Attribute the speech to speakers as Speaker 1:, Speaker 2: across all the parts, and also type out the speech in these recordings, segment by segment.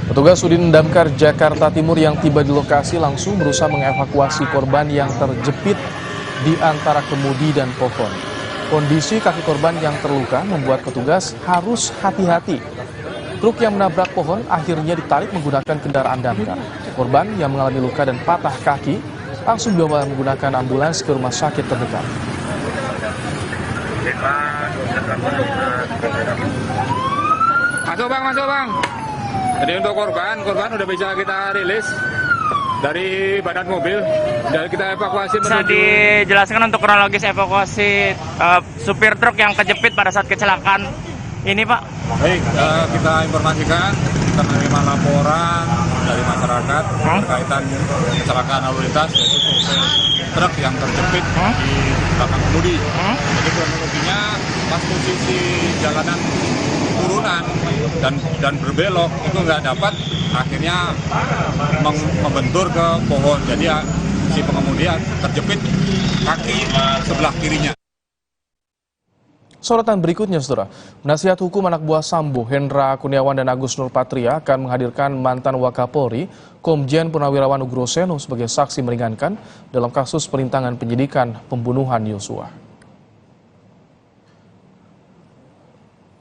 Speaker 1: Petugas Sudin Damkar Jakarta Timur yang tiba di lokasi langsung berusaha mengevakuasi korban yang terjepit di antara kemudi dan pohon. Kondisi kaki korban yang terluka membuat petugas harus hati-hati. Truk yang menabrak pohon akhirnya ditarik menggunakan kendaraan damkar. Korban yang mengalami luka dan patah kaki langsung dibawa menggunakan ambulans ke rumah sakit terdekat.
Speaker 2: Masuk bang. Jadi untuk korban udah bisa kita rilis dari badan mobil dan kita evakuasi menuju.
Speaker 3: Bisa dijelaskan untuk kronologis evakuasi supir truk yang kejepit pada saat kecelakaan ini, Pak?
Speaker 2: Baik, kita informasikan, kita menerima laporan dari masyarakat berkaitan kecelakaan lalu lintas, yaitu supir truk yang terjepit di belakang kemudi. Jadi kronologinya pas posisi jalanan turunan dan berbelok itu nggak dapat, akhirnya membentur ke pohon. Jadi si pengemudi terjepit kaki sebelah kirinya.
Speaker 1: Sorotan berikutnya, saudara. Penasihat hukum anak buah Sambo, Hendra Kurniawan dan Agus Nurpatria akan menghadirkan mantan Wakapolri, Komjen Purnawirawan Ugroseno sebagai saksi meringankan dalam kasus perintangan penyidikan pembunuhan Yosua.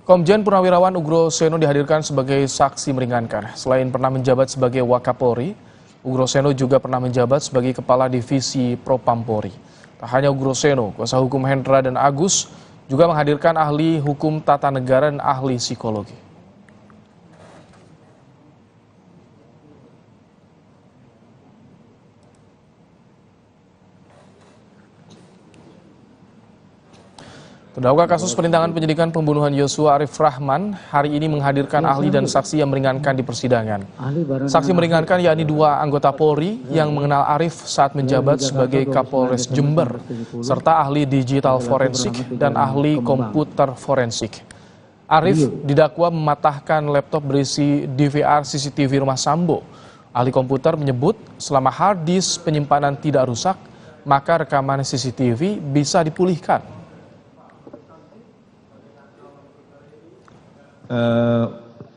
Speaker 1: Komjen Purnawirawan Ugroseno dihadirkan sebagai saksi meringankan. Selain pernah menjabat sebagai Wakapolri, Ugroseno juga pernah menjabat sebagai Kepala Divisi Propampori. Tak hanya Ugroseno, kuasa hukum Hendra dan Agus juga menghadirkan ahli hukum tata negara dan ahli psikologi. Terdakwa kasus perintangan penyidikan pembunuhan Yosua Arif Rahman hari ini menghadirkan ahli dan saksi yang meringankan di persidangan. Saksi meringankan yakni 2 anggota Polri yang mengenal Arif saat menjabat sebagai Kapolres Jember, serta ahli digital forensik dan ahli komputer forensik. Arif didakwa mematahkan laptop berisi DVR CCTV rumah Sambo. Ahli komputer menyebut selama hard disk penyimpanan tidak rusak, maka rekaman CCTV bisa dipulihkan.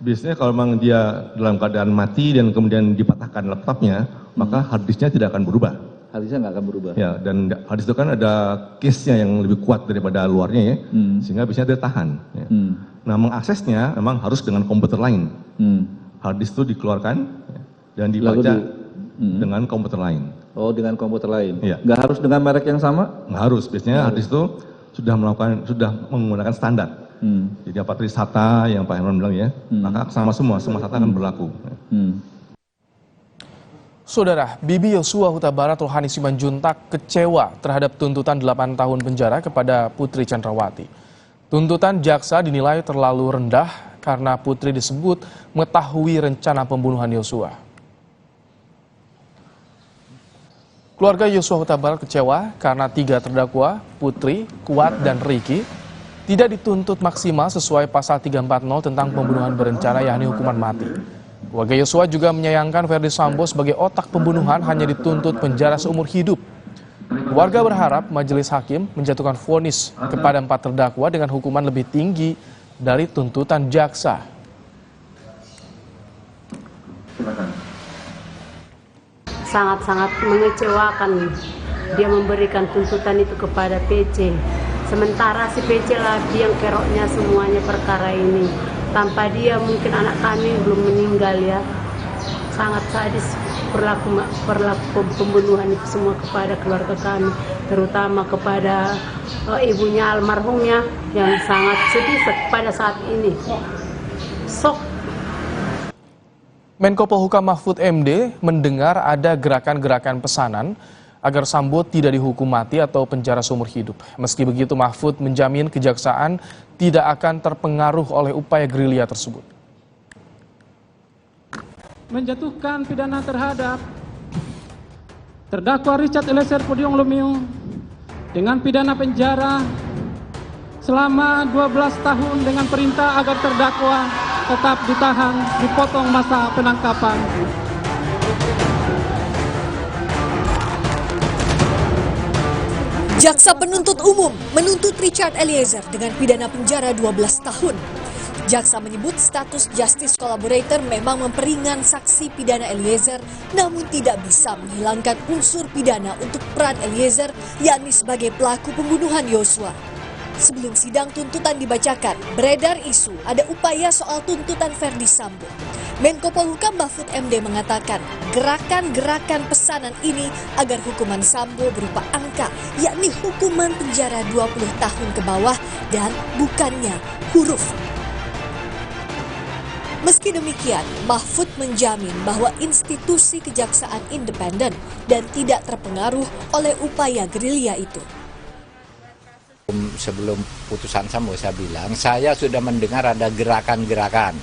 Speaker 4: Biasanya kalau memang dia dalam keadaan mati dan kemudian dipatahkan laptopnya, maka harddisknya tidak akan berubah.
Speaker 5: Harddisknya nggak akan berubah.
Speaker 4: Ya, dan harddisk itu kan ada case-nya yang lebih kuat daripada luarnya ya, sehingga biasanya dia tahan. Ya. Nah, mengaksesnya memang harus dengan komputer lain. Harddisk itu dikeluarkan dan dibaca dengan komputer lain.
Speaker 5: Oh, dengan komputer lain.
Speaker 4: Ya.
Speaker 5: Nggak harus dengan merek yang sama?
Speaker 4: Nggak harus. Biasanya harddisk itu sudah menggunakan standar. Jadi apa tadi SATA yang Pak Herman bilang ya, maka sama semua SATA akan berlaku.
Speaker 1: Saudara, Bibi Yosua Huta Barat Rohani Simanjuntak kecewa terhadap tuntutan 8 tahun penjara kepada Putri Chandrawati. Tuntutan jaksa dinilai terlalu rendah karena Putri disebut mengetahui rencana pembunuhan Yosua. Keluarga Yosua Huta Barat kecewa karena 3 terdakwa, Putri, Kuat, dan Riki, tidak dituntut maksimal sesuai pasal 340 tentang pembunuhan berencana yakni hukuman mati. Keluarga Yosua juga menyayangkan Verdi Sambo sebagai otak pembunuhan hanya dituntut penjara seumur hidup. Keluarga berharap majelis hakim menjatuhkan vonis kepada 4 terdakwa dengan hukuman lebih tinggi dari tuntutan jaksa.
Speaker 6: Sangat-sangat mengecewakan dia memberikan tuntutan itu kepada PC. Sementara si PC lagi yang keroknya semuanya perkara ini. Tanpa dia mungkin anak kami belum meninggal ya. Sangat sadis perlaku pembunuhan itu semua kepada keluarga kami. Terutama kepada ibunya almarhumnya yang sangat sedih pada saat ini. Sok.
Speaker 1: Menko Polhukam Mahfud MD mendengar ada gerakan-gerakan pesanan agar Sambo tidak dihukum mati atau penjara seumur hidup. Meski begitu, Mahfud menjamin kejaksaan tidak akan terpengaruh oleh upaya gerilya tersebut.
Speaker 7: Menjatuhkan pidana terhadap terdakwa Richard Eliezer Pudium Lumiu dengan pidana penjara selama 12 tahun dengan perintah agar terdakwa tetap ditahan, dipotong masa penangkapan.
Speaker 8: Jaksa penuntut umum menuntut Richard Eliezer dengan pidana penjara 12 tahun. Jaksa menyebut status justice collaborator memang memperingan saksi pidana Eliezer, namun tidak bisa menghilangkan unsur pidana untuk peran Eliezer, yakni sebagai pelaku pembunuhan Yosua. Sebelum sidang tuntutan dibacakan, beredar isu ada upaya soal tuntutan Verdi Sambo. Menko Polhukam Mahfud MD mengatakan gerakan-gerakan pesanan ini agar hukuman Sambo berupa angka, yakni hukuman penjara 20 tahun ke bawah dan bukannya huruf. Meski demikian, Mahfud menjamin bahwa institusi kejaksaan independen dan tidak terpengaruh oleh upaya gerilya itu.
Speaker 9: Sebelum putusan Sambo saya bilang, saya sudah mendengar ada gerakan-gerakan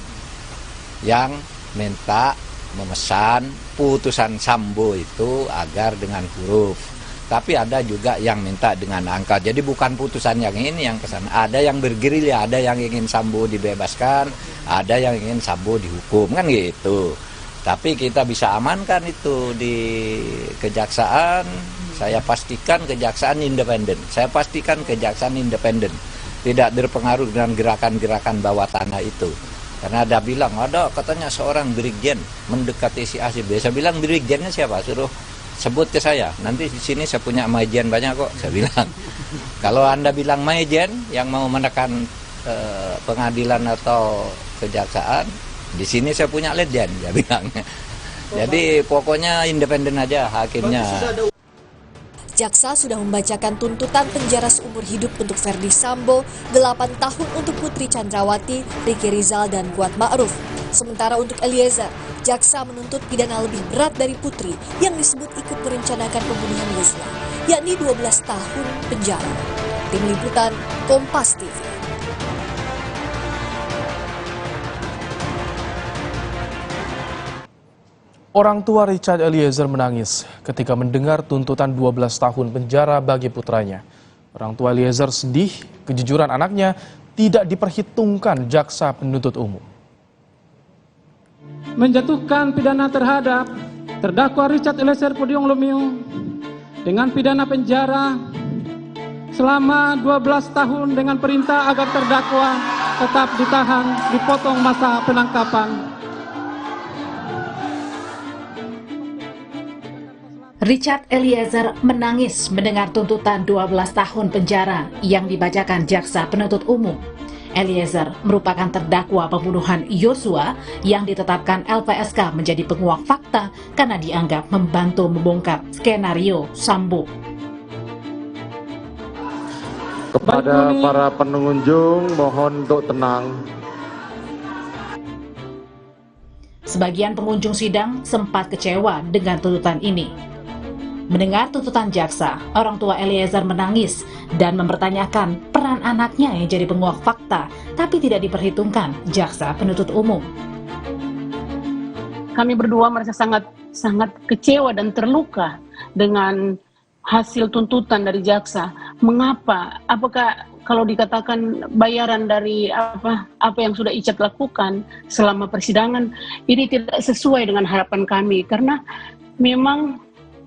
Speaker 9: yang minta memesan putusan Sambo itu agar dengan huruf. Tapi ada juga yang minta dengan angka. Jadi bukan putusan yang ini yang pesan. Ada yang bergerilya, ada yang ingin Sambo dibebaskan, ada yang ingin Sambo dihukum, kan gitu. Tapi kita bisa amankan itu di kejaksaan. Saya pastikan kejaksaan independen. Saya pastikan kejaksaan independen. Tidak terpengaruh dengan gerakan-gerakan bawah tanah itu. Karena ada bilang, ada katanya seorang brigjen mendekati si A si B. Saya bilang brigjennya siapa? Suruh sebut ke saya. Nanti di sini saya punya majen banyak kok. Saya bilang. Kalau Anda bilang majen yang mau menekan pengadilan atau kejaksaan, di sini saya punya legend. Saya bilang. Jadi pokoknya independen aja hakimnya.
Speaker 8: Jaksa sudah membacakan tuntutan penjara seumur hidup untuk Verdi Sambo, 8 tahun untuk Putri Chandrawati, Ricky Rizal, dan Kuat Ma'ruf. Sementara untuk Eliezer, jaksa menuntut pidana lebih berat dari Putri yang disebut ikut merencanakan pembunuhan Yosua, yakni 12 tahun penjara. Tim Liputan, Kompas TV.
Speaker 1: Orang tua Richard Eliezer menangis ketika mendengar tuntutan 12 tahun penjara bagi putranya. Orang tua Eliezer sedih kejujuran anaknya tidak diperhitungkan jaksa penuntut umum.
Speaker 7: Menjatuhkan pidana terhadap terdakwa Richard Eliezer Pudium Lumiu dengan pidana penjara selama 12 tahun dengan perintah agar terdakwa tetap ditahan, dipotong masa penangkapan.
Speaker 10: Richard Eliezer menangis mendengar tuntutan 12 tahun penjara yang dibacakan jaksa penuntut umum. Eliezer merupakan terdakwa pembunuhan Yosua yang ditetapkan LPSK menjadi penguak fakta karena dianggap membantu membongkar skenario Sambo.
Speaker 11: Kepada para pengunjung mohon untuk tenang.
Speaker 10: Sebagian pengunjung sidang sempat kecewa dengan tuntutan ini. Mendengar tuntutan jaksa, orang tua Eliezer menangis dan mempertanyakan peran anaknya yang jadi penguak fakta, tapi tidak diperhitungkan jaksa penuntut umum.
Speaker 12: Kami berdua merasa sangat kecewa dan terluka dengan hasil tuntutan dari jaksa. Mengapa? Apakah kalau dikatakan bayaran dari apa yang sudah Richard lakukan selama persidangan ini tidak sesuai dengan harapan kami? Karena memang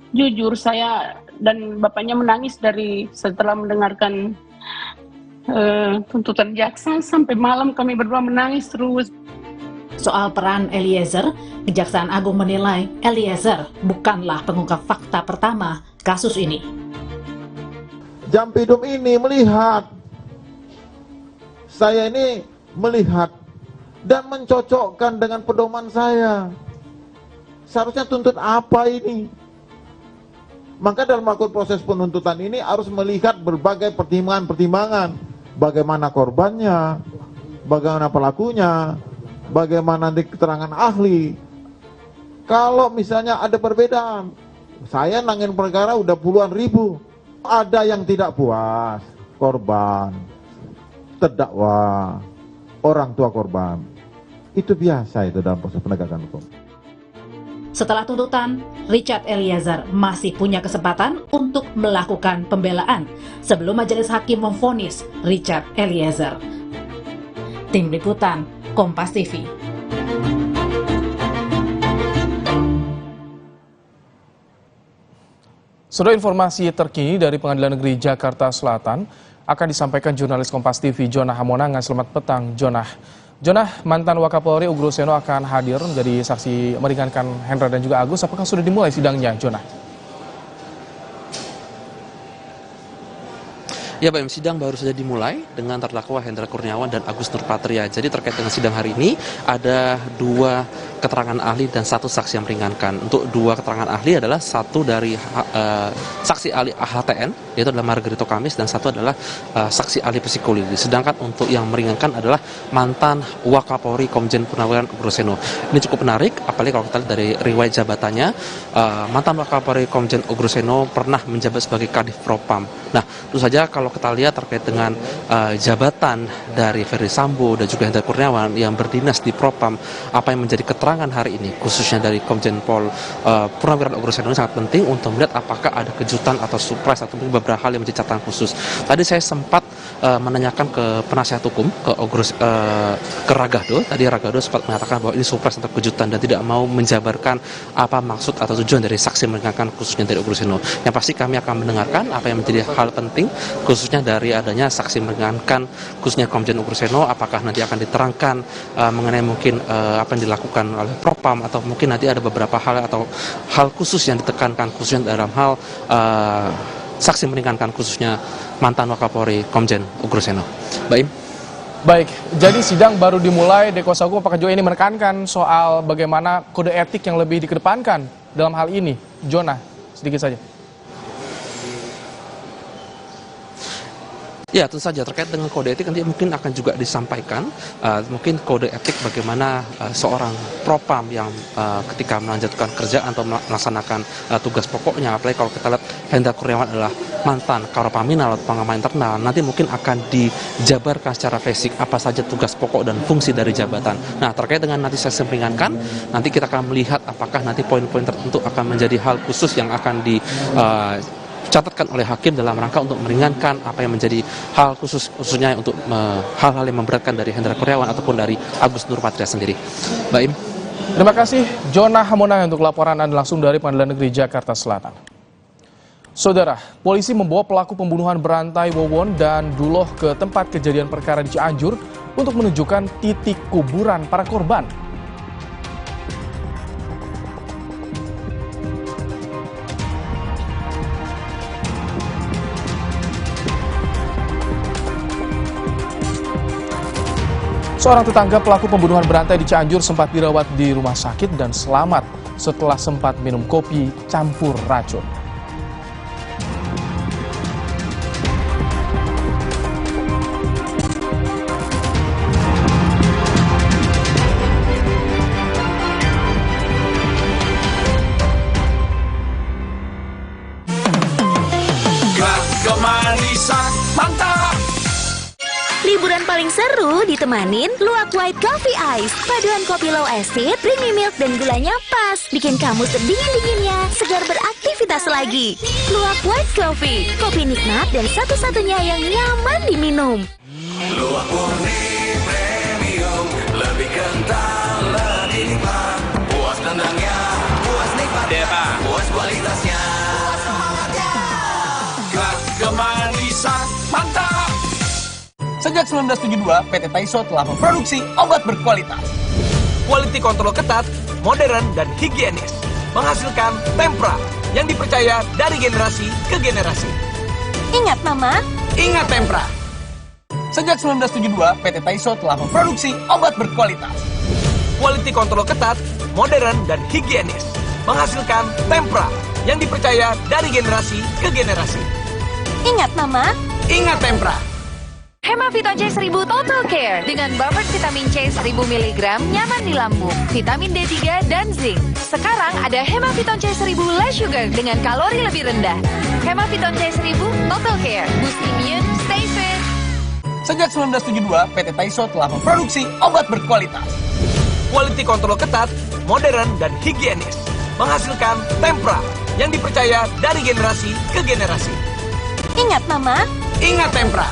Speaker 12: jujur saya dan bapaknya menangis dari setelah mendengarkan tuntutan jaksa sampai malam kami berdua menangis terus.
Speaker 10: Soal peran Eliezer, Kejaksaan Agung menilai Eliezer bukanlah pengungkap fakta pertama kasus ini.
Speaker 11: Jampidum ini melihat, saya ini melihat dan mencocokkan dengan pedoman saya. Seharusnya tuntut apa ini? Maka dalam melakukan proses penuntutan ini harus melihat berbagai pertimbangan-pertimbangan. Bagaimana korbannya, bagaimana pelakunya, bagaimana nanti keterangan ahli. Kalau misalnya ada perbedaan, saya nangin perkara udah puluhan ribu. Ada yang tidak puas, korban, terdakwa, orang tua korban. Itu biasa itu dalam proses penegakan hukum.
Speaker 10: Setelah tuntutan, Richard Eliezer masih punya kesempatan untuk melakukan pembelaan sebelum majelis hakim memvonis Richard Eliezer. Tim Liputan, Kompas TV.
Speaker 1: Saudara, informasi terkini dari Pengadilan Negeri Jakarta Selatan akan disampaikan jurnalis Kompas TV Jonah Hamonangan. Selamat petang, Jonah. Jonah, mantan Wakapolri Ugroseno akan hadir menjadi saksi meringankan Hendra dan juga Agus. Apakah sudah dimulai sidangnya, Jonah?
Speaker 13: Ya, Pak, sidang baru saja dimulai dengan terdakwa Hendra Kurniawan dan Agus Nurpatria. Jadi terkait dengan sidang hari ini ada 2 keterangan ahli dan 1 saksi yang meringankan. Untuk 2 keterangan ahli adalah satu dari saksi ahli HTN, yaitu adalah Margarito Kamis, dan satu adalah saksi ahli psikologi. Sedangkan untuk yang meringankan adalah mantan Wakapolri Komjen Purnawirawan Ugroseno. Ini cukup menarik, apalagi kalau kita lihat dari riwayat jabatannya, mantan Wakapolri Komjen Ugroseno pernah menjabat sebagai Kadif Propam. Nah, tentu saja kalau kita lihat terkait dengan jabatan dari Ferdy Sambo dan juga Hendra Kurniawan yang berdinas di Propam, apa yang menjadi keterangan hari ini khususnya dari Komjen Pol Purnawirawan Ugroseno sangat penting untuk melihat apakah ada kejutan atau surprise atau mungkin beberapa hal yang menjadi catatan khusus. Tadi saya sempat menanyakan ke penasihat hukum ke Ragado. Tadi Ragado sempat mengatakan bahwa ini surprise atau kejutan dan tidak mau menjabarkan apa maksud atau tujuan dari saksi meringankan khususnya dari Ugroseno. Yang pasti kami akan mendengarkan apa yang menjadi hal penting khususnya dari adanya saksi meringankan khususnya Komjen Ugroseno, apakah nanti akan diterangkan mengenai mungkin apa yang dilakukan oleh Propam atau mungkin nanti ada beberapa hal atau hal khusus yang ditekankan khususnya dalam hal saksi meringankan khususnya mantan Wakapolri Komjen Ugroseno.
Speaker 1: Baik, jadi sidang baru dimulai. Dekuasa Hukum, apakah juga ini menekankan soal bagaimana kode etik yang lebih dikedepankan dalam hal ini? Jonah, sedikit saja.
Speaker 13: Ya, tentu saja terkait dengan kode etik nanti mungkin akan juga disampaikan mungkin kode etik bagaimana seorang propam yang ketika melanjutkan kerjaan atau melaksanakan tugas pokoknya, apalagi kalau kita lihat Hendra Kurniawan adalah mantan Karopaminal atau pengaman internal, nanti mungkin akan dijabarkan secara fisik apa saja tugas pokok dan fungsi dari jabatan. Nah, terkait dengan nanti saya meringankan, nanti kita akan melihat apakah nanti poin-poin tertentu akan menjadi hal khusus yang akan dicatatkan oleh hakim dalam rangka untuk meringankan apa yang menjadi hal khususnya untuk hal-hal yang memberatkan dari Hendra Kurniawan ataupun dari Agus Nurpatria sendiri. Mbak Im.
Speaker 1: Terima kasih Jonah Hamonangan untuk laporan Anda langsung dari Pengadilan Negeri Jakarta Selatan. Saudara, polisi membawa pelaku pembunuhan berantai Wawon dan Duloh ke tempat kejadian perkara di Cianjur untuk menunjukkan titik kuburan para korban. Seorang tetangga pelaku pembunuhan berantai di Cianjur sempat dirawat di rumah sakit dan selamat setelah sempat minum kopi campur racun.
Speaker 14: Kemanisan mantap. Liburan paling seru ditemanin Luwak White Coffee Ice. Paduan kopi low acid, creamy milk, dan gulanya pas. Bikin kamu sedingin-dinginnya, segar beraktivitas lagi. Luwak White Coffee, kopi nikmat dan satu-satunya yang nyaman diminum.
Speaker 15: Luwak murni premium, lebih kental, lebih nikmat. Puas tendangnya, puas nikmatnya, puas kualitasnya, puas semangatnya.
Speaker 14: Kemanisan mantap.
Speaker 16: Sejak 1972, PT Taiso telah memproduksi obat berkualitas. Quality control ketat, modern, dan higienis. Menghasilkan Tempra yang dipercaya dari generasi ke generasi.
Speaker 14: Ingat, Mama.
Speaker 16: Ingat Tempra. Sejak 1972, PT Taiso telah memproduksi obat berkualitas. Quality control ketat, modern, dan higienis. Menghasilkan Tempra yang dipercaya dari generasi ke generasi.
Speaker 14: Ingat, Mama.
Speaker 16: Ingat Tempra.
Speaker 17: Hemaviton C1000 Total Care dengan buffer vitamin C 1000 mg nyaman di lambung, vitamin D3 dan zinc. Sekarang ada Hemaviton C1000 Less Sugar dengan kalori lebih rendah. Hemaviton C1000 Total Care, boost immune, stay fit.
Speaker 16: Sejak 1972, PT Taiso telah memproduksi obat berkualitas. Quality control ketat, modern, dan higienis. Menghasilkan Tempra yang dipercaya dari generasi ke generasi.
Speaker 14: Ingat, Mama.
Speaker 16: Ingat Tempra.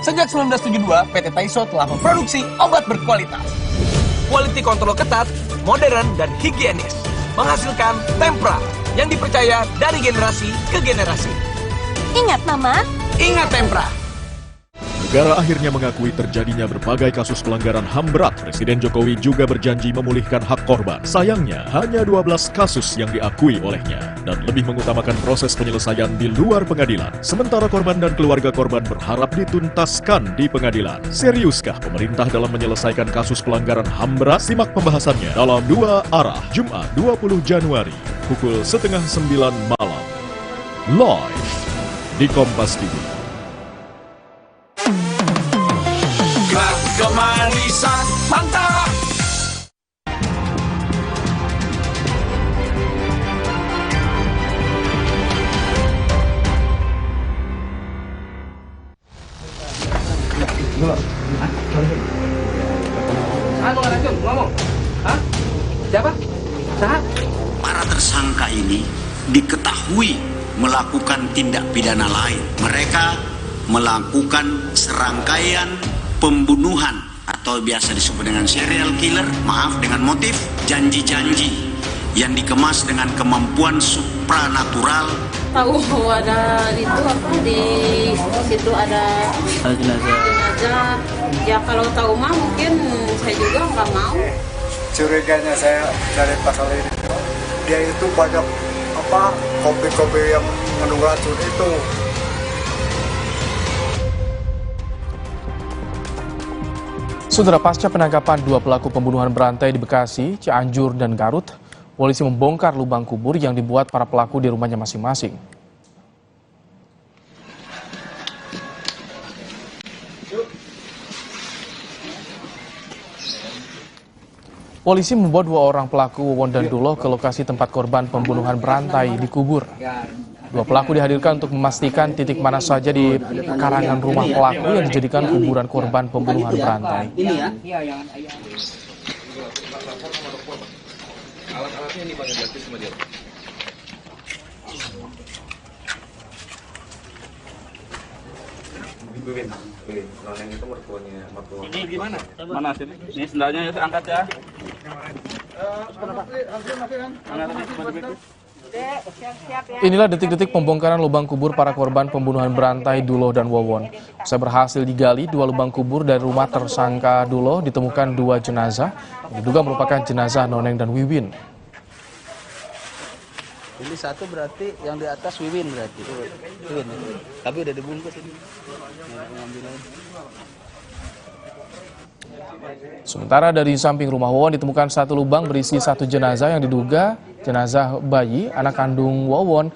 Speaker 16: Sejak 1972, PT Taiso telah memproduksi obat berkualitas. Quality control ketat, modern, dan higienis. Menghasilkan Tempra yang dipercaya dari generasi ke generasi.
Speaker 14: Ingat Mama,
Speaker 16: ingat Tempra.
Speaker 18: Negara akhirnya mengakui terjadinya berbagai kasus pelanggaran HAM berat. Presiden Jokowi juga berjanji memulihkan hak korban. Sayangnya, hanya 12 kasus yang diakui olehnya dan lebih mengutamakan proses penyelesaian di luar pengadilan. Sementara korban dan keluarga korban berharap dituntaskan di pengadilan. Seriuskah pemerintah dalam menyelesaikan kasus pelanggaran HAM berat? Simak pembahasannya dalam 2 Arah, Jumat 20 Januari, pukul 8:30 malam. Live di Kompas TV.
Speaker 15: Kemanisan mantap.
Speaker 7: Ngomong. Hah? Siapa? Sahat?
Speaker 19: Para tersangka ini diketahui melakukan tindak pidana lain. Mereka melakukan serangkaian pembunuhan atau biasa disebut dengan serial killer, dengan motif janji-janji yang dikemas dengan kemampuan supranatural.
Speaker 6: Tahu ada itu apa di situ ada jenazah. Ya kalau tahu mah mungkin saya juga nggak mau.
Speaker 20: Curiganya saya dari pasal ini, dia itu banyak kopi-kopi yang mengandung racun itu.
Speaker 1: Saudara, pasca penangkapan 2 pelaku pembunuhan berantai di Bekasi, Cianjur, dan Garut, polisi membongkar lubang kubur yang dibuat para pelaku di rumahnya masing-masing. Polisi membawa 2 orang pelaku Wawon dan Duloh ke lokasi tempat korban pembunuhan berantai dikubur. 2 pelaku dihadirkan untuk memastikan titik mana saja di karangan rumah pelaku yang dijadikan kuburan korban pembunuhan berantai.
Speaker 21: Ini ya.
Speaker 2: Alat-alatnya ini Pak gratis sama dia. Noneng itu mertuanya.
Speaker 3: Ini gimana? Mana sini? Ini sendalnya ya, angkat ya.
Speaker 1: Inilah detik-detik pembongkaran lubang kubur para korban pembunuhan berantai Duloh dan Wawon. Usai berhasil digali 2 lubang kubur dari rumah tersangka Duloh ditemukan 2 jenazah yang diduga merupakan jenazah Noneng dan Wiwin.
Speaker 21: Ini satu berarti yang di atas Wiwin berarti. Wiwin. Tapi udah dibungkus ini.
Speaker 1: Sementara dari samping rumah Wawon ditemukan 1 lubang berisi 1 jenazah yang diduga jenazah bayi anak kandung Wawon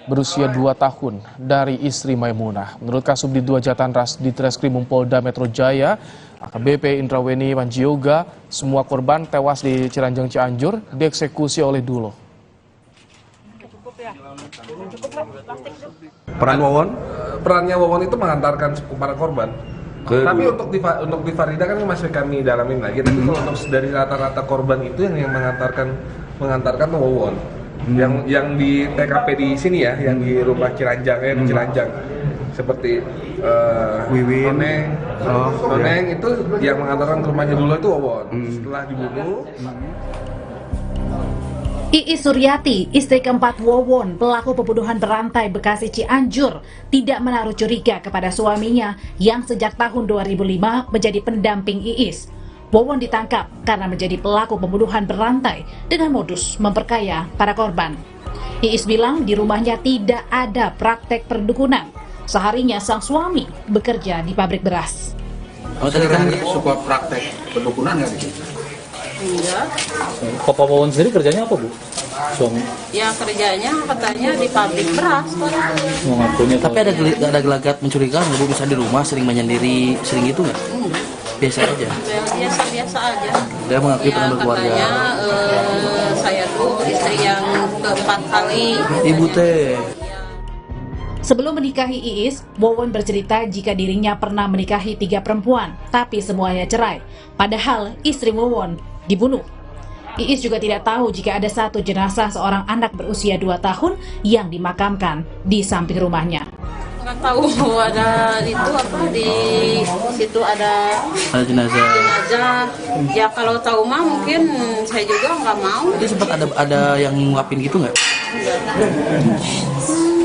Speaker 1: berusia 2 tahun dari istri Maimunah. Menurut Kasubdit 2 Jatanras di Treskrimum Polda Metro Jaya, AKBP Indraweni Panjioga, semua korban tewas di Ciranjang Cianjur dieksekusi oleh Duloh.
Speaker 22: Perannya Wawon itu mengantarkan para korban. Tapi untuk di Farida kan masih kami dalamin lagi. Tapi kalau untuk dari rata-rata korban itu yang mengantarkan Wawon. Yang di TKP di sini ya, yang di rumah Ciranjang di Ciranjang. Seperti Wiwin, Noneng itu yang mengantarkan ke rumahnya dulu itu Wawon. Setelah dibunuh.
Speaker 10: Iis Suryati, istri keempat Wawon, pelaku pembunuhan berantai Bekasi Cianjur, tidak menaruh curiga kepada suaminya yang sejak tahun 2005 menjadi pendamping Iis. Wawon ditangkap karena menjadi pelaku pembunuhan berantai dengan modus memperkaya para korban. Iis bilang di rumahnya tidak ada praktek perdukunan. Seharinya sang suami bekerja di pabrik beras.
Speaker 21: Oh, tadi kan suka praktek perdukunan nggak sih?
Speaker 6: Iya.
Speaker 21: Papa Wawon sendiri kerjanya apa, Bu? Suami?
Speaker 6: Ya kerjanya katanya di pabrik beras.
Speaker 21: Tapi ada gelagat mencurigakan nggak, Bu? Bisa di rumah sering menyendiri, sering gitu nggak? Biasa aja?
Speaker 6: Biasa aja.
Speaker 21: Dia mengakui pernah berkeluarga?
Speaker 6: Katanya saya tuh istri yang keempat kali.
Speaker 21: Ibu teh.
Speaker 10: Sebelum menikahi Iis, Wawon bercerita jika dirinya pernah menikahi 3 perempuan, tapi semuanya cerai. Padahal istri Wawon dibunuh. Iis juga tidak tahu jika ada 1 jenazah seorang anak berusia 2 tahun yang dimakamkan di samping rumahnya.
Speaker 6: Nggak tahu ada itu apa di situ ada
Speaker 21: jenazah.
Speaker 6: Ya kalau tahu mah mungkin saya juga nggak mau.
Speaker 21: Jadi sempat ada yang ngungkapin gitu nggak?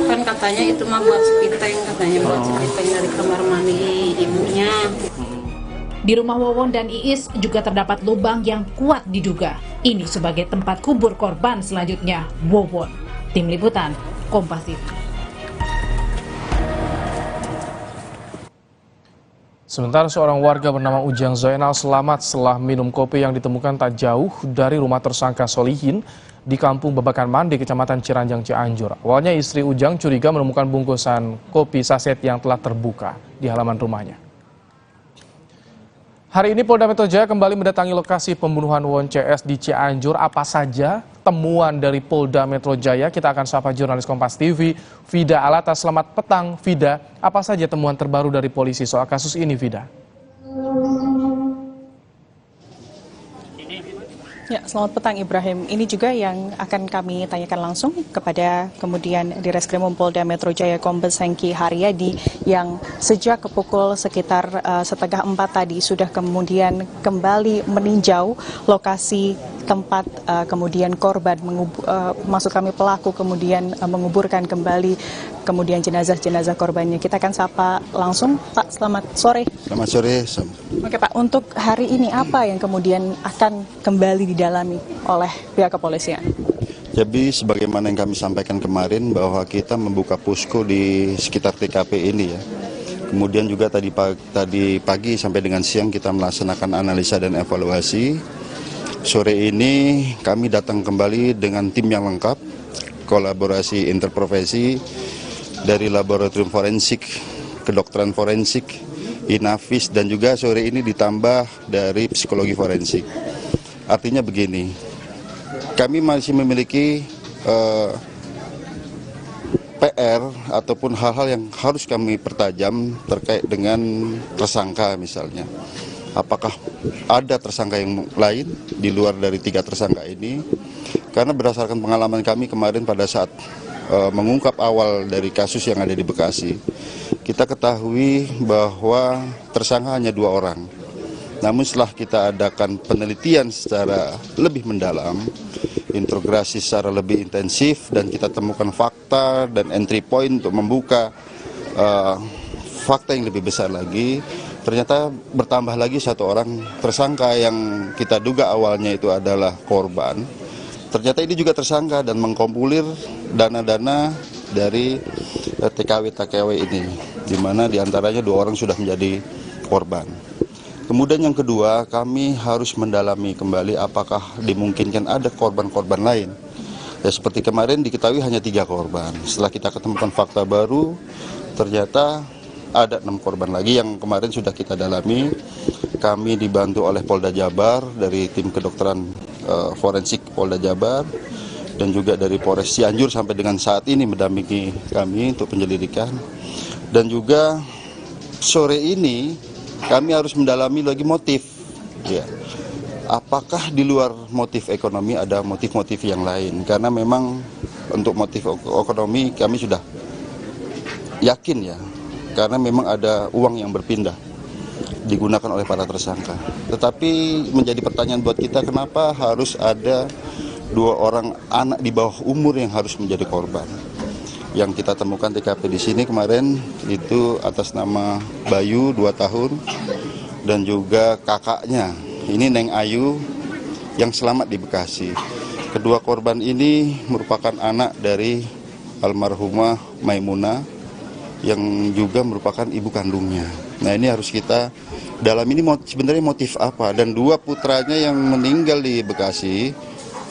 Speaker 4: Kan katanya itu mah buat sepiteng, katanya buat sepiteng dari kamar mandi ibunya.
Speaker 10: Di rumah Wawon dan Iis juga terdapat lubang yang kuat diduga. Ini sebagai tempat kubur korban selanjutnya. Wawon. Tim Liputan, Kompas TV.
Speaker 1: Sementara seorang warga bernama Ujang Zainal selamat setelah minum kopi yang ditemukan tak jauh dari rumah tersangka Solihin di Kampung Babakan Mande, Kecamatan Ciranjang, Cianjur. Awalnya istri Ujang curiga menemukan bungkusan kopi saset yang telah terbuka di halaman rumahnya. Hari ini Polda Metro Jaya kembali mendatangi lokasi pembunuhan Won CS di Cianjur. Apa saja temuan dari Polda Metro Jaya? Kita akan sapa jurnalis Kompas TV, Vida Alata. Selamat petang, Vida. Apa saja temuan terbaru dari polisi soal kasus ini, Vida?
Speaker 5: Ya, selamat petang Ibrahim. Ini juga yang akan kami tanyakan langsung kepada kemudian di Reskrimum Polda Metro Jaya Kombes Hengki Haryadi yang sejak pukul sekitar 3:30 tadi sudah kemudian kembali meninjau lokasi tempat kemudian korban maksud kami pelaku kemudian menguburkan kembali kemudian jenazah korbannya. Kita akan sapa langsung, Pak. Selamat sore.
Speaker 23: Selamat sore.
Speaker 5: Oke Pak, untuk hari ini apa yang kemudian akan kembali didalami oleh pihak kepolisian?
Speaker 23: Jadi sebagaimana yang kami sampaikan kemarin bahwa kita membuka posko di sekitar TKP ini ya. Kemudian juga tadi pagi sampai dengan siang kita melaksanakan analisa dan evaluasi. Sore ini kami datang kembali dengan tim yang lengkap, kolaborasi interprofesi dari Laboratorium Forensik, Kedokteran Forensik, Inavis, dan juga sore ini ditambah dari Psikologi Forensik. Artinya begini, kami masih memiliki PR ataupun hal-hal yang harus kami pertajam terkait dengan tersangka misalnya. Apakah ada tersangka yang lain di luar dari 3 tersangka ini? Karena berdasarkan pengalaman kami kemarin pada saat mengungkap awal dari kasus yang ada di Bekasi, kita ketahui bahwa tersangka hanya 2 orang. Namun setelah kita adakan penelitian secara lebih mendalam, integrasi secara lebih intensif, dan kita temukan fakta dan entry point untuk membuka fakta yang lebih besar lagi, ternyata bertambah lagi 1 orang tersangka yang kita duga awalnya itu adalah korban. Ternyata ini juga tersangka dan mengkompulir dana-dana dari TKW ini, di mana diantaranya 2 orang sudah menjadi korban. Kemudian yang kedua, kami harus mendalami kembali apakah dimungkinkan ada korban-korban lain. Ya, seperti kemarin diketahui hanya 3 korban. Setelah kita ketemukan fakta baru, ternyata ada 6 korban lagi yang kemarin sudah kita dalami. Kami dibantu oleh Polda Jabar dari tim kedokteran forensik Polda Jabar dan juga dari Polres Cianjur sampai dengan saat ini mendampingi kami untuk penyelidikan. Dan juga sore ini kami harus mendalami lagi motif. Ya. Apakah di luar motif ekonomi ada motif-motif yang lain? Karena memang untuk motif ekonomi kami sudah yakin ya. Karena memang ada uang yang berpindah digunakan oleh para tersangka. Tetapi menjadi pertanyaan buat kita, kenapa harus ada 2 orang anak di bawah umur yang harus menjadi korban? Yang kita temukan TKP di sini kemarin itu atas nama Bayu 2 tahun dan juga kakaknya, ini Neng Ayu yang selamat di Bekasi. Kedua korban ini merupakan anak dari almarhumah Maimunah yang juga merupakan ibu kandungnya. Nah, ini harus kita dalam ini sebenarnya motif apa, dan 2 putranya yang meninggal di Bekasi,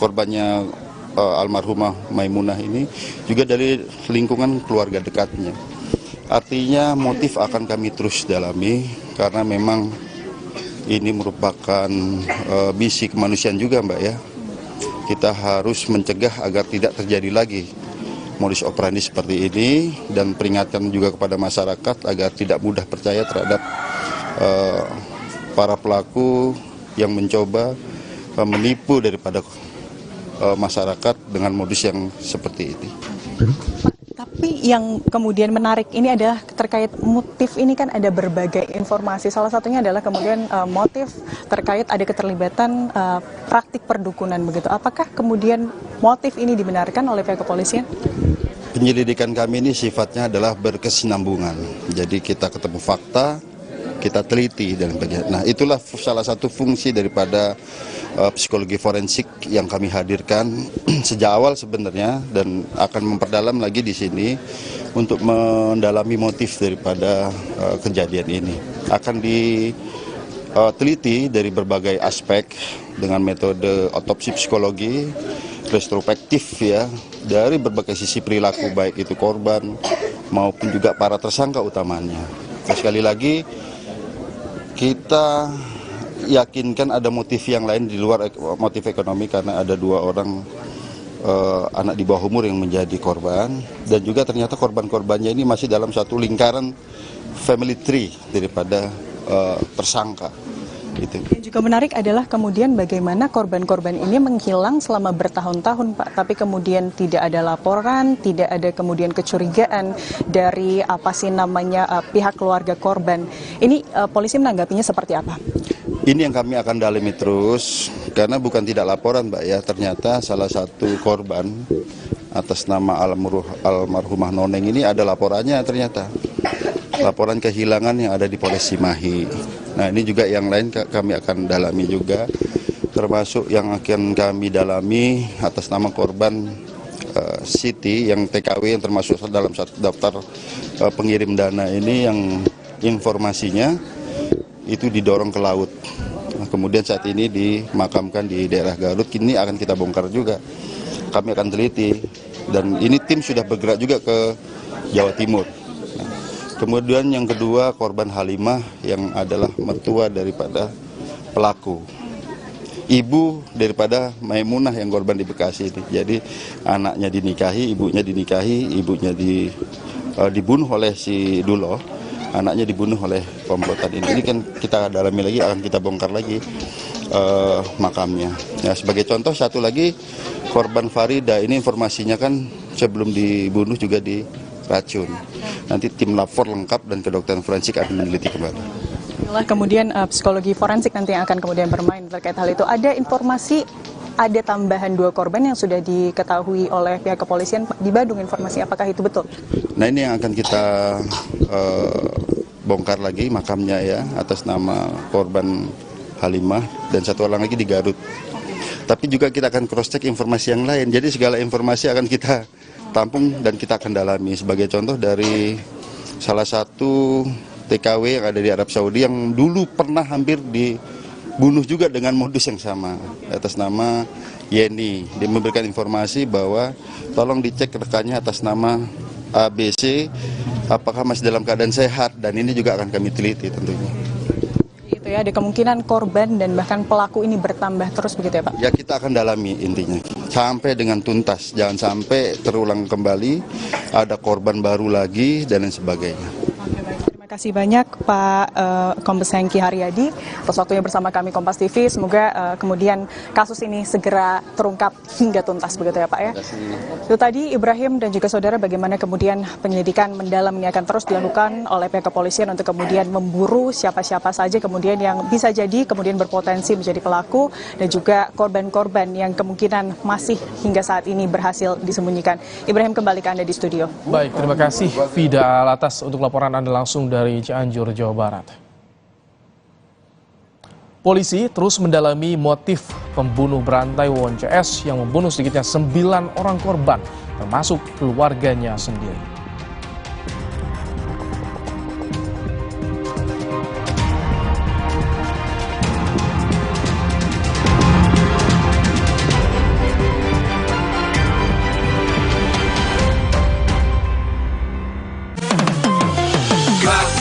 Speaker 23: korbannya almarhumah Maimunah ini juga dari lingkungan keluarga dekatnya. Artinya motif akan kami terus dalami karena memang ini merupakan misi kemanusiaan juga, Mbak ya. Kita harus mencegah agar tidak terjadi lagi modus operandi seperti ini, dan peringatkan juga kepada masyarakat agar tidak mudah percaya terhadap para pelaku yang mencoba menipu daripada masyarakat dengan modus yang seperti ini.
Speaker 5: Tapi yang kemudian menarik ini adalah terkait motif ini kan ada berbagai informasi. Salah satunya adalah kemudian motif terkait ada keterlibatan praktik perdukunan begitu. Apakah kemudian motif ini dibenarkan oleh pihak kepolisian?
Speaker 23: Penyelidikan kami ini sifatnya adalah berkesinambungan. Jadi kita ketemu fakta, kita teliti dan bagian. Nah, itulah salah satu fungsi daripada psikologi forensik yang kami hadirkan sejak awal sebenarnya, dan akan memperdalam lagi di sini untuk mendalami motif daripada kejadian ini. Akan diteliti dari berbagai aspek dengan metode otopsi psikologi retrospektif ya, dari berbagai sisi perilaku baik itu korban maupun juga para tersangka utamanya. Nah, sekali lagi kita yakinkan ada motif yang lain di luar motif ekonomi, karena ada 2 orang anak di bawah umur yang menjadi korban, dan juga ternyata korban-korbannya ini masih dalam satu lingkaran family tree daripada tersangka. Gitu.
Speaker 5: Yang juga menarik adalah kemudian bagaimana korban-korban ini menghilang selama bertahun-tahun, Pak, tapi kemudian tidak ada laporan, tidak ada kemudian kecurigaan dari pihak keluarga korban. Ini polisi menanggapinya seperti apa?
Speaker 23: Ini yang kami akan dalami terus, karena bukan tidak laporan, Mbak ya. Ternyata salah satu korban atas nama almarhumah Noneng ini ada laporannya ternyata. Laporan kehilangan yang ada di Polres Cimahi. Nah, ini juga yang lain kami akan dalami juga, termasuk yang akan kami dalami atas nama korban Siti yang TKW yang termasuk dalam satu daftar pengirim dana ini, yang informasinya itu didorong ke laut. Nah, kemudian saat ini dimakamkan di daerah Garut. Ini akan kita bongkar juga. Kami akan teliti, dan ini tim sudah bergerak juga ke Jawa Timur. Kemudian yang kedua, korban Halimah yang adalah mertua daripada pelaku. Ibu daripada Maimunah yang korban di Bekasi ini. Jadi anaknya dinikahi, ibunya dibunuh oleh si Dulo, anaknya dibunuh oleh komplotan ini. Ini kan kita dalami lagi, akan kita bongkar lagi makamnya. Ya, sebagai contoh satu lagi, korban Farida ini informasinya kan sebelum dibunuh juga diracun. Nanti tim lapor lengkap dan kedokteran forensik akan meneliti kembali.
Speaker 5: Inilah kemudian psikologi forensik nanti yang akan kemudian bermain terkait hal itu. Ada informasi ada tambahan 2 korban yang sudah diketahui oleh pihak kepolisian di Badung. Informasi apakah itu betul? Nah,
Speaker 23: ini yang akan kita bongkar lagi makamnya ya, atas nama korban Halimah, dan 1 orang lagi di Garut. Tapi juga kita akan cross check informasi yang lain. Jadi segala informasi akan kita tampung dan kita akan dalami. Sebagai contoh dari salah satu TKW yang ada di Arab Saudi yang dulu pernah hampir dibunuh juga dengan modus yang sama atas nama Yeni. Dia memberikan informasi bahwa tolong dicek rekannya atas nama ABC apakah masih dalam keadaan sehat, dan ini juga akan kami teliti tentunya.
Speaker 5: Itu ya, ada kemungkinan korban dan bahkan pelaku ini bertambah terus begitu ya, Pak? Ya, kita akan dalami intinya sampai dengan tuntas, jangan sampai terulang kembali ada korban baru lagi dan lain sebagainya. Terima kasih banyak Pak Kombes Hengki Haryadi atas waktunya bersama kami Kompas TV. Semoga kemudian kasus ini segera terungkap hingga tuntas begitu ya Pak ya. Itu tadi Ibrahim dan juga saudara, bagaimana kemudian penyelidikan mendalam ini akan terus dilakukan oleh pihak kepolisian untuk kemudian memburu siapa-siapa saja kemudian yang bisa jadi kemudian berpotensi menjadi pelaku, dan juga korban-korban yang kemungkinan masih hingga saat ini berhasil disembunyikan. Ibrahim, kembali ke Anda di studio.
Speaker 1: Baik, terima kasih Vida Alatas untuk laporan Anda langsung dari Cianjur, Jawa Barat. Polisi terus mendalami motif pembunuh berantai Wawon CS yang membunuh sedikitnya 9 orang korban, termasuk keluarganya sendiri.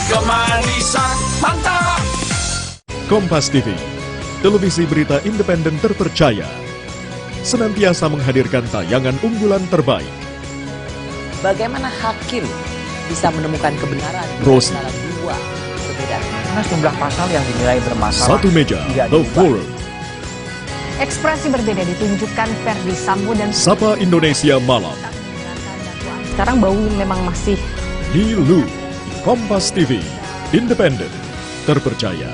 Speaker 15: Kemanisan mantap.
Speaker 18: Kompas TV, televisi berita independen terpercaya, senantiasa menghadirkan tayangan unggulan terbaik.
Speaker 8: Bagaimana hakim bisa menemukan kebenaran
Speaker 18: Rosy,
Speaker 8: antara dua berbeda? Karena jumlah pasal yang dinilai bermasalah.
Speaker 18: Satu Meja, The Forum.
Speaker 9: Ekspresi berbeda ditunjukkan Ferdi Sambo dan
Speaker 18: Sapa Indonesia Malam.
Speaker 9: sekarang bau memang masih.
Speaker 18: Nilu, Kompas TV, independen, terpercaya.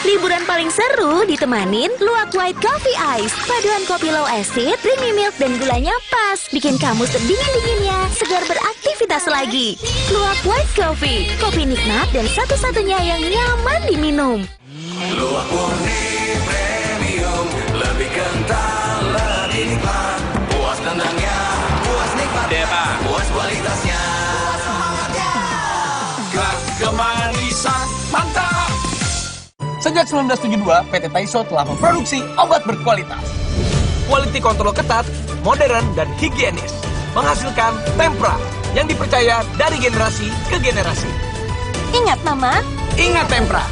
Speaker 14: Liburan paling seru ditemanin Luwak White Coffee Ice. Paduan kopi low acid, creamy milk, dan gulanya pas. Bikin kamu sedingin-dinginnya, segar beraktivitas lagi. Luwak White Coffee, kopi nikmat dan satu-satunya yang nyaman diminum.
Speaker 15: Luwak murni premium, lebih kental, lebih nikmat. Puas tendangnya, puas nikmatnya, puas kualitasnya. Puas semangatnya. Kemanisan, mantap.
Speaker 16: Sejak 1972, PT Taiso telah memproduksi obat berkualitas. Quality control ketat, modern, dan higienis. Menghasilkan Tempra yang dipercaya dari generasi ke generasi.
Speaker 14: Ingat Mama?
Speaker 16: Ingat Tempra.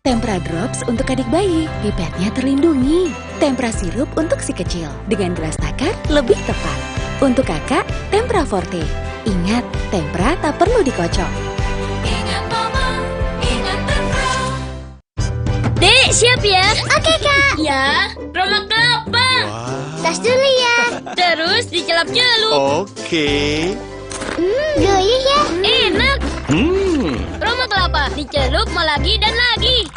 Speaker 11: Tempra Drops untuk adik bayi, pipetnya terlindungi. Tempra sirup untuk si kecil, dengan gelas takar lebih tepat. Untuk kakak, Tempra Forte. Ingat, Tempra tak perlu dikocok.
Speaker 14: Ingat Mama, ingat Tempra. Dek, siap ya? Oke Kak. Ya, Roma kelapa. Tas dulu ya. Terus dicelup-celup.
Speaker 15: Oke.
Speaker 14: Gurih ya? Enak. Roma kelapa, dicelup mau lagi dan lagi.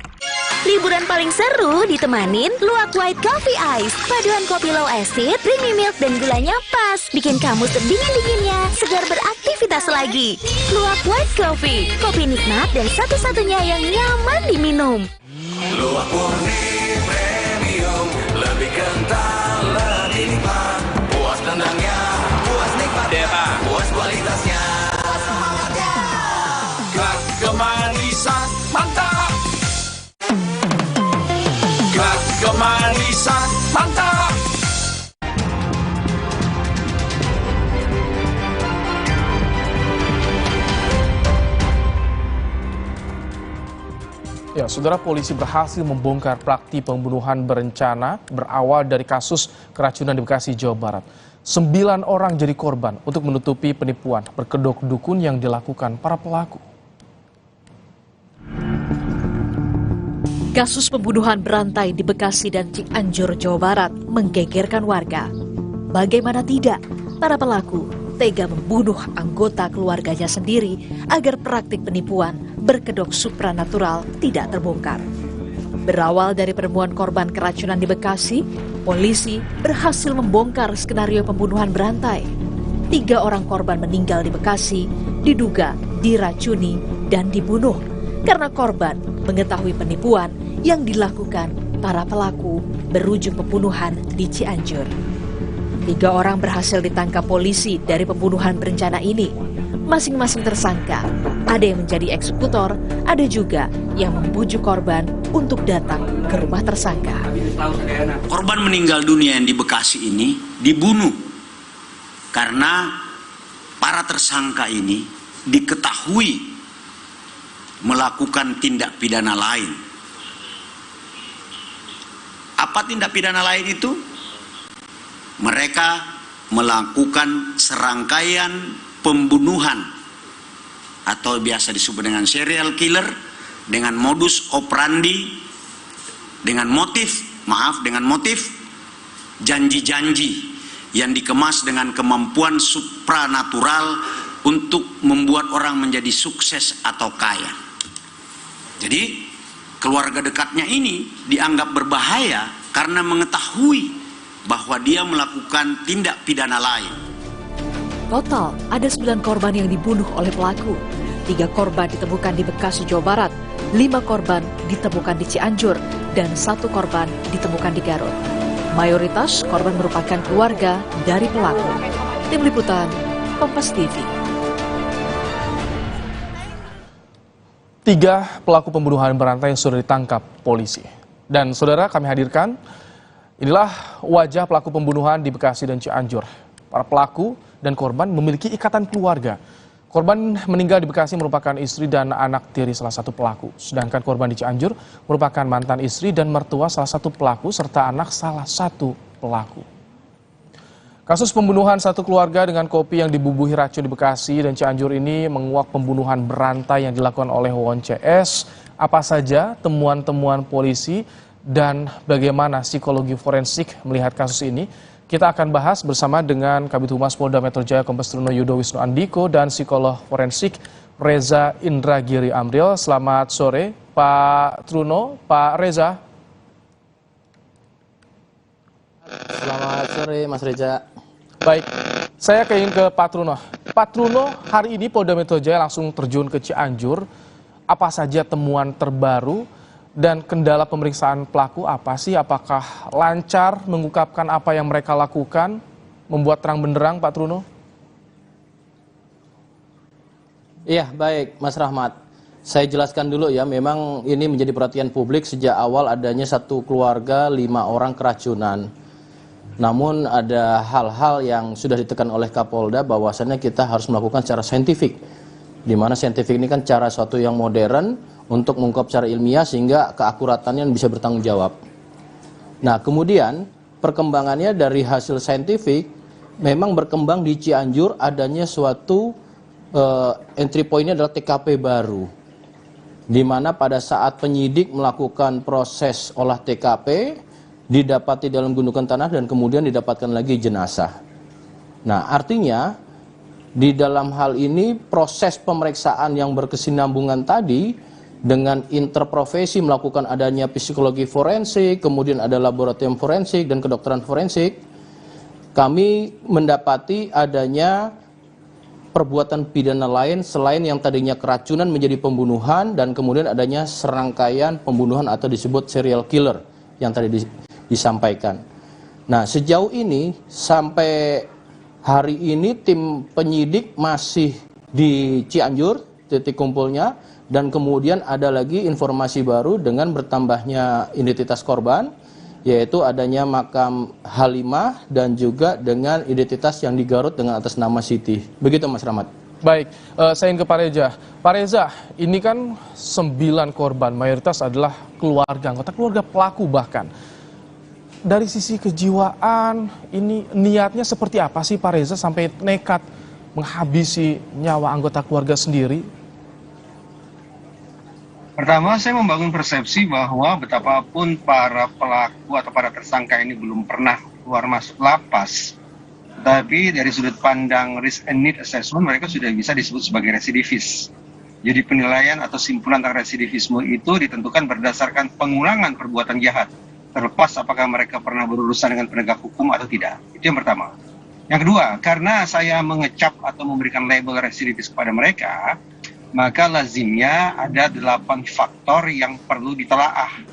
Speaker 14: Liburan paling seru ditemanin Luwak White Coffee Ice. Paduan kopi low acid, creamy milk, dan gulanya pas. Bikin kamu sedingin-dinginnya, segar beraktivitas lagi. Luwak White Coffee, kopi nikmat dan satu-satunya yang nyaman diminum.
Speaker 15: Luwak murni premium, lebih kental, lebih nikmat. Puas tendangnya, puas nikmatnya, puas kualitasnya. Puas semangatnya. Kemanisan, mantap. Kemanisan, mantap.
Speaker 1: Ya, saudara, polisi berhasil membongkar praktik pembunuhan berencana berawal dari kasus keracunan di Bekasi, Jawa Barat. 9 orang jadi korban untuk menutupi penipuan berkedok dukun yang dilakukan para pelaku.
Speaker 12: Kasus pembunuhan berantai di Bekasi dan Cianjur, Jawa Barat menggegerkan warga. Bagaimana tidak, para pelaku tega membunuh anggota keluarganya sendiri agar praktik penipuan berkedok supranatural tidak terbongkar. Berawal dari penemuan korban keracunan di Bekasi, polisi berhasil membongkar skenario pembunuhan berantai. 3 orang korban meninggal di Bekasi diduga diracuni dan dibunuh karena korban mengetahui penipuan yang dilakukan para pelaku berujung pembunuhan di Cianjur. 3 orang berhasil ditangkap polisi dari pembunuhan berencana ini. Masing-masing tersangka, ada yang menjadi eksekutor, ada juga yang membujuk korban untuk datang ke rumah tersangka.
Speaker 19: Korban meninggal dunia yang di Bekasi ini dibunuh karena para tersangka ini diketahui melakukan tindak pidana lain. Apa tindak pidana lain itu? Mereka melakukan serangkaian pembunuhan atau biasa disebut dengan serial killer dengan modus operandi, dengan motif janji-janji yang dikemas dengan kemampuan supranatural untuk membuat orang menjadi sukses atau kaya. Jadi keluarga dekatnya ini dianggap berbahaya karena mengetahui bahwa dia melakukan tindak pidana lain.
Speaker 12: Total ada 9 korban yang dibunuh oleh pelaku. 3 korban ditemukan di Bekasi, Jawa Barat, 5 korban ditemukan di Cianjur, dan 1 korban ditemukan di Garut. Mayoritas korban merupakan keluarga dari pelaku. Tim Liputan, Kompas TV.
Speaker 1: 3 pelaku pembunuhan berantai yang sudah ditangkap polisi. Dan saudara, kami hadirkan, inilah wajah pelaku pembunuhan di Bekasi dan Cianjur. Para pelaku dan korban memiliki ikatan keluarga. Korban meninggal di Bekasi merupakan istri dan anak tiri salah satu pelaku. Sedangkan korban di Cianjur merupakan mantan istri dan mertua salah satu pelaku serta anak salah satu pelaku. Kasus pembunuhan satu keluarga dengan kopi yang dibubuhi racun di Bekasi dan Cianjur ini menguak pembunuhan berantai yang dilakukan oleh Won CS. Apa saja temuan-temuan polisi dan bagaimana psikologi forensik melihat kasus ini? Kita akan bahas bersama dengan Kabid Humas Polda Metro Jaya Kombes Truno Yudo Wisnu Andiko dan psikolog forensik Reza Indragiri Amril. Selamat sore Pak Truno, Pak Reza.
Speaker 21: Selamat sore Mas Reza.
Speaker 1: Baik, saya ingin ke Pak Truno. Pak Truno, hari ini Polda Metro Jaya langsung terjun ke Cianjur. Apa saja temuan terbaru dan kendala pemeriksaan pelaku apa sih? Apakah lancar mengungkapkan apa yang mereka lakukan? Membuat terang benderang, Pak Truno?
Speaker 21: Iya, baik Mas Rahmat. Saya jelaskan dulu ya, memang ini menjadi perhatian publik sejak awal adanya satu keluarga 5 orang keracunan. Namun ada hal-hal yang sudah ditekan oleh Kapolda bahwasannya kita harus melakukan secara saintifik. Di mana saintifik ini kan cara suatu yang modern untuk mengungkap secara ilmiah sehingga keakuratannya bisa bertanggung jawab. Nah kemudian perkembangannya dari hasil saintifik memang berkembang di Cianjur adanya suatu entry point-nya adalah TKP baru. Di mana pada saat penyidik melakukan proses olah TKP didapati dalam gundukan tanah dan kemudian didapatkan lagi jenazah. Nah, artinya di dalam hal ini proses pemeriksaan yang berkesinambungan tadi dengan interprofesi melakukan adanya psikologi forensik, kemudian ada laboratorium forensik dan kedokteran forensik, kami mendapati adanya perbuatan pidana lain selain yang tadinya keracunan menjadi pembunuhan dan kemudian adanya serangkaian pembunuhan atau disebut serial killer yang tadi disampaikan. Nah, sejauh ini sampai hari ini tim penyidik masih di Cianjur titik kumpulnya dan kemudian ada lagi informasi baru dengan bertambahnya identitas korban yaitu adanya makam Halimah dan juga dengan identitas yang digarut dengan atas nama Siti. Begitu Mas Rahmat.
Speaker 1: Baik, saya ingin ke Pak Reza. Pak Reza, ini kan 9 korban, mayoritas adalah keluarga, anggota keluarga pelaku bahkan. Dari sisi kejiwaan, ini niatnya seperti apa sih Pak Reza sampai nekat menghabisi nyawa anggota keluarga sendiri?
Speaker 9: Pertama, saya membangun persepsi bahwa betapapun para pelaku atau para tersangka ini belum pernah keluar masuk lapas, tapi dari sudut pandang risk and need assessment mereka sudah bisa disebut sebagai residivis. Jadi penilaian atau simpulan tentang residivisme itu ditentukan berdasarkan pengulangan perbuatan jahat, terlepas apakah mereka pernah berurusan dengan penegak hukum atau tidak. Itu yang pertama. Yang kedua, karena saya mengecap atau memberikan label residivis kepada mereka, maka lazimnya ada 8 faktor yang perlu ditelaah.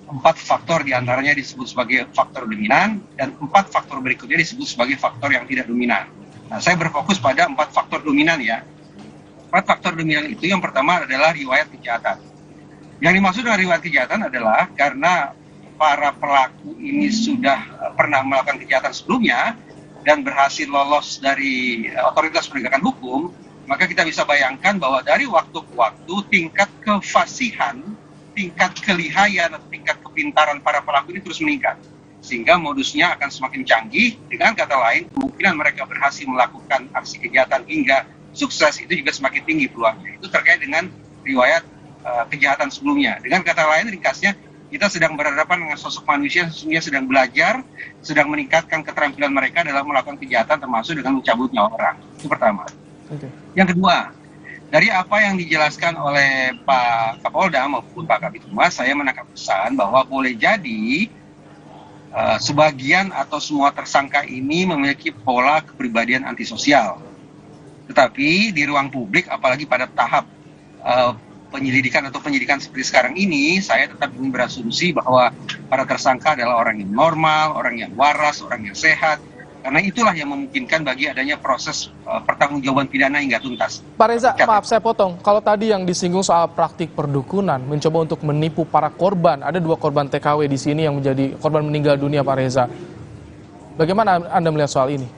Speaker 9: 4 faktor diantaranya disebut sebagai faktor dominan, dan 4 faktor berikutnya disebut sebagai faktor yang tidak dominan. Nah, saya berfokus pada 4 faktor dominan ya. 4 faktor dominan itu yang pertama adalah riwayat kejahatan. Yang dimaksud dengan riwayat kejahatan adalah karena para pelaku ini sudah pernah melakukan kejahatan sebelumnya dan berhasil lolos dari otoritas penegakan hukum, maka kita bisa bayangkan bahwa dari waktu ke waktu tingkat kefasihan, tingkat kelihayan atau tingkat kepintaran para pelaku ini terus meningkat. Sehingga modusnya akan semakin canggih, dengan kata lain kemungkinan mereka berhasil melakukan aksi kejahatan hingga sukses itu juga semakin tinggi peluangnya. Itu terkait dengan riwayat kejahatan sebelumnya. Dengan kata lain ringkasnya, kita sedang berhadapan dengan sosok manusia yang sesungguhnya sedang belajar, sedang meningkatkan keterampilan mereka dalam melakukan kejahatan termasuk dengan mencabut nyawa orang. Itu pertama. Yang kedua, dari apa yang dijelaskan oleh Pak Kapolda maupun Pak Kabid Humas, saya menangkap pesan bahwa boleh jadi sebagian atau semua tersangka ini memiliki pola kepribadian antisosial. Tetapi di ruang publik, apalagi pada tahap penyelidikan atau penyidikan seperti sekarang ini, saya tetap ingin berasumsi bahwa para tersangka adalah orang yang normal, orang yang waras, orang yang sehat. Karena itulah yang memungkinkan bagi adanya proses pertanggungjawaban pidana hingga tuntas.
Speaker 1: Pak Reza, maaf saya potong. Kalau tadi yang disinggung soal praktik perdukunan, mencoba untuk menipu para korban, ada 2 korban TKW di sini yang menjadi korban meninggal dunia, Pak Reza. Bagaimana Anda melihat soal ini?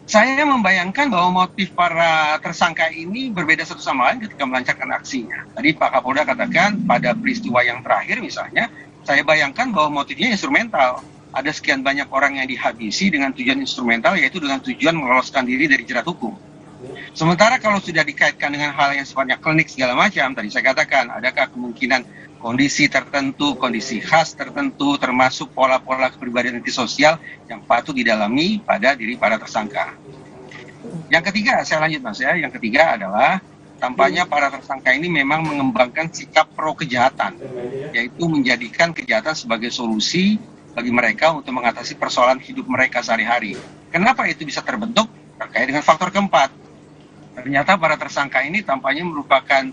Speaker 9: Saya membayangkan bahwa motif para tersangka ini berbeda satu sama lain ketika melancarkan aksinya. Tadi Pak Kapolda katakan pada peristiwa yang terakhir misalnya, saya bayangkan bahwa motifnya instrumental. Ada sekian banyak orang yang dihabisi dengan tujuan instrumental, yaitu dengan tujuan meloloskan diri dari jerat hukum. Sementara kalau sudah dikaitkan dengan hal yang sifatnya klinik segala macam, tadi saya katakan, adakah kemungkinan kondisi tertentu, kondisi khas tertentu, termasuk pola-pola kepribadian antisosial yang patut didalami pada diri para tersangka. Yang ketiga, saya lanjut Mas ya, yang ketiga adalah tampaknya para tersangka ini memang mengembangkan sikap pro kejahatan, yaitu menjadikan kejahatan sebagai solusi bagi mereka untuk mengatasi persoalan hidup mereka sehari-hari. Kenapa itu bisa terbentuk? Terkait dengan faktor keempat. Ternyata para tersangka ini tampaknya merupakan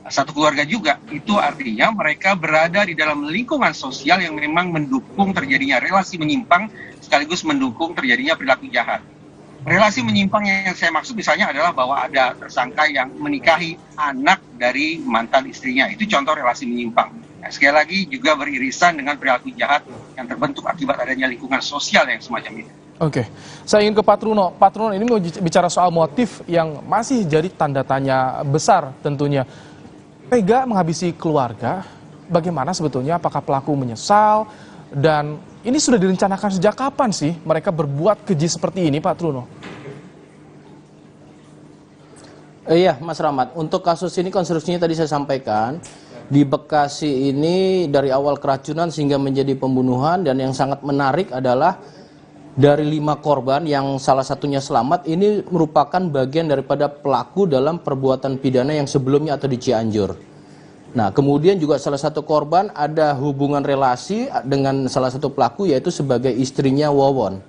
Speaker 9: satu keluarga juga. Itu artinya mereka berada di dalam lingkungan sosial yang memang mendukung terjadinya relasi menyimpang sekaligus mendukung terjadinya perilaku jahat. Relasi menyimpang yang saya maksud misalnya adalah bahwa ada tersangka yang menikahi anak dari mantan istrinya. Itu contoh relasi menyimpang. Nah, sekali lagi juga beririsan dengan perilaku jahat yang terbentuk akibat adanya lingkungan sosial yang semacam itu.
Speaker 1: Oke, saya ingin ke Pak Truno. Pak Truno, ini mau bicara soal motif yang masih jadi tanda tanya besar tentunya. Tega menghabisi keluarga, bagaimana sebetulnya? Apakah pelaku menyesal? Dan ini sudah direncanakan sejak kapan sih mereka berbuat keji seperti ini, Pak Truno?
Speaker 21: Iya, Mas Rahmat. Untuk kasus ini konstruksinya tadi saya sampaikan, di Bekasi ini dari awal keracunan sehingga menjadi pembunuhan, dan yang sangat menarik adalah dari 5 korban yang salah satunya selamat, ini merupakan bagian daripada pelaku dalam perbuatan pidana yang sebelumnya atau di Cianjur. Nah, kemudian juga salah satu korban ada hubungan relasi dengan salah satu pelaku, yaitu sebagai istrinya Wawon.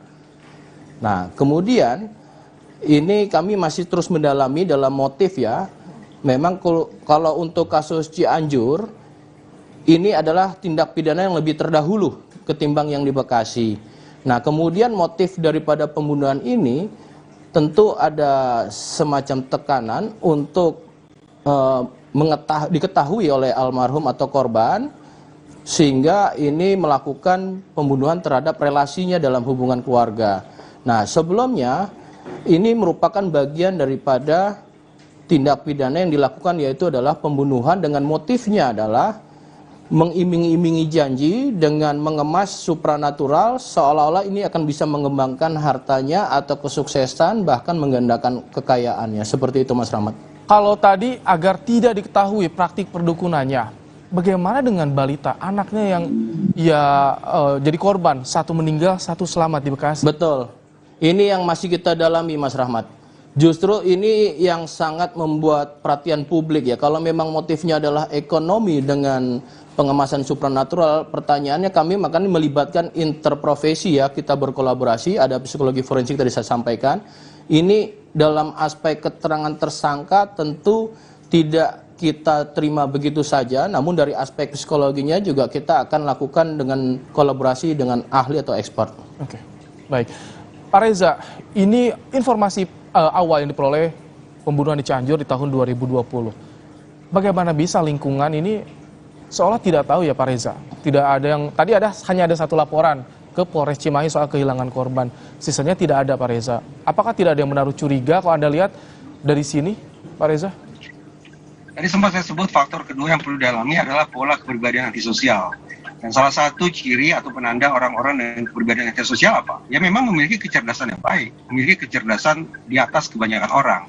Speaker 21: Nah, kemudian ini kami masih terus mendalami dalam motif ya. Memang kalau untuk kasus Cianjur, ini adalah tindak pidana yang lebih terdahulu ketimbang yang di Bekasi. Nah, kemudian motif daripada pembunuhan ini tentu ada semacam tekanan untuk diketahui oleh almarhum atau korban, sehingga ini melakukan pembunuhan terhadap relasinya dalam hubungan keluarga. Nah, sebelumnya ini merupakan bagian daripada tindak pidana yang dilakukan, yaitu adalah pembunuhan dengan motifnya adalah mengiming-imingi janji dengan mengemas supranatural seolah-olah ini akan bisa mengembangkan hartanya atau kesuksesan, bahkan menggandakan kekayaannya. Seperti itu, Mas Rahmat.
Speaker 1: Kalau tadi agar tidak diketahui praktik perdukunannya, bagaimana dengan balita, anaknya yang jadi korban, satu meninggal, satu selamat di Bekasi?
Speaker 21: Betul. Ini yang masih kita dalami, Mas Rahmat. Justru ini yang sangat membuat perhatian publik ya. Kalau memang motifnya adalah ekonomi dengan pengemasan supranatural, pertanyaannya kami makanya melibatkan interprofesi ya, kita berkolaborasi, ada psikologi forensik tadi saya sampaikan. Ini dalam aspek keterangan tersangka tentu tidak kita terima begitu saja, namun dari aspek psikologinya juga kita akan lakukan dengan kolaborasi dengan ahli atau expert.
Speaker 1: Oke, baik. Pak Reza, ini informasi awal yang diperoleh pembunuhan di Cianjur di tahun 2020. Bagaimana bisa lingkungan ini seolah tidak tahu ya Pak Reza? Tidak ada yang, tadi hanya ada satu laporan ke Polres Cimahi soal kehilangan korban. Sisanya tidak ada Pak Reza. Apakah tidak ada yang menaruh curiga kalau Anda lihat dari sini Pak Reza?
Speaker 9: Tadi sempat saya sebut faktor kedua yang perlu didalami adalah pola kepribadian antisosial. Dan salah satu ciri atau penanda orang-orang dengan kepribadian antisosial apa? Ya memang memiliki kecerdasan yang baik, memiliki kecerdasan di atas kebanyakan orang.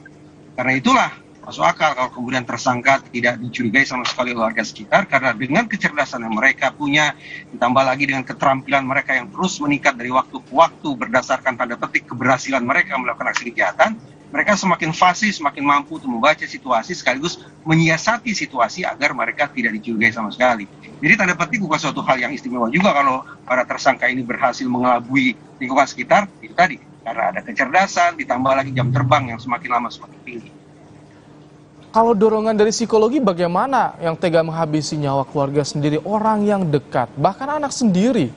Speaker 9: Karena itulah masuk akal kalau kemudian tersangka tidak dicurigai sama sekali warga sekitar, karena dengan kecerdasan yang mereka punya, ditambah lagi dengan keterampilan mereka yang terus meningkat dari waktu ke waktu berdasarkan tanda petik keberhasilan mereka melakukan aksi kejahatan, mereka semakin fasih, semakin mampu untuk membaca situasi sekaligus menyiasati situasi agar mereka tidak dicurigai sama sekali. Jadi tanda petik bukan suatu hal yang istimewa juga kalau para tersangka ini berhasil mengelabui lingkungan sekitar, itu tadi, karena ada kecerdasan, ditambah lagi jam terbang yang semakin lama semakin tinggi.
Speaker 1: Kalau dorongan dari psikologi bagaimana yang tega menghabisi nyawa keluarga sendiri, orang yang dekat, bahkan anak sendiri?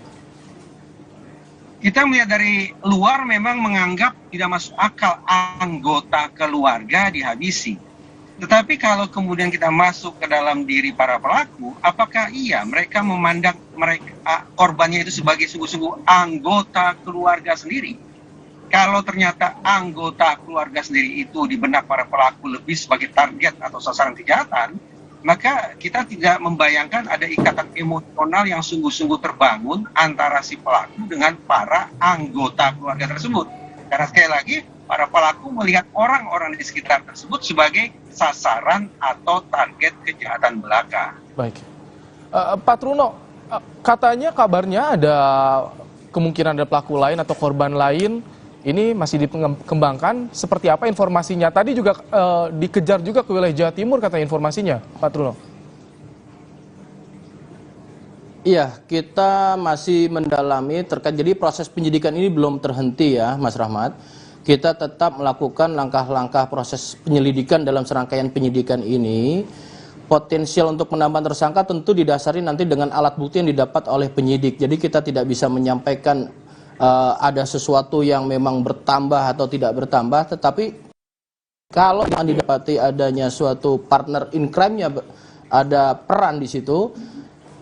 Speaker 9: Kita melihat dari luar memang menganggap tidak masuk akal anggota keluarga dihabisi. Tetapi kalau kemudian kita masuk ke dalam diri para pelaku, apakah iya mereka memandang korbannya itu sebagai sungguh-sungguh anggota keluarga sendiri? Kalau ternyata anggota keluarga sendiri itu di benak para pelaku lebih sebagai target atau sasaran kejahatan, maka kita tidak membayangkan ada ikatan emosional yang sungguh-sungguh terbangun antara si pelaku dengan para anggota keluarga tersebut. Karena sekali lagi, para pelaku melihat orang-orang di sekitar tersebut sebagai sasaran atau target kejahatan belaka.
Speaker 1: Baik. Pak Truno, katanya kabarnya ada kemungkinan ada pelaku lain atau korban lain. Ini masih dikembangkan. Seperti apa informasinya? Tadi juga dikejar juga ke wilayah Jawa Timur katanya informasinya, Pak Truno.
Speaker 21: Iya, kita masih mendalami terkait. Jadi proses penyidikan ini belum terhenti ya, Mas Rahmat. Kita tetap melakukan langkah-langkah proses penyelidikan dalam serangkaian penyidikan ini. Potensial untuk penambahan tersangka tentu didasari nanti dengan alat bukti yang didapat oleh penyidik. Jadi kita tidak bisa menyampaikan ada sesuatu yang memang bertambah atau tidak bertambah. Tetapi kalau yang didapati adanya suatu partner in crime-nya, ada peran di situ,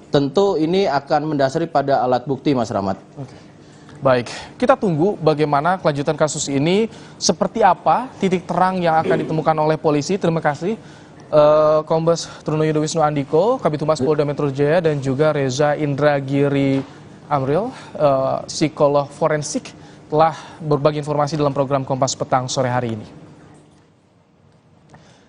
Speaker 21: tentu ini akan mendasari pada alat bukti, Mas Rahmat.
Speaker 1: Baik, kita tunggu bagaimana kelanjutan kasus ini, seperti apa titik terang yang akan ditemukan oleh polisi. Terima kasih Kombes Truno Yudo Wisnu Andiko, Kabid Humas Polda Metro Jaya, dan juga Reza Indragiri Amril, psikolog forensik, telah berbagi informasi dalam program Kompas Petang sore hari ini.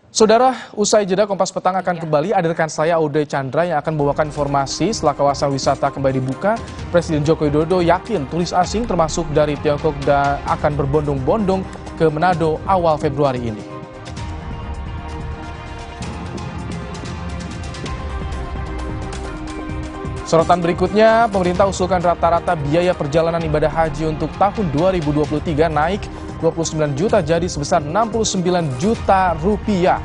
Speaker 1: Saudara, usai jeda Kompas Petang akan kembali. Ada rekan saya Aude Chandra yang akan membawakan informasi setelah kawasan wisata kembali dibuka. Presiden Joko Widodo yakin turis asing termasuk dari Tiongkok dan akan berbondong-bondong ke Manado awal Februari ini. Sorotan berikutnya, pemerintah usulkan rata-rata biaya perjalanan ibadah haji untuk tahun 2023 naik 29 juta jadi sebesar 69 juta rupiah.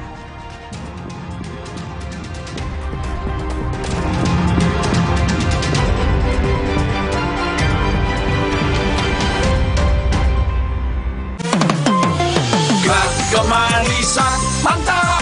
Speaker 15: Kemanisan mantap.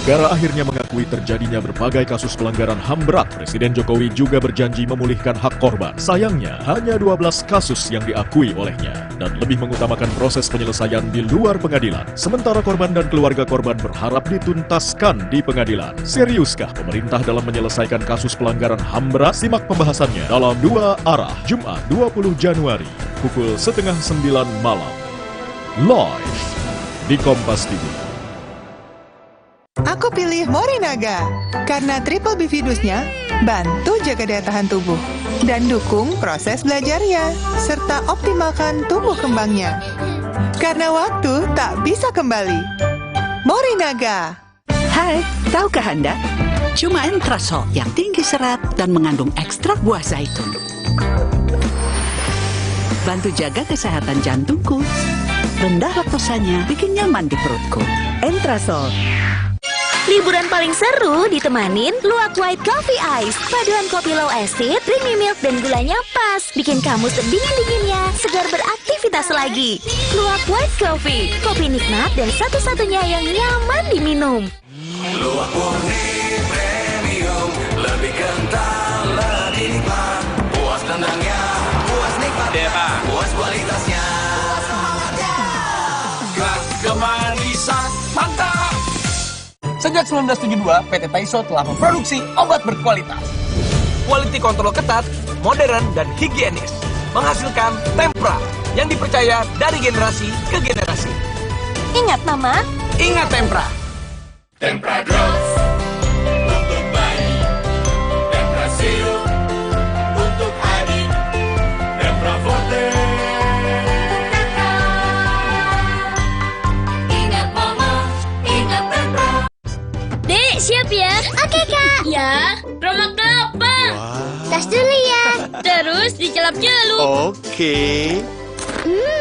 Speaker 18: Negara akhirnya mengakui terjadinya berbagai kasus pelanggaran HAM berat. Presiden Jokowi juga berjanji memulihkan hak korban. Sayangnya, hanya 12 kasus yang diakui olehnya dan lebih mengutamakan proses penyelesaian di luar pengadilan. Sementara korban dan keluarga korban berharap dituntaskan di pengadilan. Seriuskah pemerintah dalam menyelesaikan kasus pelanggaran HAM berat? Simak pembahasannya dalam Dua Arah, Jumat 20 Januari, pukul 8:30 malam. Live di Kompas TV.
Speaker 7: Aku pilih Morinaga karena triple bifidusnya bantu jaga daya tahan tubuh dan dukung proses belajarnya serta optimalkan tumbuh kembangnya. Karena waktu tak bisa kembali. Morinaga.
Speaker 13: Hai, tahukah Anda? Cuma Entrasol yang tinggi serat dan mengandung ekstrak buah zaitun. Bantu jaga kesehatan jantungku. Rendah laktosanya bikin nyaman di perutku.
Speaker 7: Entrasol.
Speaker 14: Liburan paling seru ditemanin Luwak White Coffee Ice. Paduan kopi low acid, creamy milk, dan gulanya pas. Bikin kamu sedingin-dinginnya, segar beraktivitas lagi. Luwak White Coffee, kopi nikmat dan satu-satunya yang nyaman diminum.
Speaker 15: Luwak murni premium, lebih kental, lebih nikmat. Puas tendangnya, puas nikmatnya, puas kualitasnya. Kemanisan mantap.
Speaker 16: Sejak 1972, PT Taiso telah memproduksi obat berkualitas. Quality control ketat, modern, dan higienis. Menghasilkan Tempra yang dipercaya dari generasi ke generasi.
Speaker 14: Ingat, Mama.
Speaker 16: Ingat Tempra.
Speaker 15: Tempra Drops untuk bayi, Tempra Sirup untuk adik, Tempra Forte. Ingat Mama, ingat Tempra.
Speaker 17: Dek, siap ya?
Speaker 14: Oke, Kak.
Speaker 17: Ya, Roma kelapa.
Speaker 14: Tas dulu ya.
Speaker 17: Terus dicelup-celup.
Speaker 15: Oke.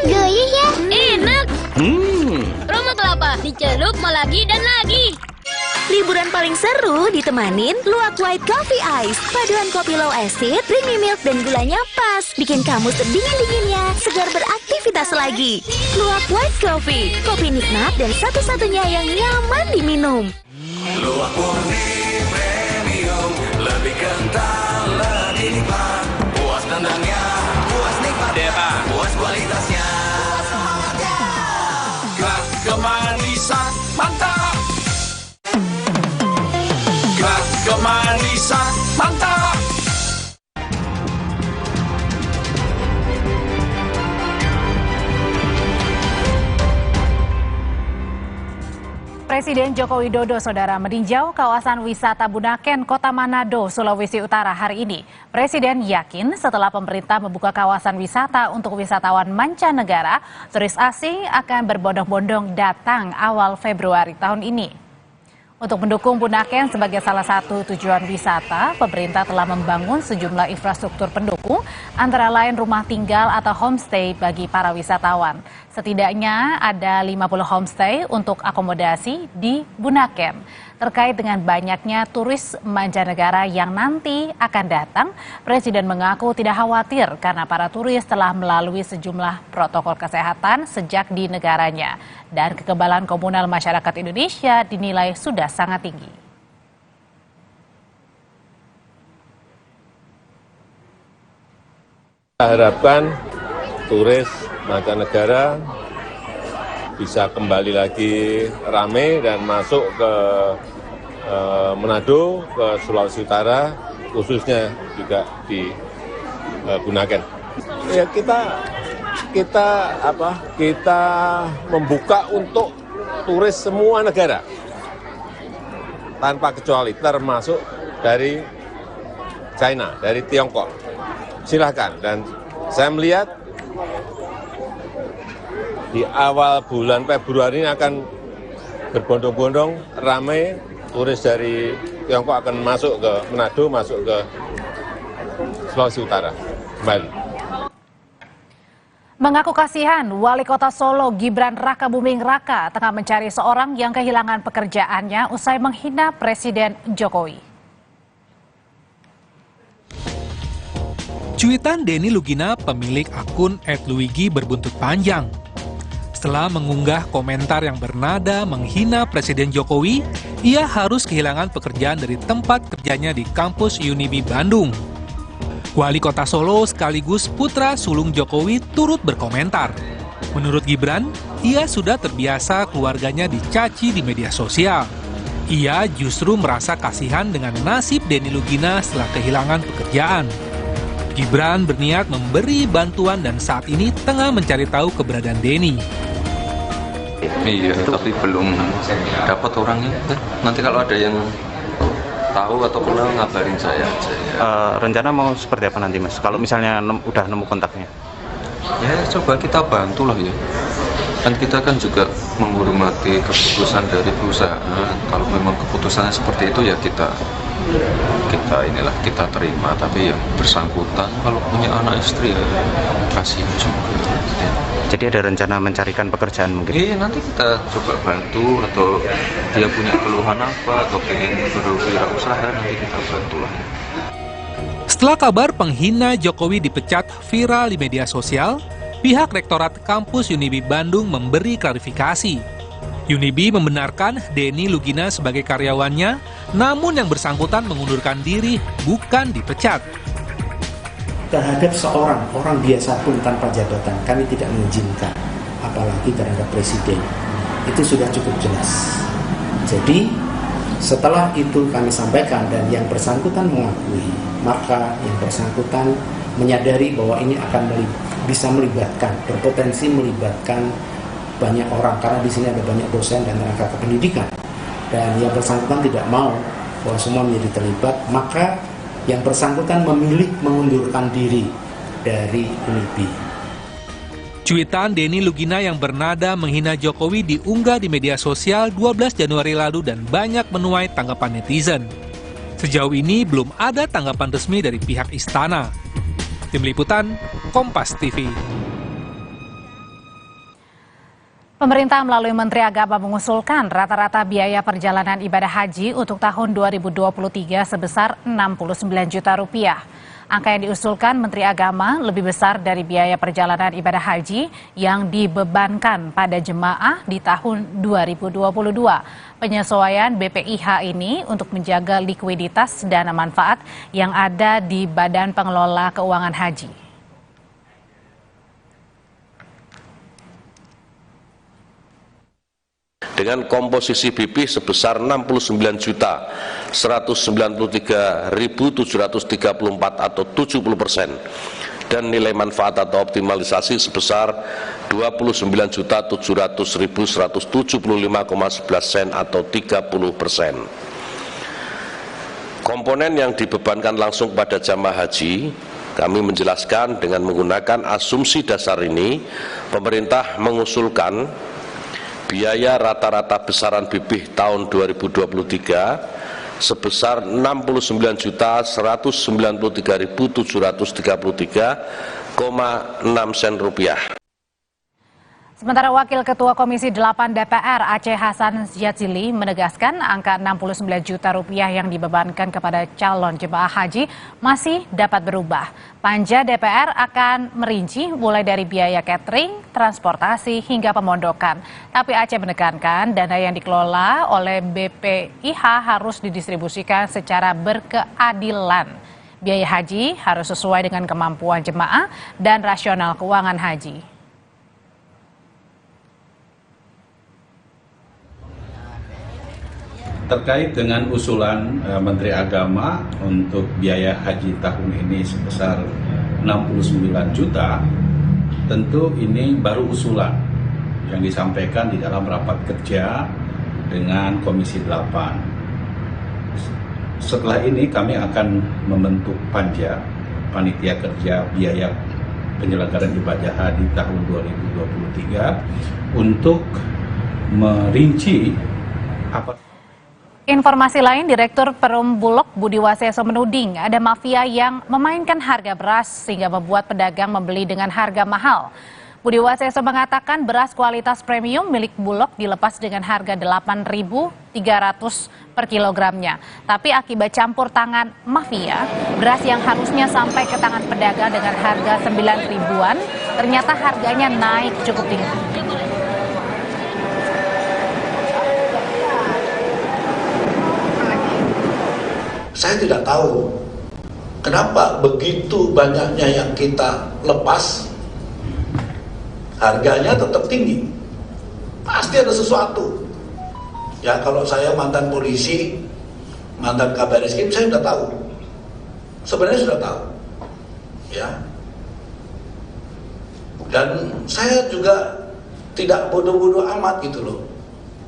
Speaker 14: Gurih ya.
Speaker 17: Enak. Roma kelapa, dicelup mau lagi dan lagi.
Speaker 14: Liburan paling seru ditemanin Luwak White Coffee Ice. Paduan kopi low acid, creamy milk, dan gulanya pas. Bikin kamu sedingin-dinginnya, segar beraktivitas lagi. Luwak White Coffee, kopi nikmat dan satu-satunya yang nyaman diminum.
Speaker 15: Luwak murni premium, lebih kental, lebih nikmat. Puas tendangnya, puas nikmatnya, puas kualitasnya. Kemanisan mantap. Kemanisan mantap.
Speaker 10: Presiden Joko Widodo, saudara, meninjau kawasan wisata Bunaken, Kota Manado, Sulawesi Utara hari ini. Presiden yakin setelah pemerintah membuka kawasan wisata untuk wisatawan mancanegara, turis asing akan berbondong-bondong datang awal Februari tahun ini. Untuk mendukung Bunaken sebagai salah satu tujuan wisata, pemerintah telah membangun sejumlah infrastruktur pendukung, antara lain rumah tinggal atau homestay bagi para wisatawan. Setidaknya ada 50 homestay untuk akomodasi di Bunaken. Terkait dengan banyaknya turis mancanegara yang nanti akan datang, Presiden mengaku tidak khawatir karena para turis telah melalui sejumlah protokol kesehatan sejak di negaranya. Dan kekebalan komunal masyarakat Indonesia dinilai sudah sangat tinggi.
Speaker 2: Kita harapkan turis mancanegara bisa kembali lagi ramai dan masuk ke Manado, ke Sulawesi Utara, khususnya juga di Bunaken. Ya kita membuka untuk turis semua negara tanpa kecuali, termasuk dari China, dari Tiongkok. Silahkan, dan saya melihat di awal bulan Februari ini akan berbondong-bondong ramai turis dari Tiongkok akan masuk ke Manado, masuk ke Sulawesi Utara kembali.
Speaker 10: Mengaku kasihan, Wali Kota Solo Gibran Rakabuming Raka tengah mencari seorang yang kehilangan pekerjaannya usai menghina Presiden Jokowi.
Speaker 3: Cuitan Denny Lugina, pemilik akun @luigi berbuntut panjang. Setelah mengunggah komentar yang bernada menghina Presiden Jokowi, ia harus kehilangan pekerjaan dari tempat kerjanya di kampus Unibi Bandung. Wali Kota Solo sekaligus putra sulung Jokowi turut berkomentar. Menurut Gibran, ia sudah terbiasa keluarganya dicaci di media sosial. Ia justru merasa kasihan dengan nasib Denny Lugina setelah kehilangan pekerjaan. Gibran berniat memberi bantuan dan saat ini tengah mencari tahu keberadaan Denny.
Speaker 20: Iya, tapi belum dapat orangnya. Nanti kalau ada yang tahu atau kenal ngabarin saya aja.
Speaker 24: Rencana mau seperti apa nanti, Mas? Kalau misalnya udah nemu kontaknya?
Speaker 20: Ya coba kita bantu lah ya. Kan kita kan juga menghormati keputusan dari perusahaan. Kalau memang keputusannya seperti itu ya kita terima. Tapi yang bersangkutan kalau punya anak istri ya kasihan juga. Ya.
Speaker 24: Jadi ada rencana mencarikan pekerjaan mungkin?
Speaker 20: Iya, nanti kita coba bantu, atau dia punya keluhan apa, atau pengen berwirausaha, nanti kita bantu lah.
Speaker 3: Setelah kabar penghina Jokowi dipecat viral di media sosial, pihak Rektorat Kampus Unibi Bandung memberi klarifikasi. Unibi membenarkan Denny Lugina sebagai karyawannya, namun yang bersangkutan mengundurkan diri, bukan dipecat.
Speaker 25: Terhadap orang biasa pun tanpa jabatan, kami tidak mengizinkan, apalagi terhadap presiden. Itu sudah cukup jelas. Jadi setelah itu kami sampaikan dan yang bersangkutan mengakui, maka yang bersangkutan menyadari bahwa ini akan bisa melibatkan, berpotensi melibatkan banyak orang, karena di sini ada banyak dosen dan tenaga kependidikan, dan yang bersangkutan tidak mau bahwa semua menjadi terlibat, maka yang bersangkutan memilih mengundurkan diri dari Unibi.
Speaker 3: Cuitan Denny Lugina yang bernada menghina Jokowi diunggah di media sosial 12 Januari lalu dan banyak menuai tanggapan netizen. Sejauh ini belum ada tanggapan resmi dari pihak istana. Tim Liputan, Kompas TV.
Speaker 10: Pemerintah melalui Menteri Agama mengusulkan rata-rata biaya perjalanan ibadah haji untuk tahun 2023 sebesar Rp69 juta. Angka yang diusulkan Menteri Agama lebih besar dari biaya perjalanan ibadah haji yang dibebankan pada jemaah di tahun 2022. Penyesuaian BPIH ini untuk menjaga likuiditas dana manfaat yang ada di Badan Pengelola Keuangan Haji.
Speaker 26: dengan komposisi BP sebesar 69.193.734 atau 70%. dan nilai manfaat atau optimalisasi sebesar 29.700.175,11 sen atau 30%. Komponen yang dibebankan langsung pada jamaah haji, kami menjelaskan dengan menggunakan asumsi dasar ini, pemerintah mengusulkan biaya rata-rata besaran BPIH tahun 2023 sebesar 69.733.733,6 sen rupiah.
Speaker 10: Sementara Wakil Ketua Komisi 8 DPR Aceh Hasan Jazili menegaskan angka 69 juta rupiah yang dibebankan kepada calon jemaah haji masih dapat berubah. Panja DPR akan merinci mulai dari biaya catering, transportasi hingga pemondokan. Tapi Aceh menekankan dana yang dikelola oleh BPIH harus didistribusikan secara berkeadilan. Biaya haji harus sesuai dengan kemampuan jemaah dan rasional keuangan haji.
Speaker 4: Terkait dengan usulan Menteri Agama untuk biaya haji tahun ini sebesar 69 juta, tentu ini baru usulan yang disampaikan di dalam rapat kerja dengan Komisi 8. Setelah ini kami akan membentuk panja, panitia kerja biaya penyelenggaraan ibadah haji tahun 2023 untuk merinci apa.
Speaker 10: Informasi lain, Direktur Perum Bulog Budi Waseso menuding ada mafia yang memainkan harga beras sehingga membuat pedagang membeli dengan harga mahal. Budi Waseso mengatakan beras kualitas premium milik Bulog dilepas dengan harga 8.300 per kilogramnya. Tapi akibat campur tangan mafia, beras yang harusnya sampai ke tangan pedagang dengan harga 9 ribuan, ternyata harganya naik cukup tinggi.
Speaker 5: Saya tidak tahu kenapa begitu banyaknya yang kita lepas, harganya tetap tinggi. Pasti ada sesuatu. Ya, kalau saya mantan polisi, mantan Kabar Eskrim, saya sudah tahu. Sebenarnya sudah tahu. Ya. Dan saya juga tidak bodoh-bodoh amat gitu loh.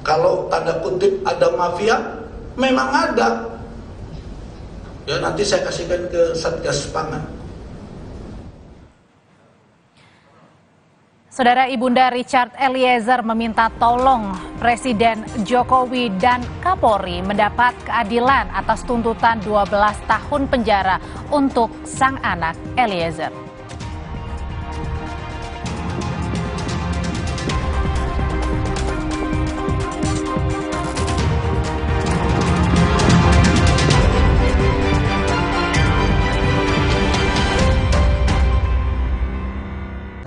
Speaker 5: Kalau tanda kutip ada mafia, memang ada. Ya, nanti saya kasihkan ke Satgas Pangan.
Speaker 10: Saudara Ibunda Richard Eliezer meminta tolong Presiden Jokowi dan Kapolri mendapat keadilan atas tuntutan 12 tahun penjara untuk sang anak Eliezer.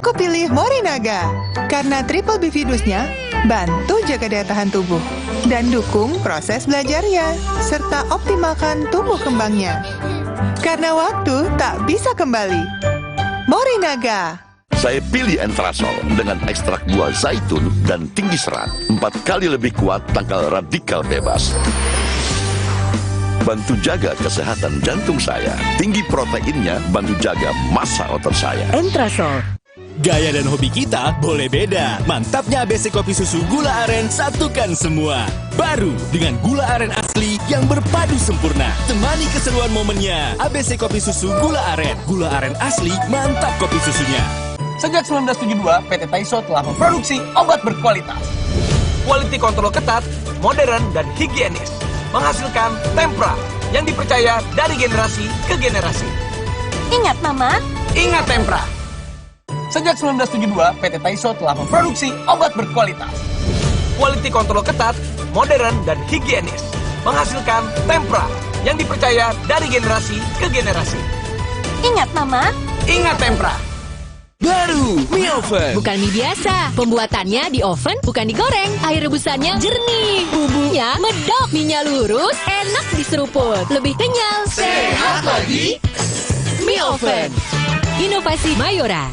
Speaker 7: Aku pilih Morinaga karena triple bifidusnya bantu jaga daya tahan tubuh dan dukung proses belajarnya serta optimalkan tumbuh kembangnya. Karena waktu tak bisa kembali. Morinaga.
Speaker 6: Saya pilih Entrasol dengan ekstrak buah zaitun dan tinggi serat, 4 kali lebih kuat tangkal radikal bebas. Bantu jaga kesehatan jantung saya. Tinggi proteinnya bantu jaga massa otot saya.
Speaker 8: Entrasol. Gaya dan hobi kita boleh beda. Mantapnya ABC Kopi Susu Gula Aren satukan semua. Baru dengan gula aren asli yang berpadu sempurna. Temani keseruan momennya. ABC Kopi Susu Gula Aren. Gula aren asli, mantap kopi susunya.
Speaker 16: Sejak 1972, PT Taiso telah memproduksi obat berkualitas. Quality control ketat, modern, dan higienis. Menghasilkan Tempra yang dipercaya dari generasi ke generasi.
Speaker 14: Ingat, Mama?
Speaker 16: Ingat Tempra. Sejak 1972, PT Taiso telah memproduksi obat berkualitas. Quality control ketat, modern, dan higienis. Menghasilkan Tempra yang dipercaya dari generasi ke generasi.
Speaker 14: Ingat, Mama?
Speaker 16: Ingat Tempra.
Speaker 8: Baru mie oven.
Speaker 22: Bukan mie biasa. Pembuatannya di oven, bukan digoreng. Air rebusannya jernih. Bumbunya medok. Mie-nya lurus, enak diseruput. Lebih kenyal.
Speaker 15: Sehat lagi.
Speaker 22: Mie oven. Inovasi Mayora.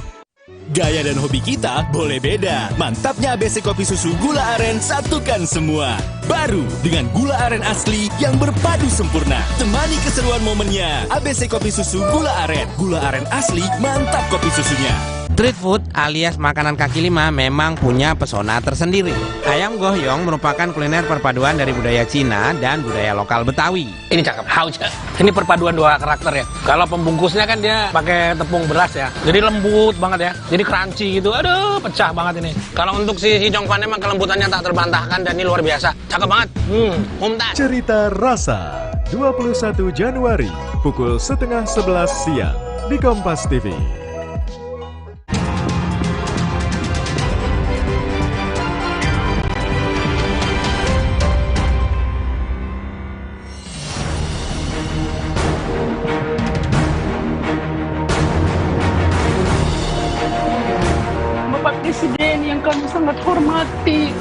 Speaker 8: Gaya dan hobi kita boleh beda. Mantapnya ABC Kopi Susu Gula Aren satukan semua. Baru dengan gula aren asli yang berpadu sempurna. Temani keseruan momennya. ABC Kopi Susu Gula Aren. Gula aren asli, mantap kopi susunya.
Speaker 9: Street food alias makanan kaki lima memang punya pesona tersendiri. Ayam goyong merupakan kuliner perpaduan dari budaya Cina dan budaya lokal Betawi.
Speaker 16: Ini cakep, hauce. Ini perpaduan dua karakter ya. Kalau pembungkusnya kan dia pakai tepung beras ya. Jadi lembut banget ya. Jadi crunchy gitu. Aduh, pecah banget ini. Kalau untuk si Hijongfan emang kelembutannya tak terbantahkan dan ini luar biasa. Cakep banget. Mumtaz.
Speaker 18: Cerita Rasa 21 Januari pukul 10:30 siang di Kompas TV.
Speaker 11: Presiden yang kami sangat hormati,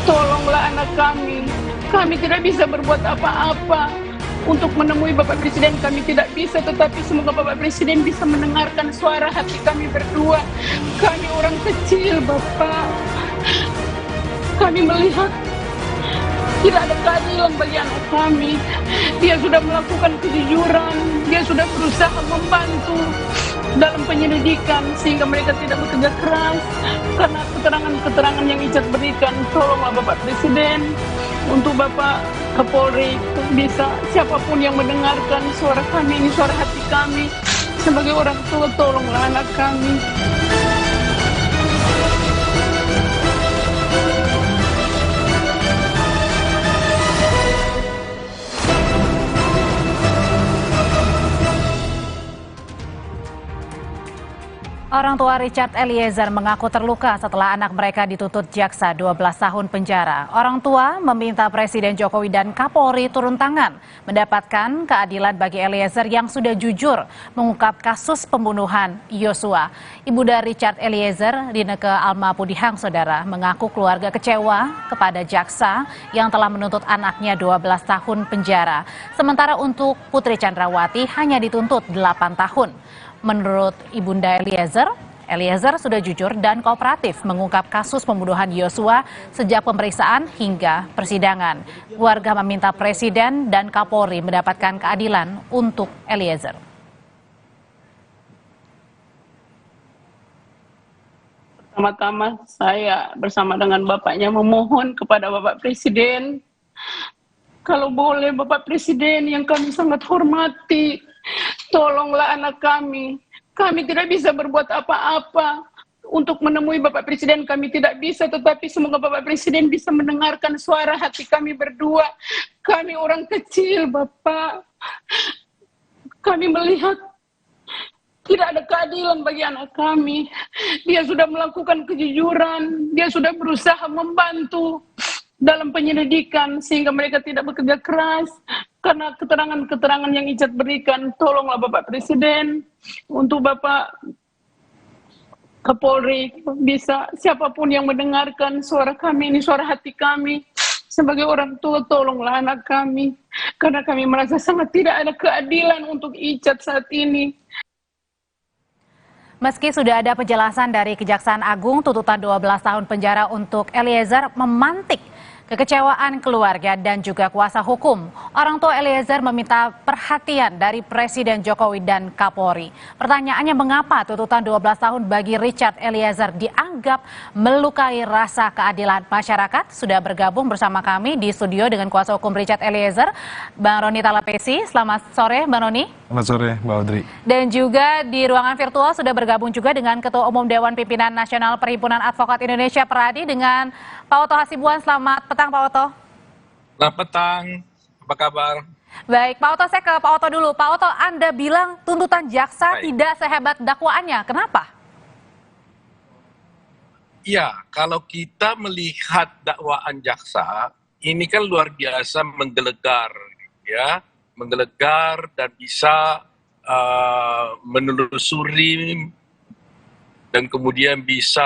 Speaker 11: tolonglah anak kami. Kami tidak bisa berbuat apa-apa untuk menemui Bapak Presiden. Kami tidak bisa, tetapi semoga Bapak Presiden bisa mendengarkan suara hati kami berdua. Kami orang kecil, Bapak. Kami melihat tidak ada keadilan bagi anak kami. Dia sudah melakukan kejujuran, dia sudah berusaha membantu dalam penyelidikan sehingga mereka tidak bekerja keras karena keterangan-keterangan yang Icat berikan. Tolonglah Bapak Presiden, untuk Bapak Kapolri, bisa siapapun yang mendengarkan suara kami ini, suara hati kami sebagai orang tua, tolonglah anak kami.
Speaker 10: Orang tua Richard Eliezer mengaku terluka setelah anak mereka dituntut jaksa 12 tahun penjara. Orang tua meminta Presiden Jokowi dan Kapolri turun tangan mendapatkan keadilan bagi Eliezer yang sudah jujur mengungkap kasus pembunuhan Yosua. Ibu dari Richard Eliezer, Rineke Alma Pudihang, saudara, mengaku keluarga kecewa kepada jaksa yang telah menuntut anaknya 12 tahun penjara. Sementara untuk Putri Chandrawati hanya dituntut 8 tahun. Menurut Ibunda Eliezer sudah jujur dan kooperatif mengungkap kasus pembunuhan Yosua sejak pemeriksaan hingga persidangan. Keluarga meminta Presiden dan Kapolri mendapatkan keadilan untuk Eliezer.
Speaker 11: Pertama-tama saya bersama dengan bapaknya memohon kepada Bapak Presiden, kalau boleh Bapak Presiden yang kami sangat hormati, tolonglah anak kami. Kami tidak bisa berbuat apa-apa untuk menemui Bapak Presiden. Kami tidak bisa, tetapi semoga Bapak Presiden bisa mendengarkan suara hati kami berdua. Kami orang kecil, Bapak. Kami melihat tidak ada keadilan bagi anak kami. Dia sudah melakukan kejujuran, dia sudah berusaha membantu dalam penyelidikan sehingga mereka tidak bekerja keras karena keterangan-keterangan yang Icat berikan. Tolonglah Bapak Presiden, untuk Bapak Kapolri, bisa siapapun yang mendengarkan suara kami ini, suara hati kami sebagai orang tua, tolonglah anak kami karena kami merasa sangat tidak ada keadilan untuk Icat saat ini.
Speaker 10: Meski sudah ada penjelasan dari Kejaksaan Agung, tuntutan 12 tahun penjara untuk Eliezer memantik kekecewaan keluarga dan juga kuasa hukum. Orang tua Eliezer meminta perhatian dari Presiden Jokowi dan Kapolri. Pertanyaannya, mengapa tuntutan 12 tahun bagi Richard Eliezer dianggap melukai rasa keadilan masyarakat? Sudah bergabung bersama kami di studio dengan kuasa hukum Richard Eliezer, Bang Roni Talapesi. Selamat sore, Bang Roni.
Speaker 12: Selamat sore, Mbak Audrey.
Speaker 10: Dan juga di ruangan virtual sudah bergabung juga dengan Ketua Umum Dewan Pimpinan Nasional Perhimpunan Advokat Indonesia Peradi dengan Pak Oto Hasibuan. Selamat petang, Pak Oto.
Speaker 12: Selamat petang, apa kabar?
Speaker 10: Baik, Pak Oto, saya ke Pak Oto dulu. Pak Oto, Anda bilang tuntutan jaksa tidak sehebat dakwaannya. Kenapa?
Speaker 12: Ya, kalau kita melihat dakwaan jaksa, ini kan luar biasa menggelegar, ya, menggelegar dan bisa menelusuri dan kemudian bisa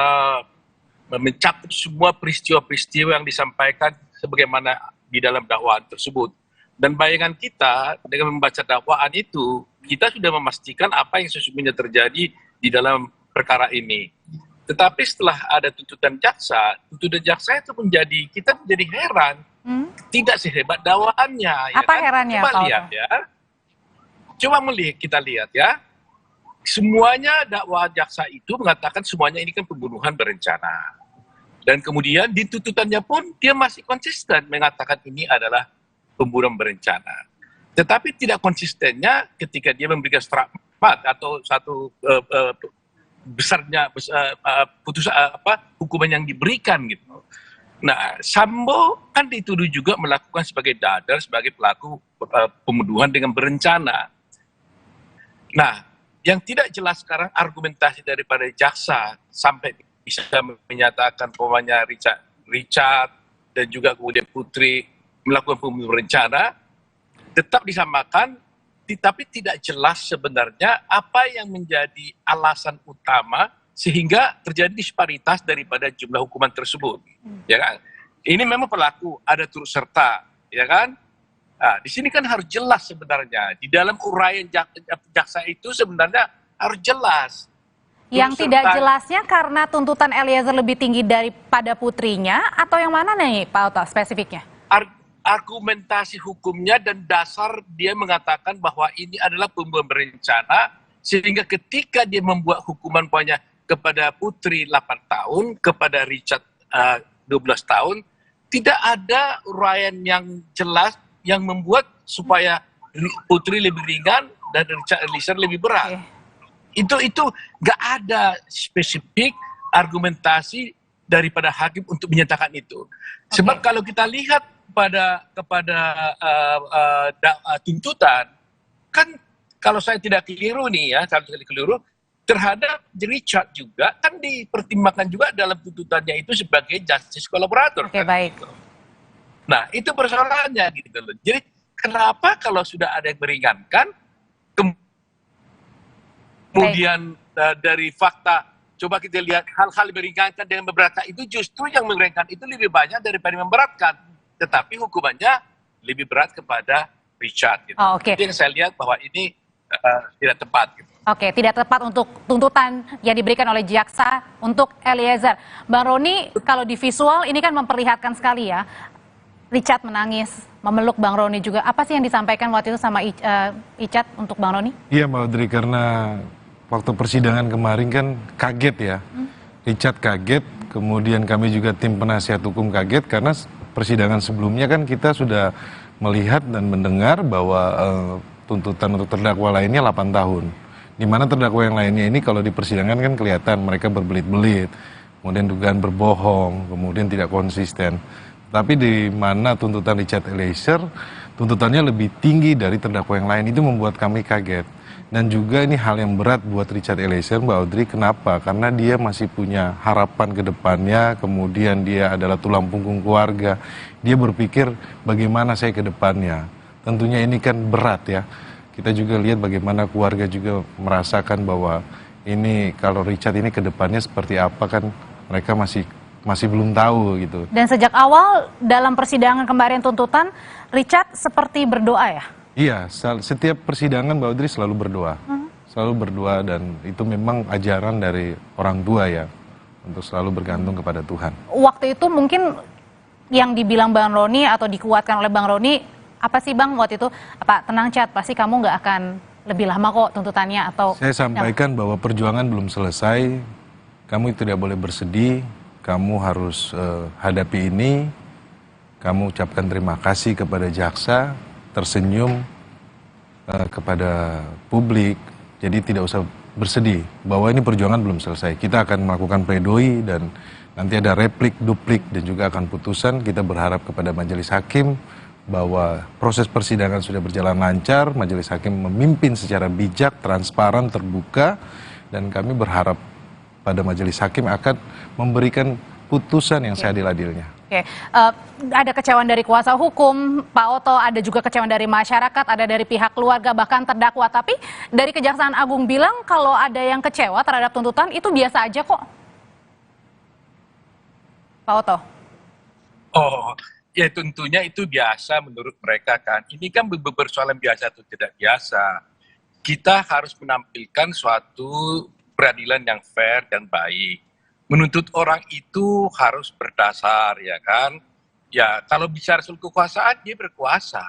Speaker 12: mencakup semua peristiwa-peristiwa yang disampaikan sebagaimana di dalam dakwaan tersebut. Dan bayangan kita dengan membaca dakwaan itu, kita sudah memastikan apa yang sesungguhnya terjadi di dalam perkara ini. Tetapi setelah ada tuntutan jaksa itu kita menjadi heran. Tidak sehebat dakwaannya.
Speaker 1: Apa herannya,
Speaker 12: Coba
Speaker 1: Pak
Speaker 12: lihat
Speaker 1: Oto?
Speaker 12: ya. Kita lihat ya. Semuanya dakwaan jaksa itu mengatakan semuanya ini kan pembunuhan berencana. Dan kemudian di tuntutannya pun dia masih konsisten mengatakan ini adalah pembunuhan berencana. Tetapi tidak konsistennya ketika dia memberikan selamat atau satu besarnya hukuman yang diberikan gitu. Nah, Sambo kan dituduh juga melakukan sebagai dadar, sebagai pelaku pembunuhan dengan berencana. Nah, yang tidak jelas sekarang argumentasi daripada jaksa sampai bisa menyatakan pokoknya Richard dan juga kemudian Putri melakukan pembunuhan berencana tetap disamakan, tapi tidak jelas sebenarnya apa yang menjadi alasan utama sehingga terjadi disparitas daripada jumlah hukuman tersebut, ya kan? Ini memang pelaku ada turut serta, ya kan? Nah, di sini kan harus jelas sebenarnya di dalam uraian jaksa itu sebenarnya harus jelas.
Speaker 1: Yang tidak jelasnya karena tuntutan Eliezer lebih tinggi daripada putrinya atau yang mana nih Pak Oto spesifiknya?
Speaker 12: Argumentasi hukumnya dan dasar dia mengatakan bahwa ini adalah pembunuhan berencana sehingga ketika dia membuat hukuman pokoknya kepada Putri 8 tahun, kepada Richard 12 tahun, tidak ada uraian yang jelas yang membuat supaya Putri lebih ringan dan Richard Eliezer lebih berat. Itu nggak ada spesifik argumentasi daripada hakim untuk menyatakan itu. Sebab kalau kita lihat kepada tuntutan, kan kalau saya tidak keliru nih ya, terhadap Richard juga kan dipertimbangkan juga dalam tuntutannya itu sebagai justice collaborator.
Speaker 1: Oke, baik.
Speaker 12: Nah, itu persoalannya gitu loh. Jadi kenapa kalau sudah ada yang meringankan, kemudian dari fakta, coba kita lihat hal-hal yang meringankan dengan memberatkan itu justru yang meringankan itu lebih banyak daripada memberatkan. Tetapi hukumannya lebih berat kepada Richard. Gitu. Jadi yang saya lihat bahwa ini tidak tepat. Gitu.
Speaker 1: Oke, tidak tepat untuk tuntutan yang diberikan oleh jaksa untuk Eliezer. Bang Roni, kalau di visual ini kan memperlihatkan sekali ya. Richard menangis, memeluk Bang Roni juga. Apa sih yang disampaikan waktu itu sama Richard untuk Bang Roni?
Speaker 13: Iya Mbak Audrey, karena waktu persidangan kemarin kan kaget ya. Richard kaget, kemudian kami juga tim penasihat hukum kaget karena persidangan sebelumnya kan kita sudah melihat dan mendengar bahwa tuntutan untuk terdakwa lainnya 8 tahun. Di mana terdakwa yang lainnya ini kalau di persidangan kan kelihatan mereka berbelit-belit, kemudian dugaan berbohong, kemudian tidak konsisten. Tapi di mana tuntutan Richard Eliezer, tuntutannya lebih tinggi dari terdakwa yang lain, itu membuat kami kaget. Dan juga ini hal yang berat buat Richard Eliezer, Mbak Audrey, kenapa? Karena dia masih punya harapan ke depannya, kemudian dia adalah tulang punggung keluarga. Dia berpikir bagaimana saya ke depannya. Tentunya ini kan berat ya. Kita juga lihat bagaimana keluarga juga merasakan bahwa ini kalau Richard ini ke depannya seperti apa kan mereka masih belum tahu gitu. Dan
Speaker 1: sejak awal dalam persidangan kemarin tuntutan, Richard seperti berdoa ya?
Speaker 13: Iya, setiap persidangan Mbak Audrey selalu berdoa. Selalu berdoa dan itu memang ajaran dari orang tua ya, untuk selalu bergantung kepada Tuhan. Waktu
Speaker 1: itu mungkin yang dibilang Bang Roni atau dikuatkan oleh Bang Roni, apa sih Bang waktu itu? Apa tenang Chat, pasti kamu nggak akan lebih lama kok tuntutannya atau...
Speaker 13: Saya sampaikan bahwa perjuangan belum selesai, kamu tidak boleh bersedih, kamu harus hadapi ini, kamu ucapkan terima kasih kepada jaksa, tersenyum kepada publik, jadi tidak usah bersedih bahwa ini perjuangan belum selesai. Kita akan melakukan pledoi dan nanti ada replik, duplik dan juga akan putusan. Kita berharap kepada majelis hakim bahwa proses persidangan sudah berjalan lancar, majelis hakim memimpin secara bijak, transparan, terbuka, dan kami berharap pada majelis hakim akan memberikan putusan yang seadil-adilnya.
Speaker 1: Oke, ada kecewaan dari kuasa hukum, Pak Oto, ada juga kecewaan dari masyarakat, ada dari pihak keluarga, bahkan terdakwa. Tapi dari Kejaksaan Agung bilang kalau ada yang kecewa terhadap tuntutan itu biasa aja kok. Pak Oto.
Speaker 12: Oh, ya tentunya itu biasa menurut mereka kan. Ini kan persoalan biasa atau tidak biasa. Kita harus menampilkan suatu peradilan yang fair dan baik. Menuntut orang itu harus berdasar, ya kan? Ya, kalau bicara soal kekuasaan, dia berkuasa.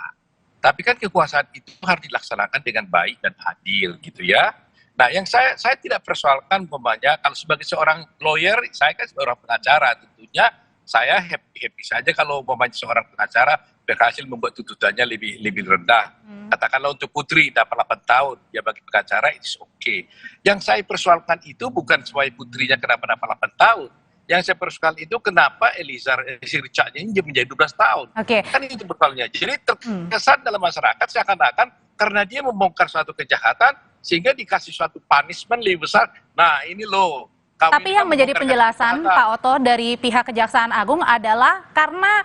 Speaker 12: Tapi kan kekuasaan itu harus dilaksanakan dengan baik dan adil, gitu ya. Nah, yang saya tidak persoalkan umpamanya kalau sebagai seorang lawyer, saya kan seorang pengacara, tentunya saya happy saja kalau umpamanya seorang pengacara berhasil membuat tuntutannya lebih rendah. Katakanlah untuk Putri dapat 8 tahun, ya bagi pengacara itu oke. Yang saya persoalkan itu bukan supaya Putrinya kenapa dapat 8 tahun. Yang saya persoalkan itu kenapa Eliezer Richard ini menjadi 12 tahun. Kan itu persoalannya. Jadi terkesan dalam masyarakat seakan-akan karena dia membongkar suatu kejahatan sehingga dikasih suatu punishment lebih besar. Nah ini loh.
Speaker 1: Tapi yang menjadi penjelasan Pak Oto dari pihak Kejaksaan Agung adalah karena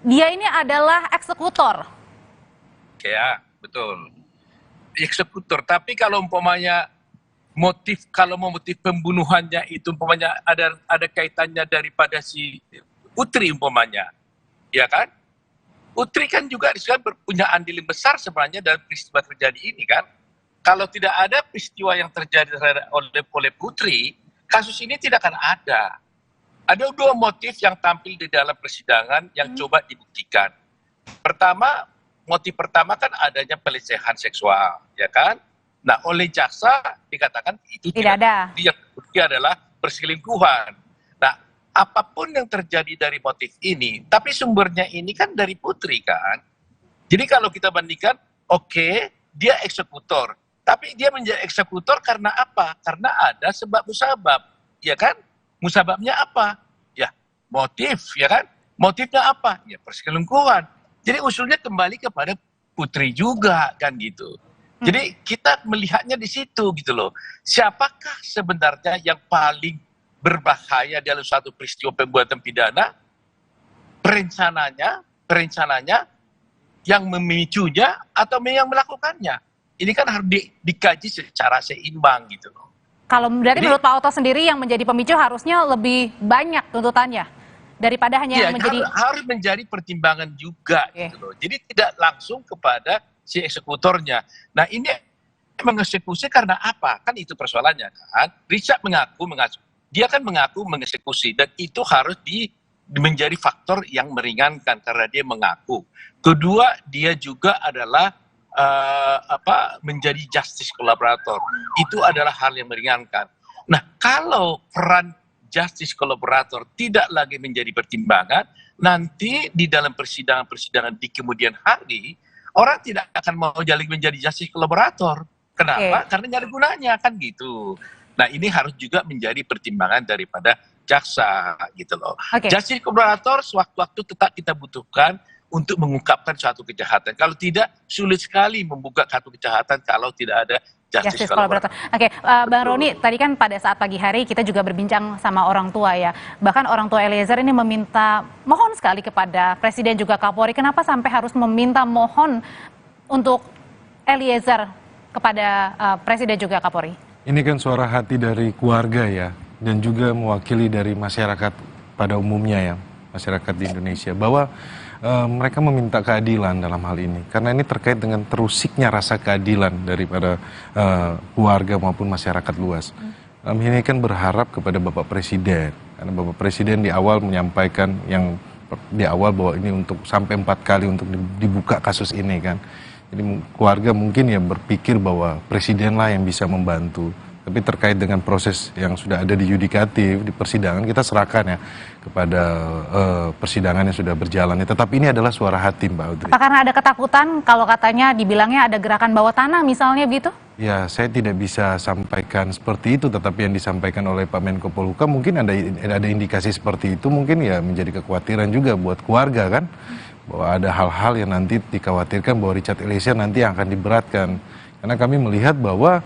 Speaker 1: dia ini adalah eksekutor.
Speaker 12: Ya, betul. Eksekutor. Tapi kalau umpamanya motif pembunuhannya itu umpamanya ada kaitannya daripada si Putri umpamanya, ya kan? Putri kan juga punya andil besar sebenarnya dalam peristiwa terjadi ini kan. Kalau tidak ada peristiwa yang terjadi oleh Putri, kasus ini tidak akan ada. Ada dua motif yang tampil di dalam persidangan yang coba dibuktikan. Motif pertama kan adanya pelecehan seksual, ya kan? Nah, oleh jaksa dikatakan itu tidak ada. Dia adalah perselingkuhan. Nah, apapun yang terjadi dari motif ini, tapi sumbernya ini kan dari Putri kan. Jadi kalau kita bandingkan, oke, dia eksekutor. Tapi dia menjadi eksekutor karena apa? Karena ada sebab musabab, ya kan? Musababnya apa? Ya, motif, ya kan? Motifnya apa? Ya, perselingkuhan. Jadi usulnya kembali kepada Putri juga kan gitu. Jadi kita melihatnya di situ gitu loh. Siapakah sebenarnya yang paling berbahaya dalam suatu peristiwa pembuatan pidana? Perencananya, yang memicunya atau yang melakukannya? Ini kan harus dikaji secara seimbang gitu loh.
Speaker 1: Kalau berarti menurut Pak Oto sendiri yang menjadi pemicu harusnya lebih banyak tuntutannya daripada hanya yang menjadi
Speaker 12: harus menjadi pertimbangan juga gitu loh. Jadi tidak langsung kepada si eksekutornya. Nah ini mengeksekusi karena apa? Kan itu persoalannya kan. Richard mengaku dia kan mengaku mengeksekusi dan itu harus menjadi faktor yang meringankan karena dia mengaku. Kedua, dia juga adalah menjadi justice collaborator. Itu adalah hal yang meringankan. Nah, kalau peran justice collaborator tidak lagi menjadi pertimbangan, nanti di dalam persidangan di kemudian hari orang tidak akan mau menjadi justice collaborator. Kenapa? Karena nggak ada gunanya kan gitu. Nah ini harus juga menjadi pertimbangan daripada jaksa gitu loh. Justice collaborator sewaktu-waktu tetap kita butuhkan untuk mengungkapkan suatu kejahatan. Kalau tidak, sulit sekali membuka satu kejahatan kalau tidak ada justice collaborator.
Speaker 1: Bang Roni, tadi kan pada saat pagi hari kita juga berbincang sama orang tua ya. Bahkan orang tua Eliezer ini mohon sekali kepada Presiden juga Kapolri. Kenapa sampai harus mohon untuk Eliezer kepada Presiden juga Kapolri?
Speaker 13: Ini kan suara hati dari keluarga ya, dan juga mewakili dari masyarakat pada umumnya ya, masyarakat di Indonesia, bahwa mereka meminta keadilan dalam hal ini. Karena ini terkait dengan terusiknya rasa keadilan daripada keluarga maupun masyarakat luas. Ini kan berharap kepada Bapak Presiden, karena Bapak Presiden di awal menyampaikan di awal bahwa ini untuk sampai 4 kali untuk dibuka kasus ini kan. Jadi keluarga mungkin ya berpikir bahwa presidenlah yang bisa membantu. Tapi terkait dengan proses yang sudah ada di yudikatif, di persidangan, kita serahkan ya kepada persidangan yang sudah berjalan. Tetapi ini adalah suara hati Mbak Audrey.
Speaker 1: Apa karena ada ketakutan kalau katanya dibilangnya ada gerakan bawah tanah misalnya begitu?
Speaker 13: Ya, saya tidak bisa sampaikan seperti itu, tetapi yang disampaikan oleh Pak Menko Polhukam mungkin ada indikasi seperti itu, mungkin ya menjadi kekhawatiran juga buat keluarga kan. Bahwa ada hal-hal yang nanti dikhawatirkan bahwa Richard Eliezer nanti akan diberatkan. Karena kami melihat bahwa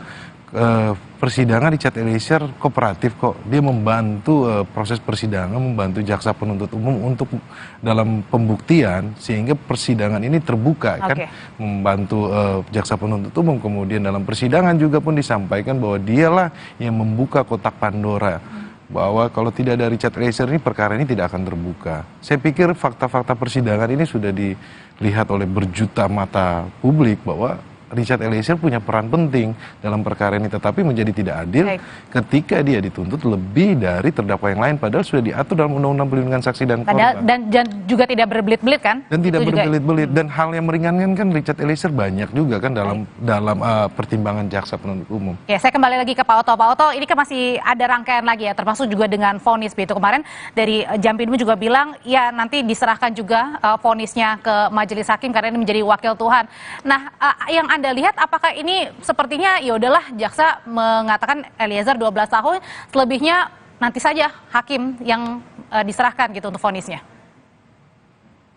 Speaker 13: persidangan Richard Eliezer kooperatif kok. Dia membantu proses persidangan, membantu jaksa penuntut umum untuk dalam pembuktian sehingga persidangan ini terbuka kan. Membantu jaksa penuntut umum, kemudian dalam persidangan juga pun disampaikan bahwa dialah yang membuka kotak Pandora. Bahwa kalau tidak ada Richard Eliezer ini perkara ini tidak akan terbuka. Saya pikir fakta-fakta persidangan ini sudah dilihat oleh berjuta mata publik bahwa Richard Eliezer punya peran penting dalam perkara ini, tetapi menjadi tidak adil ketika dia dituntut lebih dari terdakwa yang lain, padahal sudah diatur dalam Undang-Undang Perlindungan Saksi dan Korban.
Speaker 1: Dan juga tidak berbelit-belit kan?
Speaker 13: Dan tidak berbelit-belit. Dan hal yang meringankan kan Richard Eliezer banyak juga kan dalam pertimbangan jaksa penuntut umum.
Speaker 1: Ya, saya kembali lagi ke Pak Oto. Pak Oto, ini kan masih ada rangkaian lagi ya, termasuk juga dengan vonis begitu. Kemarin dari Jampidum juga bilang ya nanti diserahkan juga vonisnya ke majelis hakim karena ini menjadi wakil Tuhan. Nah, yang Anda lihat apakah ini sepertinya ya udahlah jaksa mengatakan Eliezer 12 tahun, selebihnya nanti saja hakim yang diserahkan gitu untuk vonisnya.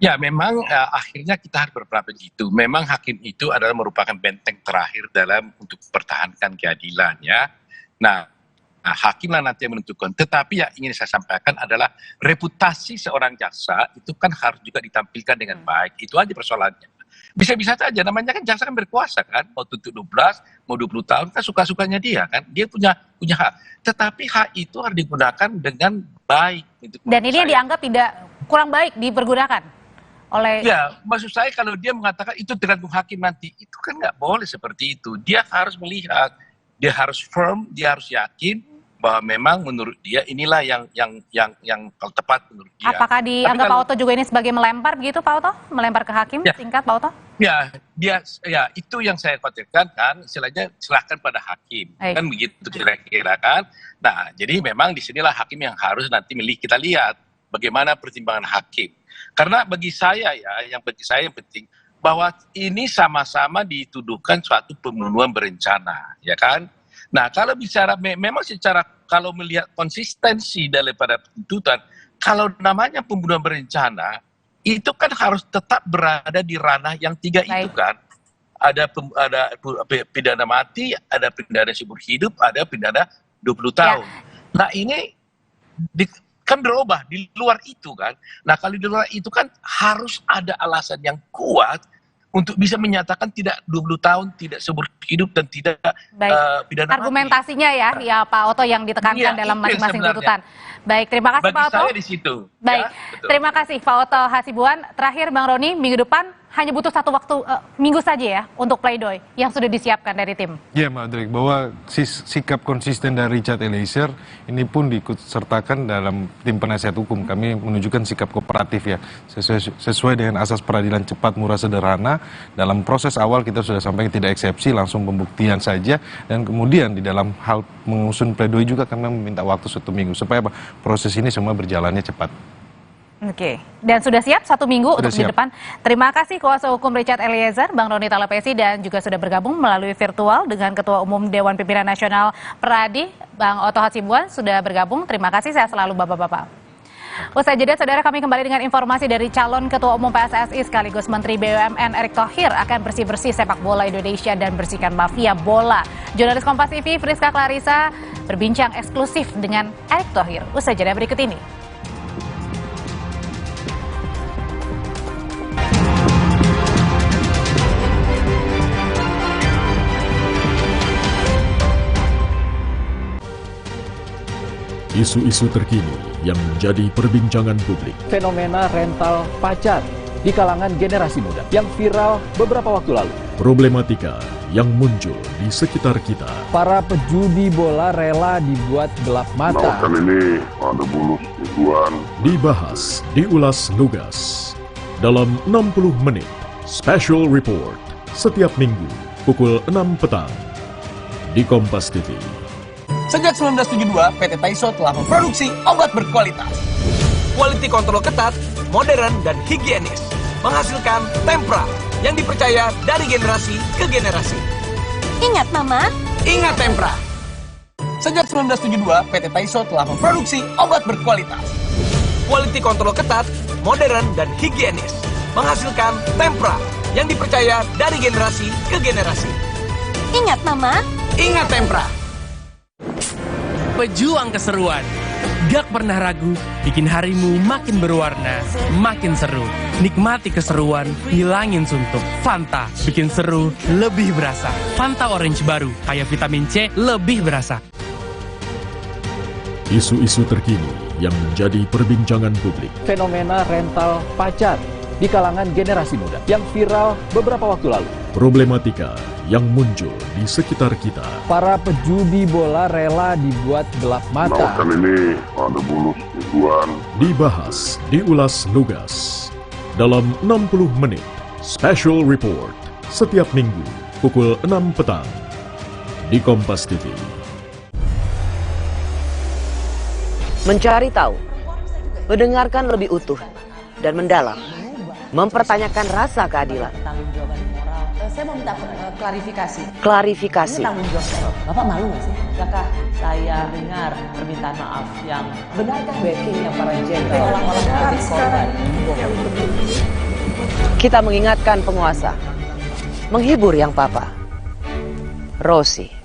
Speaker 12: Ya, memang akhirnya kita harus berpendapat begitu. Memang hakim itu adalah merupakan benteng terakhir dalam untuk mempertahankan keadilan ya. Nah, hakimlah nanti yang menentukan. Tetapi yang ingin saya sampaikan adalah reputasi seorang jaksa itu kan harus juga ditampilkan dengan baik. Itu aja persoalannya. Bisa-bisa saja, namanya kan jaksa kan berkuasa kan. Mau tuntut 12, mau 20 tahun kan suka-sukanya dia kan. Dia punya hak. Tetapi hak itu harus digunakan dengan baik.
Speaker 1: Dan ini dianggap tidak kurang baik dipergunakan oleh...
Speaker 12: Ya, maksud saya kalau dia mengatakan itu tergantung hakim nanti, itu kan nggak boleh seperti itu. Dia harus melihat, dia harus firm, dia harus yakin bahwa memang menurut dia inilah yang kalau tepat menurut dia.
Speaker 1: Apakah dianggap Pak Oto juga ini sebagai melempar begitu Pak Oto? Melempar ke hakim, singkat Pak Oto?
Speaker 12: Ya, itu yang saya khawatirkan kan, istilahnya serahkan pada hakim. Kan begitu kira-kira kan. Nah, jadi memang disinilah hakim yang harus nanti kita lihat bagaimana pertimbangan hakim. Karena bagi saya yang penting bahwa ini sama-sama dituduhkan suatu pembunuhan berencana, ya kan? Nah, kalau bicara memang kalau melihat konsistensi daripada tuntutan, kalau namanya pembunuhan berencana, itu kan harus tetap berada di ranah yang tiga itu kan. Ada pidana mati, ada pidana seumur hidup, ada pidana 20 tahun. Nah, ini kan berubah di luar itu kan. Nah, kalau di luar itu kan harus ada alasan yang kuat untuk bisa menyatakan tidak 20 tahun, tidak seumur hidup, dan tidak pidana
Speaker 1: argumentasinya mati. Ya Pak Oto yang ditekankan dalam masing-masing tuntutan. Baik, terima kasih Pak Oto.
Speaker 12: Bagi saya di situ.
Speaker 1: Baik, terima kasih Pak Oto Hasibuan. Terakhir Bang Roni, minggu depan hanya butuh satu minggu saja ya untuk pledoi yang sudah disiapkan dari tim.
Speaker 13: Ya Mbak Drik, bahwa sikap konsisten dari Richard Eliezer ini pun diikut sertakan dalam tim penasihat hukum. Kami menunjukkan sikap kooperatif ya, sesuai dengan asas peradilan cepat, murah, sederhana. Dalam proses awal kita sudah sampaikan tidak eksepsi, langsung pembuktian saja. Dan kemudian di dalam hal mengusun pledoi juga kami meminta waktu 1 minggu supaya proses ini semua berjalannya cepat.
Speaker 1: Oke, dan sudah siap 1 minggu untuk minggu depan. Terima kasih kuasa hukum Richard Eliezer, Bang Roni Talapesi, dan juga sudah bergabung melalui virtual dengan Ketua Umum Dewan Pimpinan Nasional Peradi, Bang Oto Hasibuan, sudah bergabung. Terima kasih, sehat selalu Bapak-Bapak. Usai jeda, saudara, kami kembali dengan informasi dari calon Ketua Umum PSSI sekaligus Menteri BUMN Erick Thohir akan bersih-bersih sepak bola Indonesia dan bersihkan mafia bola. Jurnalis Kompas TV Friska Clarissa berbincang eksklusif dengan Erick Thohir. Usai jeda berikut ini.
Speaker 18: Isu-isu terkini yang menjadi perbincangan publik.
Speaker 2: Fenomena rental pacar di kalangan generasi muda yang viral beberapa waktu lalu.
Speaker 18: Problematika yang muncul di sekitar kita.
Speaker 2: Para pejudi bola rela dibuat gelap mata.
Speaker 17: Nah, ini ada bonus mingguan.
Speaker 18: Dibahas, diulas lugas. Dalam 60 menit, Special Report. Setiap minggu, pukul 6 petang. Di Kompas TV.
Speaker 16: Sejak 1972, PT Taiso telah memproduksi obat berkualitas. Quality control ketat, modern, dan higienis. Menghasilkan Tempra yang dipercaya dari generasi ke generasi.
Speaker 14: Ingat, Mama?
Speaker 16: Ingat Tempra. Sejak 1972, PT Taiso telah memproduksi obat berkualitas. Quality control ketat, modern, dan higienis. Menghasilkan Tempra yang dipercaya dari generasi ke generasi.
Speaker 14: Ingat, Mama?
Speaker 16: Ingat Tempra.
Speaker 19: Pejuang keseruan. Gak pernah ragu, bikin harimu makin berwarna, makin seru. Nikmati keseruan, hilangin suntuk. Fanta, bikin seru, lebih berasa. Fanta Orange baru, kaya vitamin C, lebih berasa.
Speaker 18: Isu-isu terkini yang menjadi perbincangan publik.
Speaker 2: Fenomena rental pacar di kalangan generasi muda yang viral beberapa waktu lalu.
Speaker 18: Problematika yang muncul di sekitar kita.
Speaker 2: Para pejudi bola rela dibuat gelap mata.
Speaker 17: Kan ini ada bonus mingguan.
Speaker 18: Dibahas, diulas lugas. Dalam 60 menit, Special Report. Setiap minggu, pukul 6 petang. Di Kompas TV.
Speaker 3: Mencari tahu, mendengarkan lebih utuh dan mendalam, mempertanyakan rasa keadilan.
Speaker 20: Saya mau minta klarifikasi.
Speaker 3: Klarifikasi.
Speaker 20: Ini tanggung jawab saya. Bapak malu nggak sih? Apakah saya dengar permintaan maaf yang benarkah backingnya para jenderal orang-orang menjadi korban?
Speaker 3: Kita mengingatkan penguasa, menghibur yang papa. Rosi.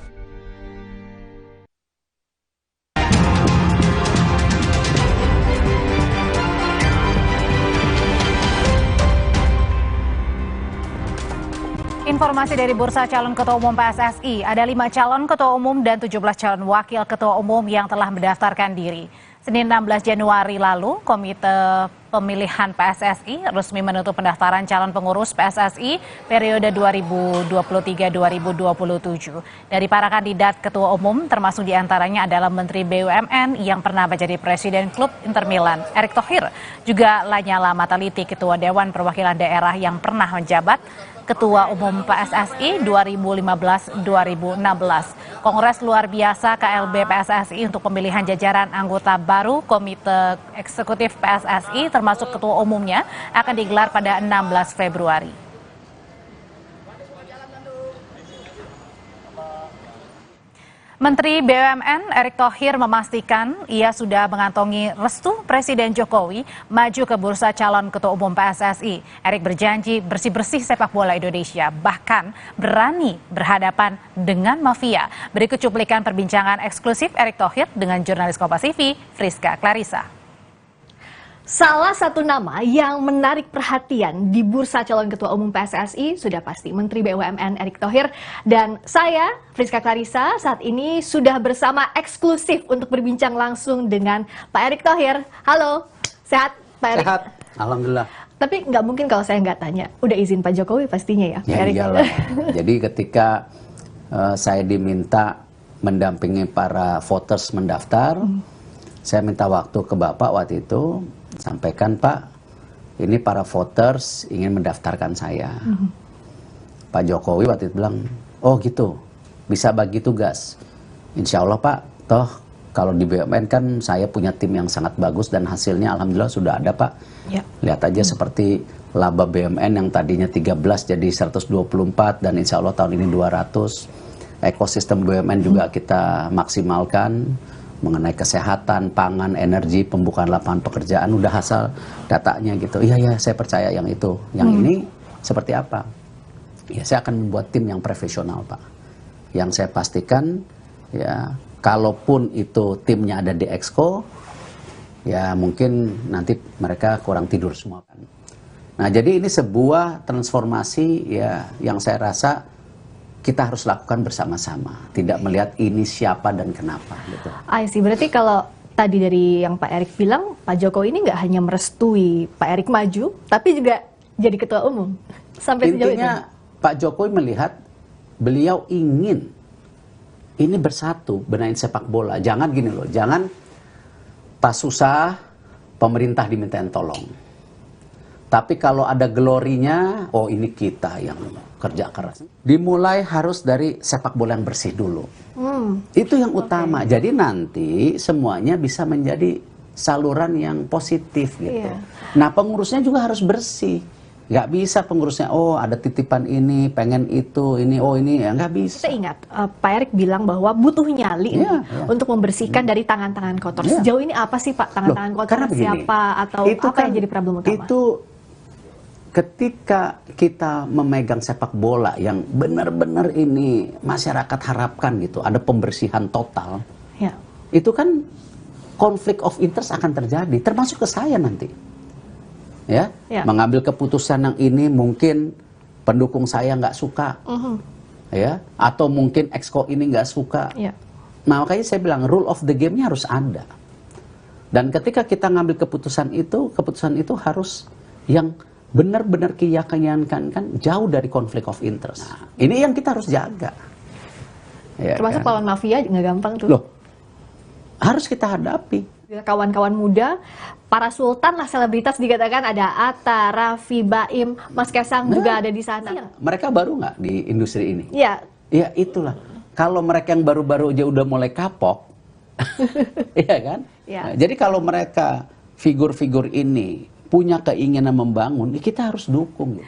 Speaker 1: Informasi dari Bursa Calon Ketua Umum PSSI, ada 5 calon Ketua Umum dan 17 calon Wakil Ketua Umum yang telah mendaftarkan diri. Senin 16 Januari lalu, Komite Pemilihan PSSI resmi menutup pendaftaran calon pengurus PSSI periode 2023-2027. Dari para kandidat Ketua Umum, termasuk diantaranya adalah Menteri BUMN yang pernah menjadi Presiden Klub Inter Milan, Erick Thohir, juga Lanyala Mataliti, Ketua Dewan Perwakilan Daerah yang pernah menjabat Ketua Umum PSSI 2015-2016. Kongres luar biasa KLB PSSI untuk pemilihan jajaran anggota baru Komite Eksekutif PSSI termasuk Ketua Umumnya akan digelar pada 16 Februari. Menteri BUMN Erick Thohir memastikan ia sudah mengantongi restu Presiden Jokowi maju ke bursa calon Ketua Umum PSSI. Erick berjanji bersih-bersih sepak bola Indonesia, bahkan berani berhadapan dengan mafia. Berikut cuplikan perbincangan eksklusif Erick Thohir dengan jurnalis Kompas TV, Friska Clarissa.
Speaker 21: Salah satu nama yang menarik perhatian di bursa calon Ketua Umum PSSI sudah pasti Menteri BUMN Erick Thohir. Dan saya, Friska Clarissa, saat ini sudah bersama eksklusif untuk berbincang langsung dengan Pak Erick Thohir. Halo, sehat Pak Erick?
Speaker 23: Sehat, alhamdulillah.
Speaker 21: Tapi nggak mungkin kalau saya nggak tanya, udah izin Pak Jokowi pastinya ya, Pak Erick?
Speaker 23: Iyalah. Jadi ketika saya diminta mendampingi para voters mendaftar, saya minta waktu ke Bapak waktu itu, sampaikan Pak, ini para voters ingin mendaftarkan saya. Pak Jokowi waktu itu bilang, oh gitu, bisa bagi tugas. Insya Allah Pak, toh kalau di BUMN kan saya punya tim yang sangat bagus dan hasilnya alhamdulillah sudah ada Pak. Ya. Lihat aja seperti laba BUMN yang tadinya 13 jadi 124 dan insya Allah tahun ini 200. Ekosistem BUMN juga kita maksimalkan. Mengenai kesehatan, pangan, energi, pembukaan lapangan pekerjaan, udah hasil datanya gitu. Iya, saya percaya yang itu. Yang ini seperti apa? Ya, saya akan membuat tim yang profesional, Pak. Yang saya pastikan, ya, kalaupun itu timnya ada di Exco, ya mungkin nanti mereka kurang tidur semua kan. Nah, jadi ini sebuah transformasi ya yang saya rasa kita harus lakukan bersama-sama, tidak melihat ini siapa dan kenapa gitu.
Speaker 21: I see. Berarti kalau tadi dari yang Pak Erick bilang, Pak Jokowi ini nggak hanya merestui Pak Erick maju, tapi juga jadi ketua umum. Sampai sejauh itu.
Speaker 23: Intinya Pak Jokowi melihat beliau ingin ini bersatu, benahin sepak bola. Jangan gini loh, jangan pas susah pemerintah dimintain tolong. Tapi kalau ada glorinya, oh ini kita yang kerja keras. Dimulai harus dari sepak bola yang bersih dulu. Itu yang utama. Jadi nanti semuanya bisa menjadi saluran yang positif gitu. Nah pengurusnya juga harus bersih. Nggak bisa pengurusnya, oh ada titipan ini, pengen itu, ini, oh ini, ya nggak bisa.
Speaker 21: Kita ingat, Pak Erick bilang bahwa butuh nyali untuk membersihkan dari tangan-tangan kotor. Sejauh ini apa sih Pak tangan-tangan kotor? Siapa atau itu apa yang jadi problem utama?
Speaker 23: Itu ketika kita memegang sepak bola yang benar-benar ini masyarakat harapkan gitu, ada pembersihan total, itu kan konflik of interest akan terjadi, termasuk ke saya nanti. Ya, mengambil keputusan yang ini mungkin pendukung saya nggak suka, ya, atau mungkin exco ini nggak suka. Nah, makanya saya bilang rule of the game-nya harus ada. Dan ketika kita ngambil keputusan itu harus yang benar-benar keyakinan kan jauh dari konflik of interest. Nah, ini yang kita harus jaga. Ya,
Speaker 21: termasuk lawan mafia nggak gampang tuh.
Speaker 23: Loh, harus kita hadapi.
Speaker 21: Kawan-kawan muda, para sultan lah selebritas dikatakan ada Atta, Raffi, Baim, Mas Kaisang juga ada di sana.
Speaker 23: Mereka baru nggak di industri ini?
Speaker 21: Iya.
Speaker 23: Ya itulah. Kalau mereka yang baru-baru aja udah mulai kapok, iya kan?
Speaker 21: Ya.
Speaker 23: Nah, jadi kalau mereka figur-figur ini punya keinginan membangun, kita harus dukung.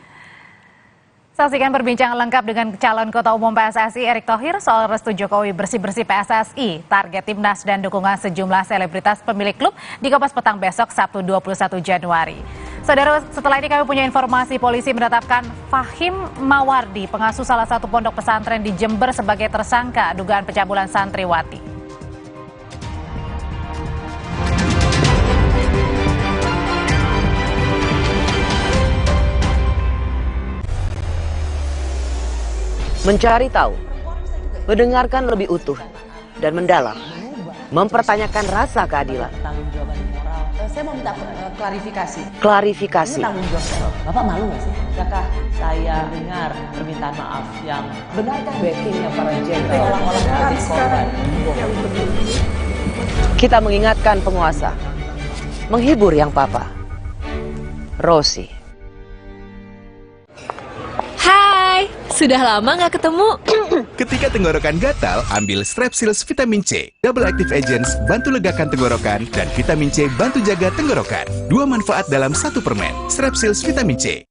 Speaker 1: Saksikan perbincangan lengkap dengan calon Ketua Umum PSSI Erick Thohir soal restu Jokowi bersih-bersih PSSI, target timnas dan dukungan sejumlah selebritas pemilik klub di Kompas Petang besok Sabtu 21 Januari. Saudara, setelah ini kami punya informasi polisi menetapkan Fahim Mawardi, pengasuh salah satu pondok pesantren di Jember sebagai tersangka dugaan pencabulan santriwati.
Speaker 3: Mencari tahu, mendengarkan lebih utuh dan mendalam, mempertanyakan rasa keadilan.
Speaker 20: Saya mau minta klarifikasi.
Speaker 3: Klarifikasi.
Speaker 20: Ini tanggung jawab. Bapak malu nggak sih? Apakah saya dengar permintaan maaf yang benarkah backingnya para jenderal olah-olah menjadi korban?
Speaker 3: Kita mengingatkan penguasa, menghibur yang papa. Rosi.
Speaker 22: Hai, sudah lama nggak ketemu.
Speaker 8: Ketika tenggorokan gatal, ambil Strepsils Vitamin C. Double Active Agents bantu legakan tenggorokan dan Vitamin C bantu jaga tenggorokan. Dua manfaat dalam satu permen. Strepsils Vitamin C.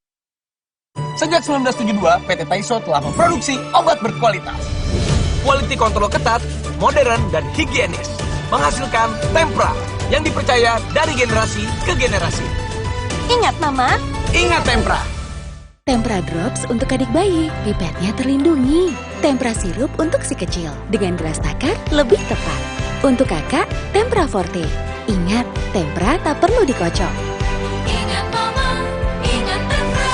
Speaker 16: Sejak 1972, PT Taiso telah memproduksi obat berkualitas. Quality control ketat, modern, dan higienis. Menghasilkan Tempra yang dipercaya dari generasi ke generasi.
Speaker 14: Ingat Mama,
Speaker 16: Ingat Tempra.
Speaker 22: Tempra Drops untuk adik bayi, pipetnya terlindungi. Tempra Sirup untuk si kecil, dengan gelas takar lebih tepat. Untuk kakak, Tempra Forte. Ingat, Tempra tak perlu dikocok.
Speaker 14: ingat Mama, ingat Tempra.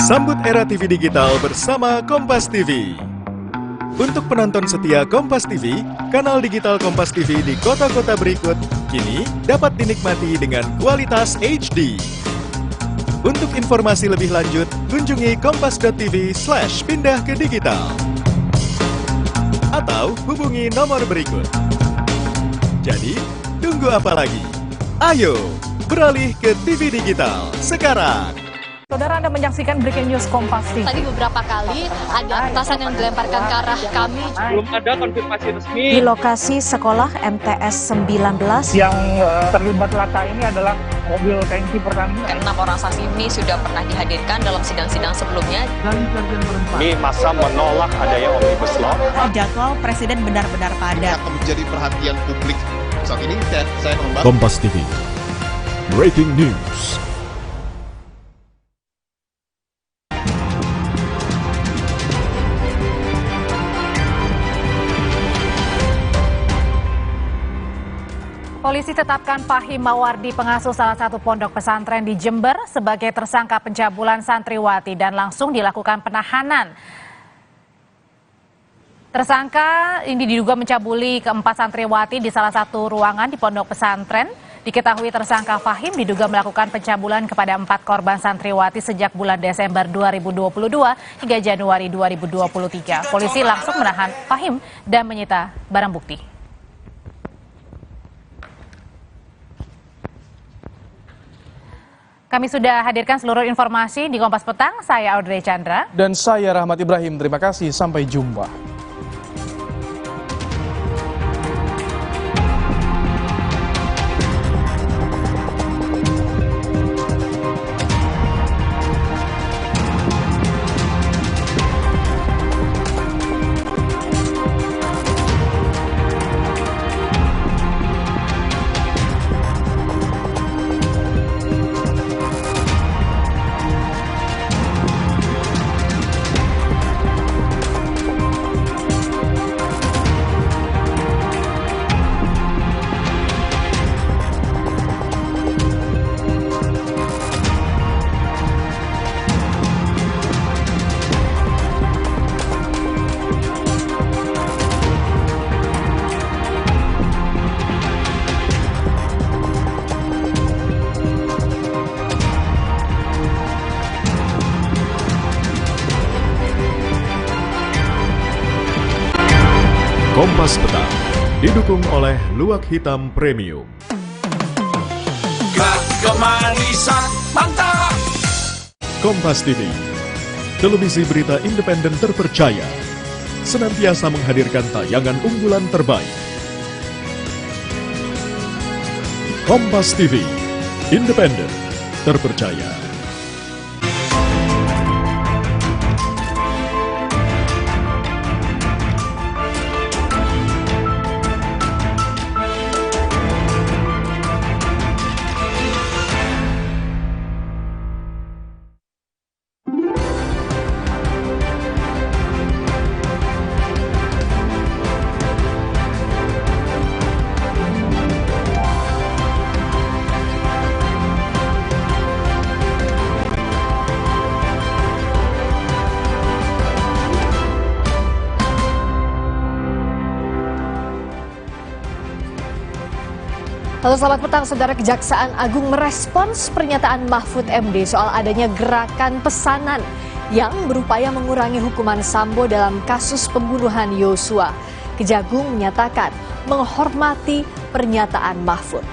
Speaker 18: Sambut era TV digital bersama Kompas TV. Untuk penonton setia Kompas TV, kanal digital Kompas TV di kota-kota berikut kini dapat dinikmati dengan kualitas HD. Untuk informasi lebih lanjut, kunjungi kompas.tv/pindah ke digital. Atau hubungi nomor berikut. Jadi, tunggu apa lagi? Ayo, beralih ke TV digital sekarang.
Speaker 4: Saudara, Anda menyaksikan Breaking News Kompas TV.
Speaker 22: Tadi beberapa kali ada petasan yang dilemparkan ke arah kami.
Speaker 5: Belum ada konfirmasi resmi.
Speaker 7: Di lokasi sekolah MTS 19
Speaker 5: Yang terlibat laka ini adalah mobil tangki Pertamina.
Speaker 24: 6 orang saksi ini sudah pernah dihadirkan dalam sidang-sidang sebelumnya.
Speaker 25: Ini masa menolak adanya Omnibus Law.
Speaker 7: Jadwal Presiden benar-benar padat.
Speaker 26: Akan menjadi perhatian publik. Saat ini saya membahas
Speaker 18: Kompas TV, Breaking News.
Speaker 1: Polisi tetapkan Fahim Mawardi, pengasuh salah satu pondok pesantren di Jember sebagai tersangka pencabulan santriwati dan langsung dilakukan penahanan. Tersangka ini diduga mencabuli keempat santriwati di salah satu ruangan di pondok pesantren. Diketahui tersangka Fahim diduga melakukan pencabulan kepada 4 korban santriwati sejak bulan Desember 2022 hingga Januari 2023. Polisi langsung menahan Fahim dan menyita barang bukti. Kami sudah hadirkan seluruh informasi di Kompas Petang. Saya Audrey Chandra.
Speaker 19: Dan saya Rahmat Ibrahim. Terima kasih. Sampai jumpa.
Speaker 18: Kompas Petang didukung oleh Luwak Hitam Premium.
Speaker 16: Kemanisan mantap.
Speaker 18: Kompas TV, televisi berita independen terpercaya, senantiasa menghadirkan tayangan unggulan terbaik. Kompas TV, independen, terpercaya.
Speaker 21: Halo, selamat petang, Saudara. Kejaksaan Agung merespons pernyataan Mahfud MD soal adanya gerakan pesanan yang berupaya mengurangi hukuman Sambo dalam kasus pembunuhan Yosua. Kejagung menyatakan menghormati pernyataan Mahfud.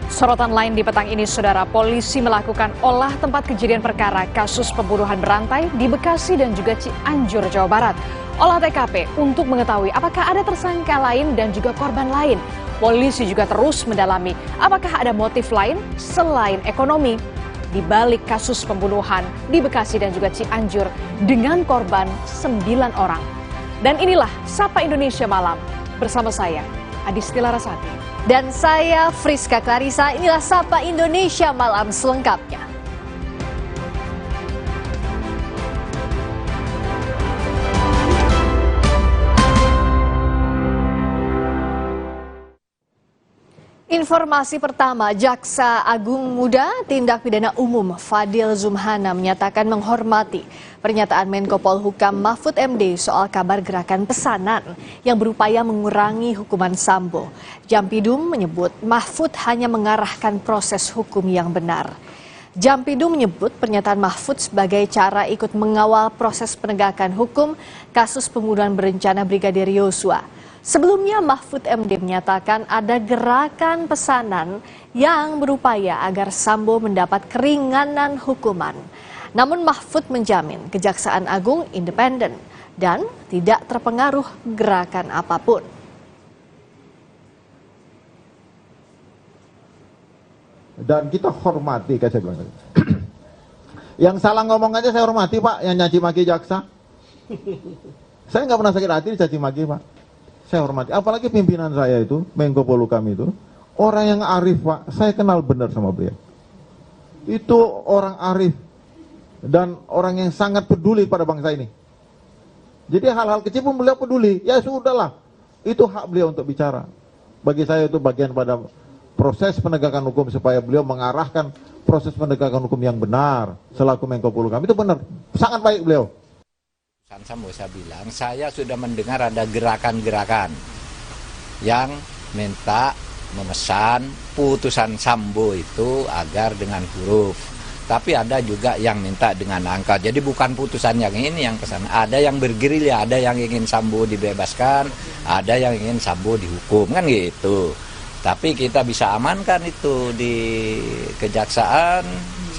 Speaker 4: Sorotan lain di petang ini, Saudara, polisi melakukan olah tempat kejadian perkara kasus pembunuhan berantai di Bekasi dan juga Cianjur, Jawa Barat. Olah TKP untuk mengetahui apakah ada tersangka lain dan juga korban lain. Polisi juga terus mendalami apakah ada motif lain selain ekonomi di balik kasus pembunuhan di Bekasi dan juga Cianjur dengan korban 9 orang. Dan inilah Sapa Indonesia Malam bersama saya, Adisti Larasati.
Speaker 21: Dan saya, Friska Clarissa. Inilah Sapa Indonesia Malam selengkapnya. Informasi pertama, Jaksa Agung Muda Tindak Pidana Umum Fadil Zumhana menyatakan menghormati pernyataan Menko Polhukam Mahfud MD soal kabar gerakan pesanan yang berupaya mengurangi hukuman Sambo. Jampidum menyebut Mahfud hanya mengarahkan proses hukum yang benar. Jampidum menyebut pernyataan Mahfud sebagai cara ikut mengawal proses penegakan hukum kasus pembunuhan berencana Brigadir Yosua. Sebelumnya Mahfud MD menyatakan ada gerakan pesanan yang berupaya agar Sambo mendapat keringanan hukuman. Namun Mahfud menjamin Kejaksaan Agung independen dan tidak terpengaruh gerakan apapun.
Speaker 6: Dan kita hormati, kayak saya bilang tadi. Yang salah ngomong aja saya hormati, Pak, yang nyaci maki jaksa. Saya nggak pernah sakit hati dicaci maki, Pak. Saya hormati, apalagi pimpinan saya itu, Menko Polhukam itu, orang yang arif, Pak. Saya kenal benar sama beliau. Itu orang arif dan orang yang sangat peduli pada bangsa ini. Jadi hal-hal kecil pun beliau peduli. Ya sudahlah, itu hak beliau untuk bicara. Bagi saya itu bagian pada proses penegakan hukum supaya beliau mengarahkan proses penegakan hukum yang benar selaku Menko Polhukam. Itu benar, sangat baik beliau.
Speaker 9: Sambo saya bilang, saya sudah mendengar ada gerakan-gerakan yang minta memesan putusan Sambo itu agar dengan huruf. Tapi ada juga yang minta dengan angka. Jadi bukan putusan yang ini yang pesan. Ada yang bergerilya, ada yang ingin Sambo dibebaskan, ada yang ingin Sambo dihukum, kan gitu. Tapi kita bisa amankan itu di kejaksaan.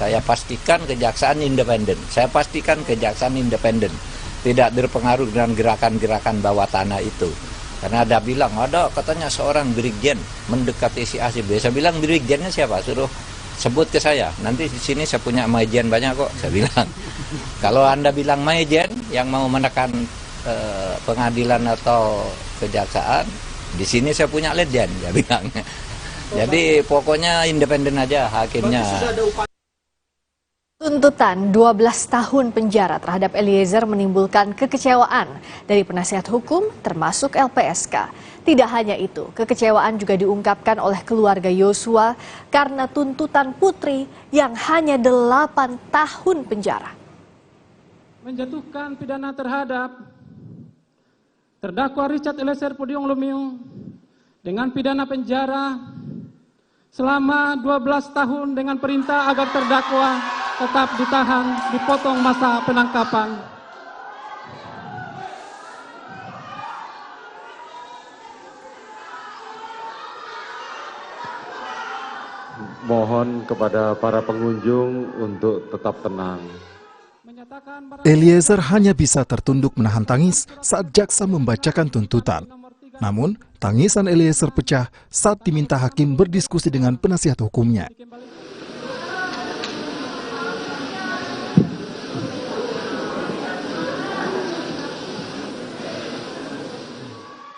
Speaker 9: Saya pastikan kejaksaan independen. Saya pastikan kejaksaan independen. Tidak berpengaruh dengan gerakan-gerakan bawah tanah itu. Karena ada bilang, ada katanya seorang brigjen mendekati si A si B. Saya bilang, brigjennya siapa? Suruh sebut ke saya. Nanti di sini saya punya majen banyak kok, saya bilang. Kalau Anda bilang majen yang mau menekan pengadilan atau kejaksaan, di sini saya punya legend, saya bilang. Jadi pokoknya independen aja hakimnya.
Speaker 21: Tuntutan 12 tahun penjara terhadap Eliezer menimbulkan kekecewaan dari penasihat hukum termasuk LPSK. Tidak hanya itu, kekecewaan juga diungkapkan oleh keluarga Yosua karena tuntutan Putri yang hanya 8 tahun penjara.
Speaker 10: Menjatuhkan pidana terhadap terdakwa Richard Eliezer Pudium Lumiu dengan pidana penjara selama 12 tahun dengan perintah agar terdakwa tetap ditahan, dipotong masa penangkapan.
Speaker 2: mohon kepada para pengunjung untuk tetap tenang.
Speaker 11: Eliezer hanya bisa tertunduk menahan tangis saat jaksa membacakan tuntutan. Namun, tangisan Eliezer pecah saat diminta hakim berdiskusi dengan penasihat hukumnya.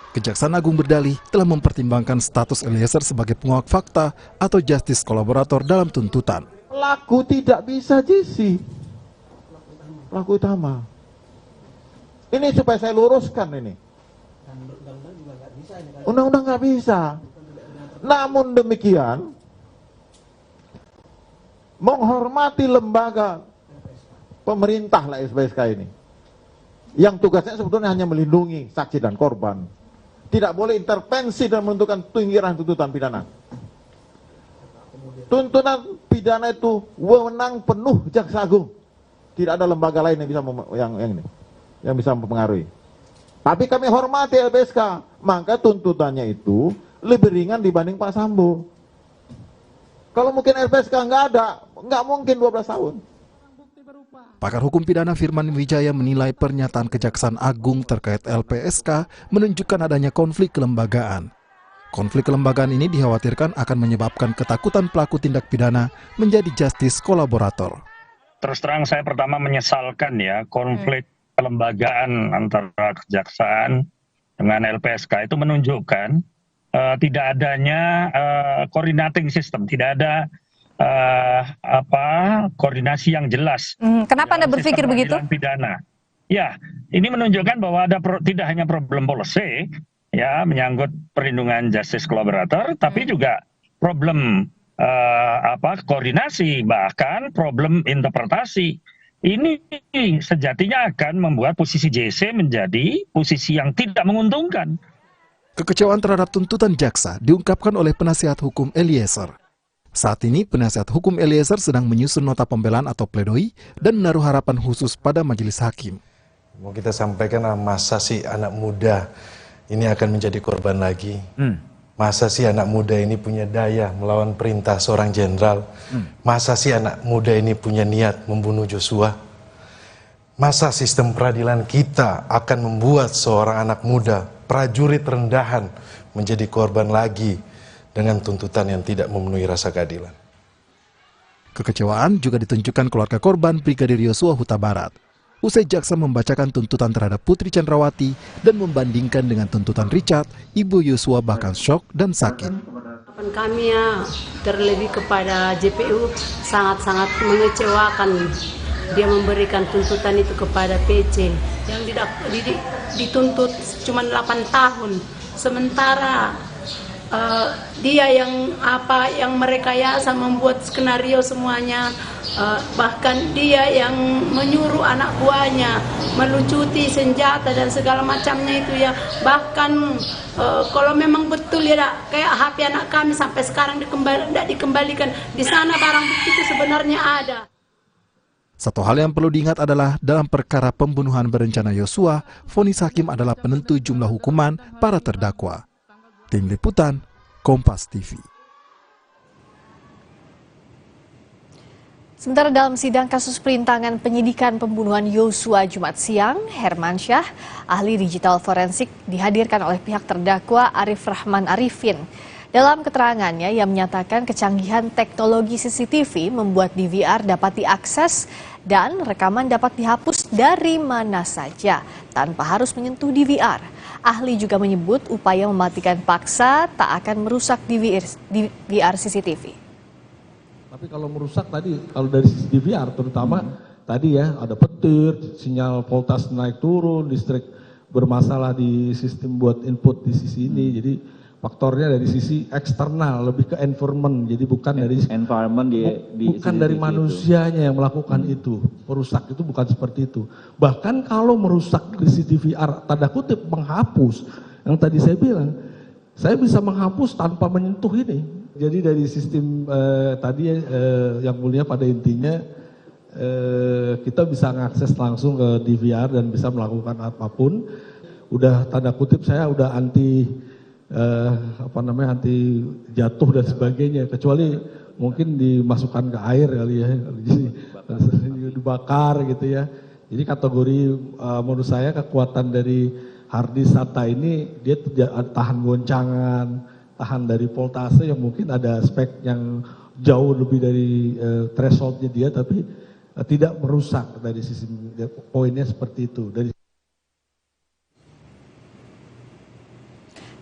Speaker 11: Kejaksaan Agung berdalih telah mempertimbangkan status Eliezer sebagai penguak fakta atau justice kolaborator dalam tuntutan.
Speaker 6: Pelaku tidak bisa JC. Pelaku utama. Ini supaya saya luruskan ini. Undang-undang nggak bisa. Namun demikian, menghormati lembaga pemerintah lah LPSK ini. Yang tugasnya sebetulnya hanya melindungi saksi dan korban. Tidak boleh intervensi dan menentukan pinggiran tuntutan pidana. Tuntutan pidana itu wewenang penuh Jaksa Agung. Tidak ada lembaga lain yang bisa yang bisa mempengaruhi. Tapi kami hormati LPSK, maka tuntutannya itu lebih ringan dibanding Pak Sambo. Kalau mungkin LPSK nggak mungkin 12 tahun.
Speaker 11: Pakar hukum pidana Firman Wijaya menilai pernyataan Kejaksaan Agung terkait LPSK menunjukkan adanya konflik kelembagaan. Konflik kelembagaan ini dikhawatirkan akan menyebabkan ketakutan pelaku tindak pidana menjadi justice kolaborator.
Speaker 12: Terus terang saya pertama menyesalkan ya konflik kelembagaan antara kejaksaan dengan LPSK itu menunjukkan tidak adanya coordinating system, tidak ada koordinasi yang jelas.
Speaker 1: Kenapa Anda berpikir begitu?
Speaker 12: Pidana. Ya, ini menunjukkan bahwa ada tidak hanya problem policy ya menyangkut perlindungan justice collaborator, tapi juga problem koordinasi, bahkan problem interpretasi. Ini sejatinya akan membuat posisi JC menjadi posisi yang tidak menguntungkan.
Speaker 11: Kekecewaan terhadap tuntutan jaksa diungkapkan oleh penasihat hukum Eliezer. Saat ini, penasihat hukum Eliezer sedang menyusun nota pembelaan atau pledoi dan menaruh harapan khusus pada majelis hakim.
Speaker 13: Mau kita sampaikan, masa sih anak muda ini akan menjadi korban lagi? Masa sih anak muda ini punya daya melawan perintah seorang jenderal? Masa sih anak muda ini punya niat membunuh Joshua? Masa sistem peradilan kita akan membuat seorang anak muda, prajurit rendahan, menjadi korban lagi dengan tuntutan yang tidak memenuhi rasa keadilan?
Speaker 11: Kekecewaan juga ditunjukkan keluarga korban Brigadir Yosua Huta Barat. Usai jaksa membacakan tuntutan terhadap Putri Chandrawati dan membandingkan dengan tuntutan Richard, Ibu Yosua bahkan syok dan sakit.
Speaker 15: Kami ya terlebih kepada JPU sangat-sangat mengecewakan. Dia memberikan tuntutan itu kepada PC yang dituntut cuma 8 tahun. Sementara dia yang merekayasa membuat skenario semuanya, bahkan dia yang menyuruh anak buahnya melucuti senjata dan segala macamnya itu ya. Bahkan kalau memang betul ya kayak HP anak kami sampai sekarang tidak dikembalikan, di sana barang bukti itu sebenarnya ada.
Speaker 11: Satu hal yang perlu diingat adalah dalam perkara pembunuhan berencana Yosua, vonis hakim adalah penentu jumlah hukuman para terdakwa. Tim Liputan, Kompas TV.
Speaker 21: Sementara dalam sidang kasus perintangan penyidikan pembunuhan Yosua Jumat siang, Herman Syah, ahli digital forensik, dihadirkan oleh pihak terdakwa Arif Rahman Arifin. Dalam keterangannya, ia menyatakan kecanggihan teknologi CCTV membuat DVR dapat diakses dan rekaman dapat dihapus dari mana saja tanpa harus menyentuh DVR. Ahli juga menyebut upaya mematikan paksa tak akan merusak DVR CCTV.
Speaker 17: Tapi kalau merusak tadi, kalau dari sisi DVR terutama tadi ya ada petir, sinyal voltas naik turun, listrik bermasalah di sistem buat input di sisi ini. Jadi faktornya dari sisi eksternal, lebih ke environment. Jadi bukan dari environment bukan dari manusianya yang melakukan itu. Merusak itu bukan seperti itu. Bahkan kalau merusak di CCTV, tanda kutip menghapus, yang tadi saya bilang, saya bisa menghapus tanpa menyentuh ini. Jadi dari sistem tadi yang mulia pada intinya kita bisa mengakses langsung ke DVR dan bisa melakukan apapun. Udah tanda kutip saya udah anti anti jatuh dan sebagainya, kecuali mungkin dimasukkan ke air kali ya, jadi dibakar gitu ya. Jadi kategori menurut saya kekuatan dari hard disk SATA ini dia tahan goncangan, tahan dari voltase yang mungkin ada spek yang jauh lebih dari thresholdnya dia, tapi tidak merusak dari sisi poinnya seperti itu.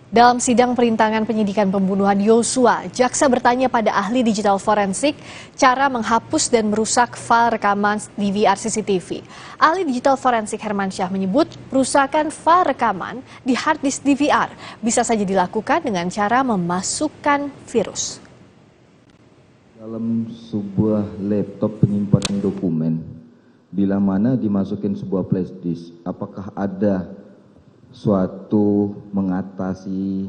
Speaker 21: Dalam sidang perintangan penyidikan pembunuhan Yosua, jaksa bertanya pada ahli digital forensik cara menghapus dan merusak file rekaman DVR CCTV. Ahli digital forensik Hermansyah menyebut perusakan file rekaman di hard disk DVR bisa saja dilakukan dengan cara memasukkan virus.
Speaker 3: Dalam sebuah laptop penyimpanan dokumen, bila mana dimasukin sebuah flash disk, apakah ada suatu mengatasi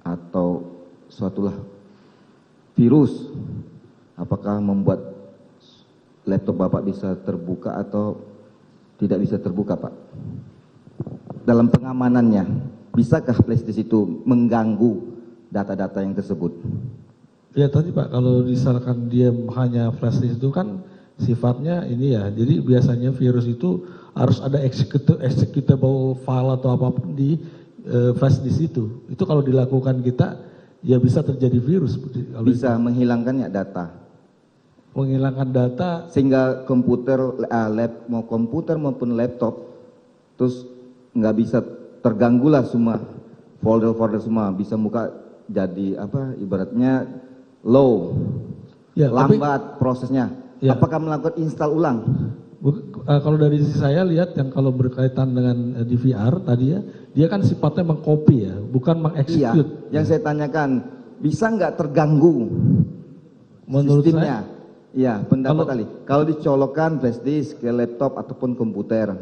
Speaker 3: atau suatulah virus, apakah membuat laptop Bapak bisa terbuka atau tidak bisa terbuka, Pak? Dalam pengamanannya, bisakah flash disk itu mengganggu data-data yang tersebut?
Speaker 17: Ya tadi Pak, kalau misalkan dia hanya flash disk itu kan sifatnya ini ya, jadi biasanya virus itu harus ada executable file atau apapun di flash disk itu. Itu kalau dilakukan kita, ya bisa terjadi virus.
Speaker 3: Bisa menghilangkan ya data?
Speaker 17: Menghilangkan data.
Speaker 3: Sehingga komputer, mau komputer maupun laptop, terus nggak bisa terganggu lah semua, folder-folder semua, bisa buka jadi apa, ibaratnya low, ya, lambat prosesnya. Ya. Apakah melakukan install ulang?
Speaker 17: Kalau dari sisi saya lihat yang kalau berkaitan dengan DVR tadi ya, dia kan sifatnya mengcopy ya, bukan mengexecute.
Speaker 3: Iya, yang saya tanyakan, bisa nggak terganggu
Speaker 17: menurut
Speaker 3: sistemnya?
Speaker 17: Saya,
Speaker 3: iya, pendapat kali. Kalau dicolokkan flash disk ke laptop ataupun komputer,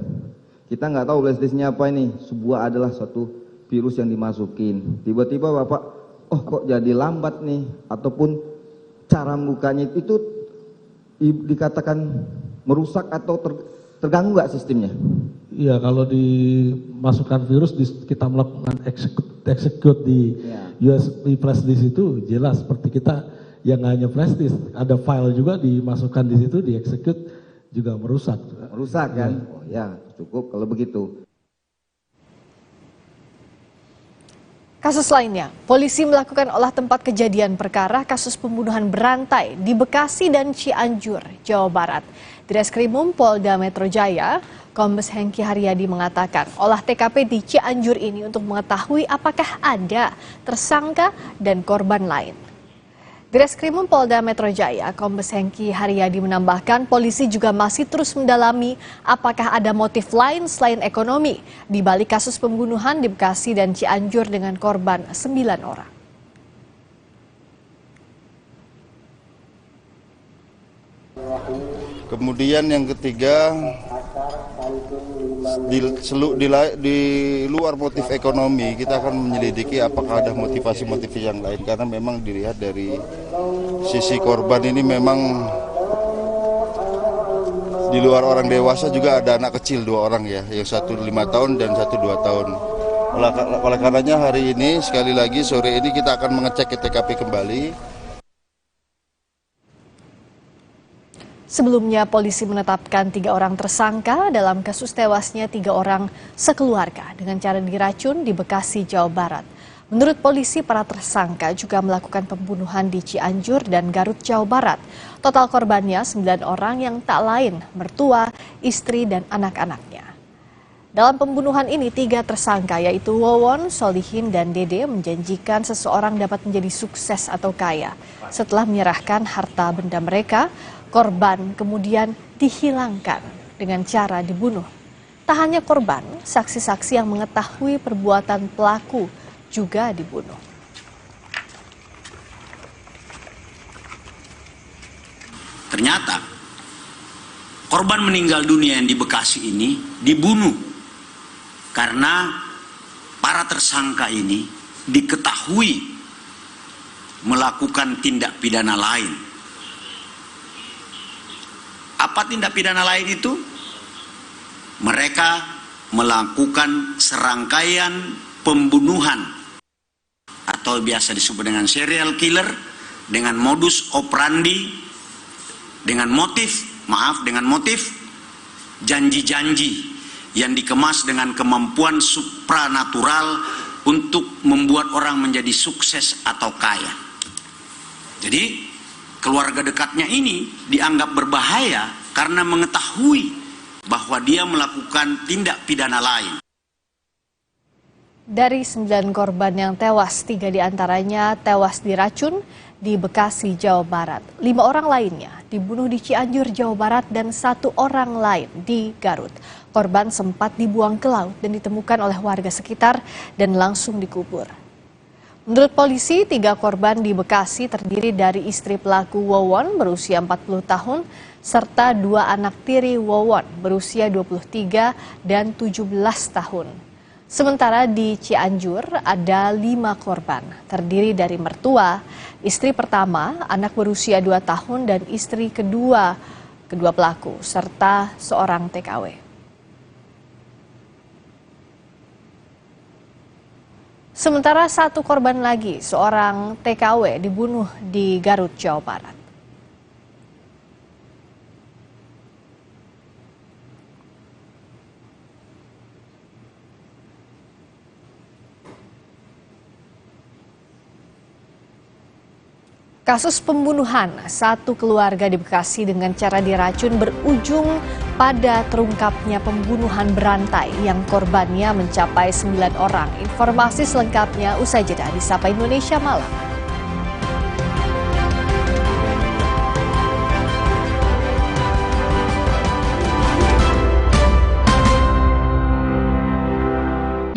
Speaker 3: kita nggak tahu flash disknya apa ini, sebuah adalah suatu virus yang dimasukin. Tiba-tiba Bapak, oh kok jadi lambat nih, ataupun cara membukanya itu dikatakan merusak atau terganggu nggak sistemnya?
Speaker 17: Iya, kalau dimasukkan virus, kita melakukan execute di USB flash disk itu jelas seperti kita yang hanya flash disk, ada file juga dimasukkan di situ, di execute juga merusak.
Speaker 3: Merusak kan? Ya. Oh ya, cukup kalau begitu.
Speaker 21: Kasus lainnya, polisi melakukan olah tempat kejadian perkara kasus pembunuhan berantai di Bekasi dan Cianjur, Jawa Barat. Di Reskrimum Polda Metro Jaya, Kombes Hengki Haryadi mengatakan olah TKP di Cianjur ini untuk mengetahui apakah ada tersangka dan korban lain. Di Reskrimum Polda Metro Jaya, Kombes Hengki Haryadi menambahkan polisi juga masih terus mendalami apakah ada motif lain selain ekonomi di balik kasus pembunuhan di Bekasi dan Cianjur dengan korban 9 orang.
Speaker 26: Kemudian yang ketiga, di luar motif ekonomi, kita akan menyelidiki apakah ada motivasi-motivasi yang lain. Karena memang dilihat dari sisi korban ini memang di luar orang dewasa juga ada anak kecil 2 orang ya, yang satu 5 tahun dan satu 2 tahun. Oleh karenanya hari ini, sekali lagi sore ini kita akan mengecek ke TKP kembali.
Speaker 21: Sebelumnya polisi menetapkan 3 orang tersangka dalam kasus tewasnya 3 orang sekeluarga dengan cara diracun di Bekasi, Jawa Barat. Menurut polisi, para tersangka juga melakukan pembunuhan di Cianjur dan Garut, Jawa Barat. Total korbannya 9 orang yang tak lain mertua, istri, dan anak-anaknya. Dalam pembunuhan ini 3 tersangka yaitu Wawon, Solihin, dan Dede menjanjikan seseorang dapat menjadi sukses atau kaya. Setelah menyerahkan harta benda mereka, korban kemudian dihilangkan dengan cara dibunuh. Tak hanya korban, saksi-saksi yang mengetahui perbuatan pelaku juga dibunuh.
Speaker 8: Ternyata korban meninggal dunia yang di Bekasi ini dibunuh karena para tersangka ini diketahui melakukan tindak pidana lain. Apa tindak pidana lain itu? Mereka melakukan serangkaian pembunuhan atau biasa disebut dengan serial killer dengan modus operandi, dengan motif janji-janji yang dikemas dengan kemampuan supranatural untuk membuat orang menjadi sukses atau kaya. Jadi keluarga dekatnya ini dianggap berbahaya karena mengetahui bahwa dia melakukan tindak pidana lain.
Speaker 21: Dari 9 korban yang tewas, 3 diantaranya tewas diracun di Bekasi, Jawa Barat. 5 orang lainnya dibunuh di Cianjur, Jawa Barat, dan 1 orang lain di Garut. Korban sempat dibuang ke laut dan ditemukan oleh warga sekitar dan langsung dikubur. Menurut polisi, 3 korban di Bekasi terdiri dari istri pelaku Wawon berusia 40 tahun, serta 2 anak tiri Wawon berusia 23 dan 17 tahun. Sementara di Cianjur ada 5 korban, terdiri dari mertua, istri pertama, anak berusia 2 tahun, dan istri kedua pelaku, serta seorang TKW. Sementara 1 korban lagi, seorang TKW dibunuh di Garut, Jawa Barat. Kasus pembunuhan 1 keluarga di Bekasi dengan cara diracun berujung pada terungkapnya pembunuhan berantai yang korbannya mencapai 9 orang. Informasi selengkapnya usai jeda di Sapa Indonesia Malam.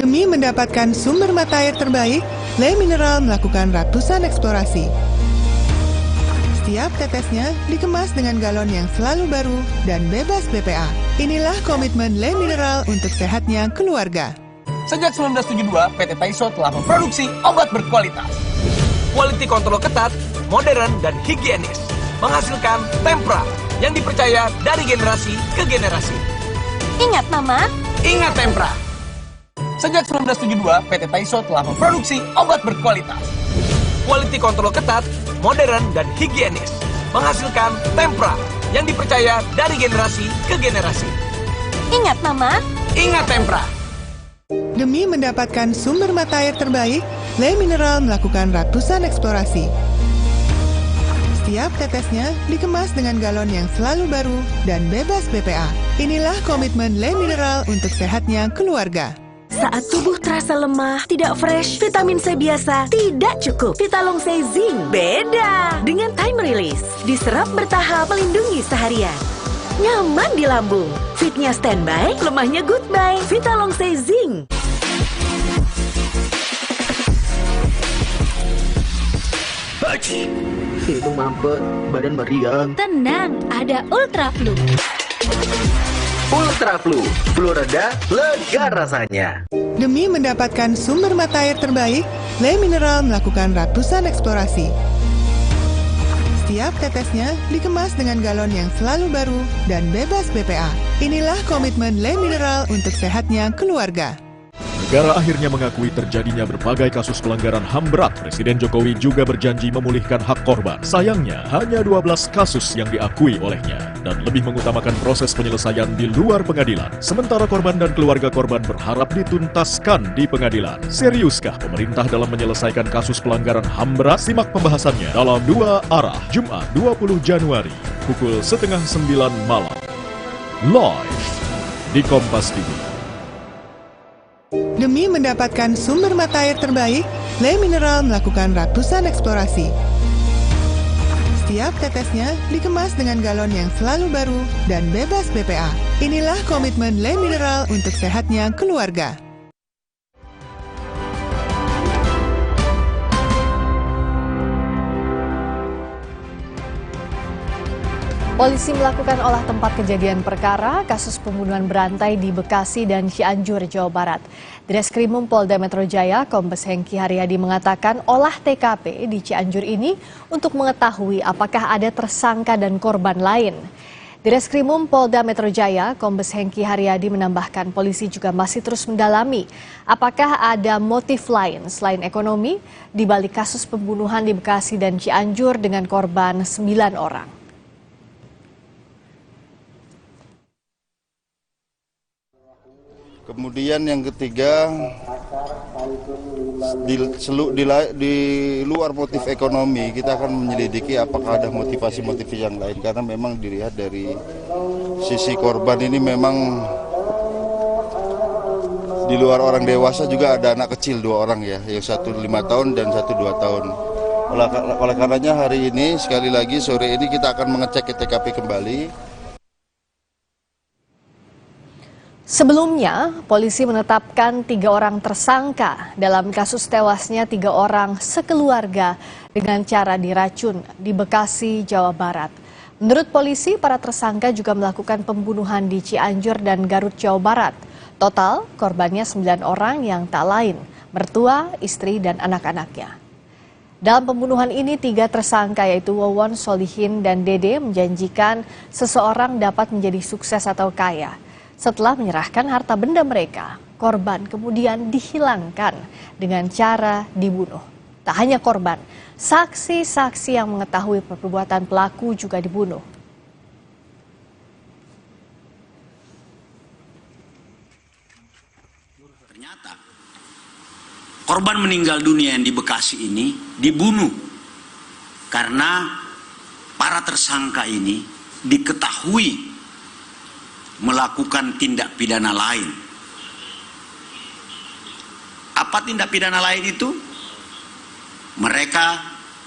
Speaker 5: Demi mendapatkan sumber mata air terbaik, Le Mineral melakukan ratusan eksplorasi. Setiap tetesnya dikemas dengan galon yang selalu baru dan bebas BPA. Inilah komitmen Le Mineral untuk sehatnya keluarga.
Speaker 16: Sejak 1972, PT Taiso telah memproduksi obat berkualitas. Quality control ketat, modern, dan higienis. Menghasilkan Tempra yang dipercaya dari generasi ke generasi.
Speaker 14: Ingat, Mama?
Speaker 16: Ingat Tempra. Sejak 1972, PT Taiso telah memproduksi obat berkualitas. Quality control ketat, modern, dan higienis. Menghasilkan Tempra yang dipercaya dari generasi ke generasi.
Speaker 14: Ingat, Mama?
Speaker 16: Ingat Tempra.
Speaker 5: Demi mendapatkan sumber mata air terbaik, Le Mineral melakukan ratusan eksplorasi. Setiap tetesnya dikemas dengan galon yang selalu baru dan bebas BPA. Inilah komitmen Le Mineral untuk sehatnya keluarga.
Speaker 14: Saat tubuh terasa lemah, tidak fresh, vitamin C biasa tidak cukup. Vitalong C Zinc beda. Dengan time release, diserap bertahap melindungi seharian. Nyaman di lambung, fitnya standby, lemahnya goodbye. Vitalong C Zinc.
Speaker 20: Hidung mampet, badan meriang.
Speaker 14: Tenang, ada Ultra Flu.
Speaker 20: Ultra Flu, flu reda, lega rasanya.
Speaker 5: Demi mendapatkan sumber mata air terbaik, Le Mineral melakukan ratusan eksplorasi. Setiap tetesnya dikemas dengan galon yang selalu baru dan bebas BPA. Inilah komitmen Le Mineral untuk sehatnya keluarga.
Speaker 18: Negara akhirnya mengakui terjadinya berbagai kasus pelanggaran HAM berat. Presiden Jokowi juga berjanji memulihkan hak korban. Sayangnya, hanya 12 kasus yang diakui olehnya dan lebih mengutamakan proses penyelesaian di luar pengadilan. Sementara korban dan keluarga korban berharap dituntaskan di pengadilan. Seriuskah pemerintah dalam menyelesaikan kasus pelanggaran HAM berat? Simak pembahasannya dalam 2 arah, Jumat 20 Januari, pukul 8:30 malam. Live di Kompas TV.
Speaker 5: Demi mendapatkan sumber mata air terbaik, Le Mineral melakukan ratusan eksplorasi. Setiap tetesnya dikemas dengan galon yang selalu baru dan bebas BPA. Inilah komitmen Le Mineral untuk sehatnya keluarga.
Speaker 21: Polisi melakukan olah tempat kejadian perkara kasus pembunuhan berantai di Bekasi dan Cianjur, Jawa Barat. Direskrimum Polda Metro Jaya, Kombes Hengki Haryadi mengatakan olah TKP di Cianjur ini untuk mengetahui apakah ada tersangka dan korban lain. Direskrimum Polda Metro Jaya, Kombes Hengki Haryadi menambahkan polisi juga masih terus mendalami apakah ada motif lain selain ekonomi di balik kasus pembunuhan di Bekasi dan Cianjur dengan korban 9 orang.
Speaker 26: Kemudian yang ketiga, di luar motif ekonomi, kita akan menyelidiki apakah ada motivasi-motivasi yang lain. Karena memang dilihat dari sisi korban ini memang di luar orang dewasa juga ada anak kecil 2 orang ya, yang satu 5 tahun dan satu 2 tahun. Oleh karenanya hari ini, sekali lagi sore ini kita akan mengecek ke TKP kembali.
Speaker 21: Sebelumnya, polisi menetapkan 3 orang tersangka dalam kasus tewasnya 3 orang sekeluarga dengan cara diracun di Bekasi, Jawa Barat. Menurut polisi, para tersangka juga melakukan pembunuhan di Cianjur dan Garut, Jawa Barat. Total, korbannya 9 orang yang tak lain, mertua, istri, dan anak-anaknya. Dalam pembunuhan ini, 3 tersangka yaitu Wawon, Solihin, dan Dede menjanjikan seseorang dapat menjadi sukses atau kaya. Setelah menyerahkan harta benda mereka, korban kemudian dihilangkan dengan cara dibunuh. Tak hanya korban, saksi-saksi yang mengetahui perbuatan pelaku juga dibunuh.
Speaker 8: Ternyata korban meninggal dunia yang di Bekasi ini dibunuh karena para tersangka ini diketahui melakukan tindak pidana lain. Apa tindak pidana lain itu? Mereka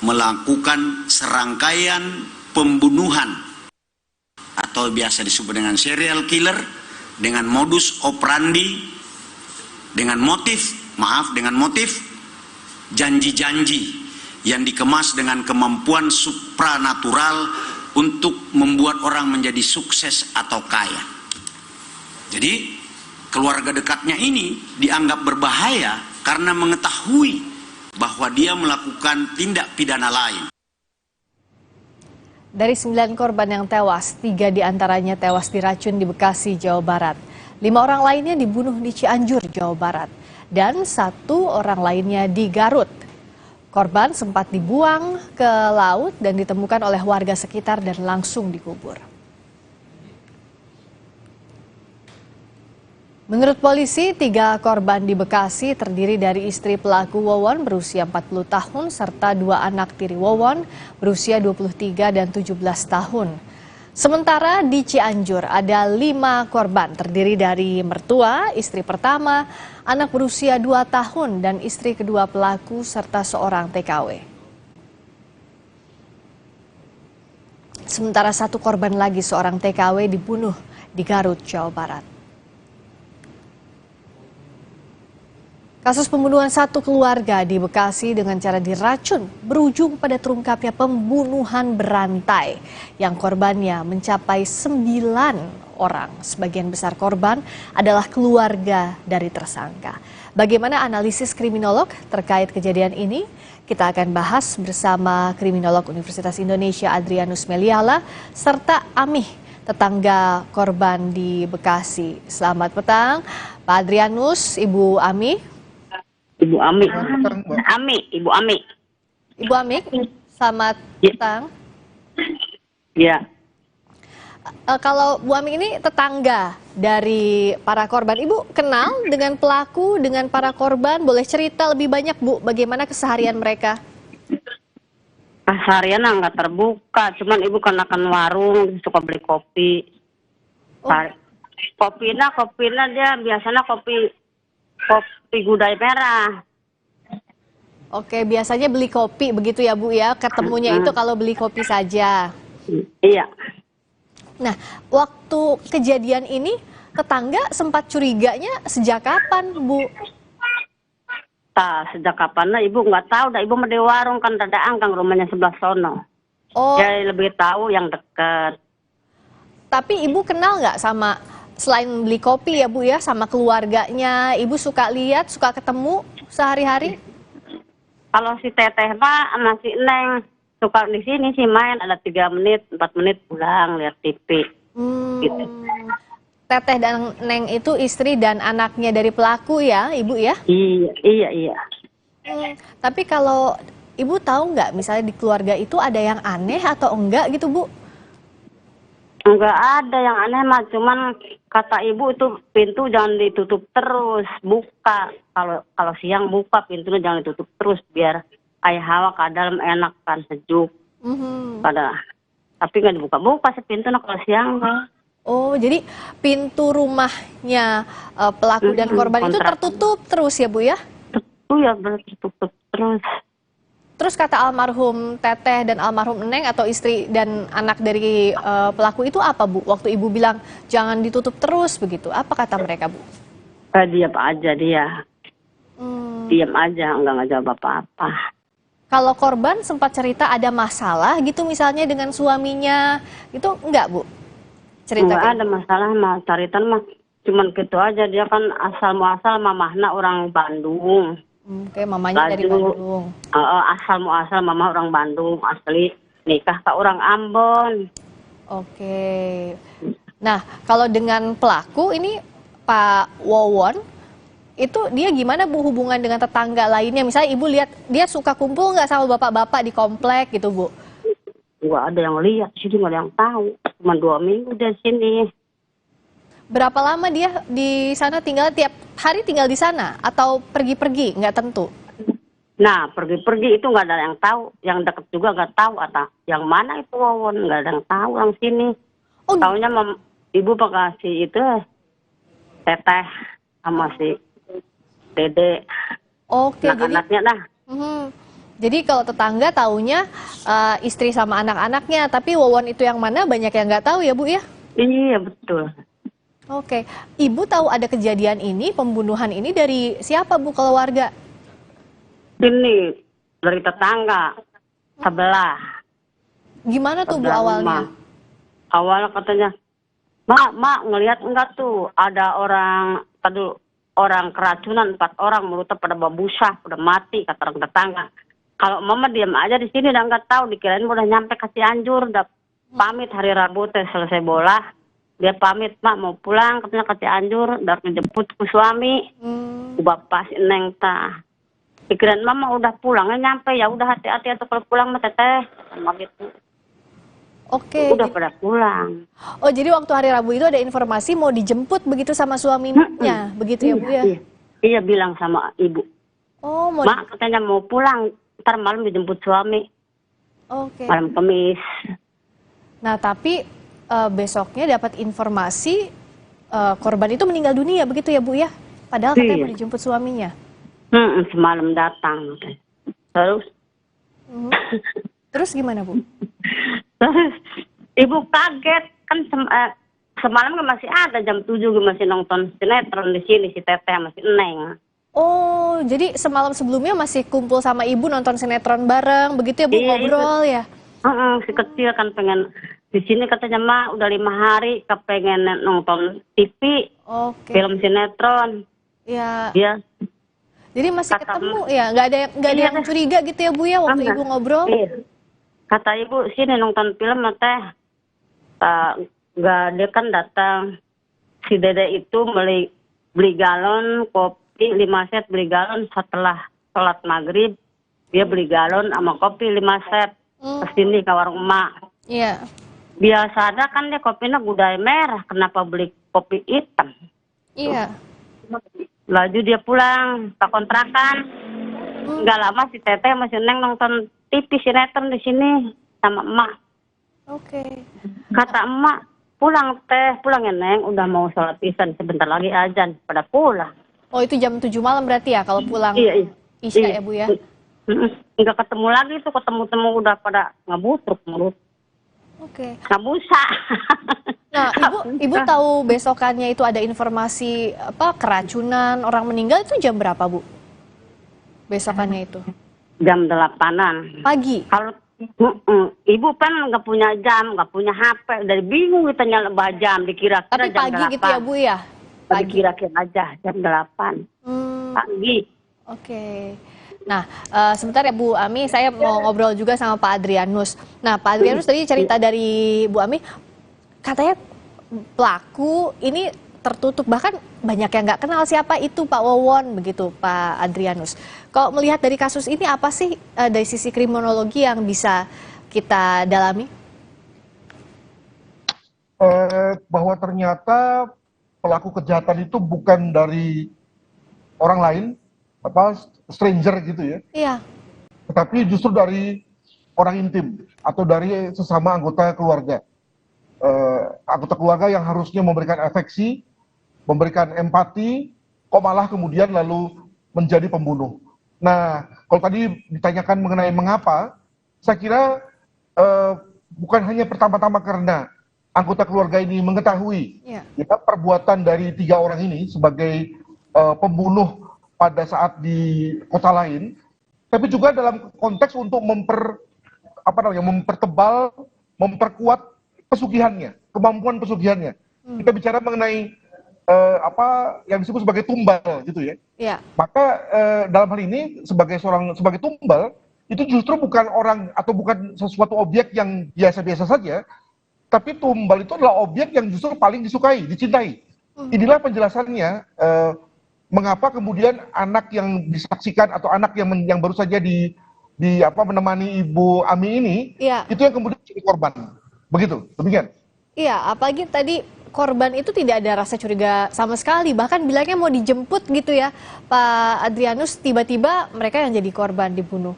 Speaker 8: melakukan serangkaian pembunuhan atau biasa disebut dengan serial killer dengan modus operandi, dengan motif janji-janji yang dikemas dengan kemampuan supranatural untuk membuat orang menjadi sukses atau kaya. Jadi keluarga dekatnya ini dianggap berbahaya karena mengetahui bahwa dia melakukan tindak pidana lain.
Speaker 21: Dari 9 korban yang tewas, 3 diantaranya tewas diracun di Bekasi, Jawa Barat. 5 orang lainnya dibunuh di Cianjur, Jawa Barat. Dan 1 orang lainnya di Garut. Korban sempat dibuang ke laut dan ditemukan oleh warga sekitar dan langsung dikubur. Menurut polisi, 3 korban di Bekasi terdiri dari istri pelaku Wawon berusia 40 tahun serta 2 anak tiri Wawon berusia 23 dan 17 tahun. Sementara di Cianjur ada 5 korban terdiri dari mertua, istri pertama, anak berusia 2 tahun dan istri kedua pelaku serta seorang TKW. Sementara 1 korban lagi seorang TKW dibunuh di Garut, Jawa Barat. Kasus pembunuhan 1 keluarga di Bekasi dengan cara diracun berujung pada terungkapnya pembunuhan berantai yang korbannya mencapai 9 orang. Sebagian besar korban adalah keluarga dari tersangka. Bagaimana analisis kriminolog terkait kejadian ini? Kita akan bahas bersama kriminolog Universitas Indonesia Adrianus Meliala serta Amih, tetangga korban di Bekasi. Selamat petang, Pak Adrianus, Ibu Amih.
Speaker 7: Ibu Ami. Ibu Ami.
Speaker 21: Ibu Ami, selamat petang.
Speaker 7: Ya.
Speaker 21: Kalau Bu Ami ini tetangga dari para korban, Ibu kenal dengan pelaku, dengan para korban, boleh cerita lebih banyak Bu, bagaimana keseharian mereka?
Speaker 7: Keseharian nggak terbuka, cuman Ibu kenakan warung, suka beli kopi. Kopinya dia biasanya kopi gudai merah.
Speaker 21: Oke, biasanya beli kopi begitu ya Bu ya, ketemunya itu kalau beli kopi saja.
Speaker 7: Iya.
Speaker 21: Nah, waktu kejadian ini tetangga sempat curiganya sejak kapan Bu?
Speaker 7: Sejak kapan lah Ibu nggak tahu, dah Ibu di warung kan ada angkang rumahnya sebelah sono.
Speaker 21: Oh.
Speaker 7: Jadi lebih tahu yang dekat.
Speaker 21: Tapi Ibu kenal nggak sama, selain beli kopi ya Bu ya, sama keluarganya, Ibu suka lihat, suka ketemu sehari-hari?
Speaker 7: Kalau si Teteh Pak sama si Neng suka di sini sih main, ada 3 menit, 4 menit pulang lihat TV. Gitu.
Speaker 21: Teteh dan Neng itu istri dan anaknya dari pelaku ya, Ibu ya?
Speaker 7: Iya.
Speaker 21: Tapi kalau Ibu tahu nggak, misalnya di keluarga itu ada yang aneh atau enggak gitu, Bu?
Speaker 7: Enggak ada yang aneh mah, cuman kata ibu itu pintu jangan ditutup terus, buka. Kalau siang buka pintunya jangan ditutup terus biar air hawa ke dalam enak kan, sejuk. Tapi nggak dibuka-buka sih pintunya kalau siang.
Speaker 21: Oh, jadi pintu rumahnya pelaku dan korban itu tertutup terus ya, Bu ya?
Speaker 7: Iya, tertutup terus.
Speaker 21: Terus kata almarhum Teteh dan almarhum Neng atau istri dan anak dari pelaku itu apa, Bu? Waktu Ibu bilang jangan ditutup terus begitu, apa kata mereka, Bu?
Speaker 7: Diam aja dia. Diam aja, enggak jawab apa-apa.
Speaker 21: Kalau korban sempat cerita ada masalah gitu misalnya dengan suaminya, itu enggak, Bu? Cerita
Speaker 7: enggak ada masalah mah, cerita mah cuman gitu aja, dia kan asal muasal mamahna orang Bandung.
Speaker 21: Oke, mamanya dari Bandung.
Speaker 7: Asal muasal mama orang Bandung, asli nikah ke orang Ambon.
Speaker 21: Oke. Nah, kalau dengan pelaku ini Pak Wawon, itu dia gimana, Bu, hubungan dengan tetangga lainnya? Misalnya Ibu lihat dia suka kumpul nggak sama bapak-bapak di komplek gitu, Bu?
Speaker 7: Nggak ada yang lihat, sini nggak ada yang tahu. Cuma 2 minggu di sini.
Speaker 21: Berapa lama dia di sana tinggal? Tiap hari tinggal di sana atau pergi-pergi? Nggak tentu.
Speaker 7: Nah, pergi-pergi itu nggak ada yang tahu. Yang deket juga nggak tahu. Atau yang mana itu Wawon, nggak ada yang tahu orang sini. Taunya ibu kasih itu Teteh sama si Dede.
Speaker 21: Oke,
Speaker 7: anak-anaknya dah.
Speaker 21: Jadi kalau tetangga taunya istri sama anak-anaknya, tapi Wawon itu yang mana banyak yang nggak tahu ya, Bu ya?
Speaker 7: Iya, betul.
Speaker 21: Oke, Ibu tahu ada kejadian ini, pembunuhan ini dari siapa, Bu, kalau warga?
Speaker 7: Ini dari tetangga sebelah.
Speaker 21: Gimana tuh, Bu, awalnya?
Speaker 7: Awalnya katanya, Mak, ngelihat enggak tuh ada orang keracunan 4 orang mulutnya pada babusah, udah mati, kata orang tetangga. Kalau Mama diam aja di sini udah nggak tahu, dikirain udah nyampe ke Cianjur, udah pamit hari Rabu teh selesai bola. Dia pamit, Mak mau pulang, katanya ke Cianjur, udah ngejemput ke suami. Bapak si Neng tah. Pikiran Mama udah pulangnya nyampe, ya udah hati-hati atau kalau pulang mah Teteh. Sama gitu.
Speaker 21: Oke.
Speaker 7: Udah pada pulang.
Speaker 21: Oh, jadi waktu hari Rabu itu ada informasi mau dijemput begitu sama suaminya, begitu ya, Bu ya?
Speaker 7: Iya, bilang sama ibu.
Speaker 21: Oh,
Speaker 7: Mak katanya mau pulang, ntar malam dijemput suami.
Speaker 21: Oke.
Speaker 7: Malam Kamis.
Speaker 21: Nah, tapi besoknya dapat informasi korban itu meninggal dunia, begitu ya, Bu ya? Padahal katanya mau dijemput suaminya.
Speaker 7: Semalam datang. Terus?
Speaker 21: Terus gimana, Bu?
Speaker 7: Terus ibu kaget kan semalam kan masih ada jam 7 masih nonton sinetron di sini si Teteh masih Neng.
Speaker 21: Oh, jadi semalam sebelumnya masih kumpul sama Ibu nonton sinetron bareng, begitu ya, Bu, ngobrol ya?
Speaker 7: Si kecil kan pengen di sini katanya Mak udah 5 hari kepengen nonton TV, film sinetron.
Speaker 21: Iya.
Speaker 7: Iya.
Speaker 21: Jadi masih ketemu ya, nggak ada yang curiga gitu ya, Bu ya, waktu Ibu ngobrol?
Speaker 7: Iya. Kata ibu sini nonton film Teh. Nggak, dia kan datang. Si Dede itu beli galon kopi 5 set, beli galon setelah sholat maghrib. Dia beli galon sama kopi 5 set. Kesini ke warung emak.
Speaker 21: Iya.
Speaker 7: Biasa ada kan dia kopinya gudai merah, kenapa beli kopi hitam?
Speaker 21: Iya.
Speaker 7: Laju dia pulang ke kontrakan. Nggak lama si Teteh masih Neng nonton TV sinetron di sini sama emak.
Speaker 21: Oke.
Speaker 7: Kata emak, pulang Teh, pulang ya Neng, udah mau sholat isya sebentar lagi azan, pada pulang.
Speaker 21: Oh, itu jam 7 malam berarti ya kalau pulang isya ya, Bu ya?
Speaker 7: Nggak ketemu lagi tuh, ketemu-temu udah pada ngebutruk mulut.
Speaker 21: Oke.
Speaker 7: Nggak busa.
Speaker 21: Nah, Ibu tahu besokannya itu ada informasi keracunan, orang meninggal itu jam berapa, Bu? Besokannya itu?
Speaker 7: Jam 8-an.
Speaker 21: Pagi?
Speaker 7: Kalau ibu kan nggak punya jam, nggak punya HP, dari bingung kita nyala jam, dikira-kira
Speaker 21: tapi
Speaker 7: jam 8.
Speaker 21: Tapi pagi gitu ya, Bu ya? Pagi.
Speaker 7: Dikira-kira aja jam 8. Pagi.
Speaker 21: Oke. Nah, sebentar ya Bu Ami, saya mau ngobrol juga sama Pak Adrianus. Nah, Pak Adrianus tadi cerita dari Bu Ami, katanya pelaku ini tertutup, bahkan banyak yang nggak kenal siapa itu Pak Wawon begitu, Pak Adrianus. Kalau melihat dari kasus ini, apa sih dari sisi kriminologi yang bisa kita dalami?
Speaker 4: Bahwa ternyata pelaku kejahatan itu bukan dari orang lain, stranger gitu ya.
Speaker 21: Iya.
Speaker 4: Tetapi justru dari orang intim atau dari sesama anggota keluarga. Anggota keluarga yang harusnya memberikan afeksi, memberikan empati, kok malah kemudian lalu menjadi pembunuh. Nah, kalau tadi ditanyakan mengenai mengapa, saya kira bukan hanya pertama-tama karena anggota keluarga ini mengetahui ya, perbuatan dari 3 orang ini sebagai pembunuh pada saat di kota lain, tapi juga dalam konteks untuk mempertebal, memperkuat pesugihannya, kemampuan pesugihannya. Kita bicara mengenai yang disebut sebagai tumbal gitu ya.
Speaker 21: Iya.
Speaker 4: Maka dalam hal ini sebagai tumbal itu justru bukan orang atau bukan sesuatu objek yang biasa-biasa saja, tapi tumbal itu adalah objek yang justru paling disukai, dicintai. Inilah penjelasannya mengapa kemudian anak yang disaksikan atau anak yang baru saja menemani Ibu Ami ini, itu yang kemudian jadi korban. Begitu, demikian.
Speaker 21: Iya, apalagi tadi korban itu tidak ada rasa curiga sama sekali, bahkan bilangnya mau dijemput gitu ya Pak Adrianus, tiba-tiba mereka yang jadi korban dibunuh.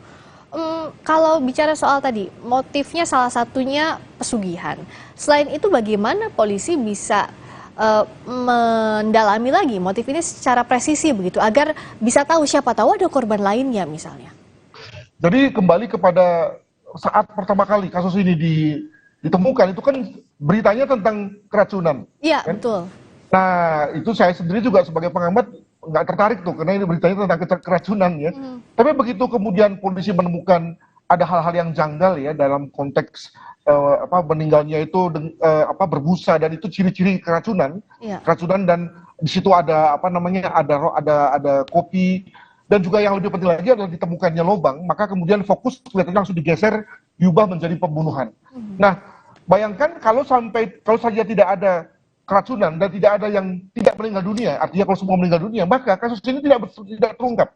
Speaker 21: Kalau bicara soal tadi, motifnya salah satunya pesugihan. Selain itu bagaimana polisi bisa mendalami lagi motif ini secara presisi begitu, agar bisa tahu siapa tahu ada korban lainnya misalnya?
Speaker 4: Jadi kembali kepada saat pertama kali kasus ini ditemukan, itu kan beritanya tentang keracunan.
Speaker 21: Iya,
Speaker 4: kan?
Speaker 21: betul.
Speaker 4: Nah, itu saya sendiri juga sebagai pengamat nggak tertarik tuh, karena ini beritanya tentang keracunan ya. Tapi begitu kemudian polisi menemukan ada hal-hal yang janggal ya dalam konteks meninggalnya itu berbusa, dan itu ciri-ciri keracunan. Keracunan, dan di situ ada ada kopi, dan juga yang lebih penting lagi adalah ditemukannya lubang, maka kemudian fokus kelihatannya langsung digeser, diubah menjadi pembunuhan. Nah, bayangkan kalau saja tidak ada keracunan dan tidak ada yang tidak meninggal dunia, artinya kalau semua meninggal dunia, maka kasus ini tidak terungkap.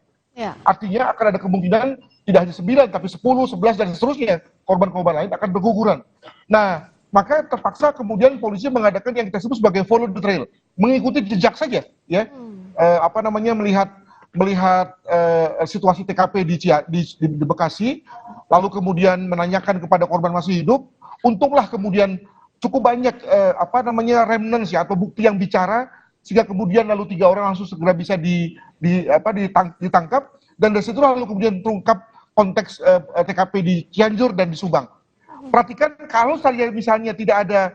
Speaker 4: Artinya akan ada kemungkinan tidak hanya 9 tapi 10, 11 dan seterusnya korban-korban lain akan berguguran. Nah, maka terpaksa kemudian polisi mengadakan yang kita sebut sebagai follow the trail, mengikuti jejak saja, ya, melihat situasi TKP di Bekasi, lalu kemudian menanyakan kepada korban masih hidup. Untunglah kemudian cukup banyak remnants ya, atau bukti yang bicara, sehingga kemudian lalu 3 orang langsung segera bisa ditangkap, dan dari situ lalu kemudian terungkap konteks TKP di Cianjur dan di Subang. Perhatikan kalau saya misalnya tidak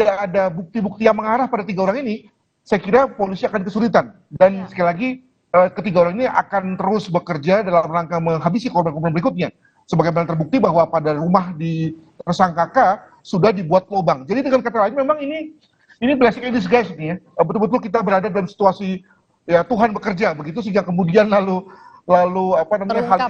Speaker 4: ada bukti-bukti yang mengarah pada 3 orang ini, saya kira polisi akan kesulitan, dan sekali lagi ketiga orang ini akan terus bekerja dalam rangka menghabisi korban-korban berikutnya. Sebagaimana terbukti bahwa pada rumah di tersangka K sudah dibuat lubang. Jadi dengan kata lain, memang ini blessing in disguise nih ya. Betul-betul kita berada dalam situasi ya Tuhan bekerja begitu, sehingga kemudian lalu hal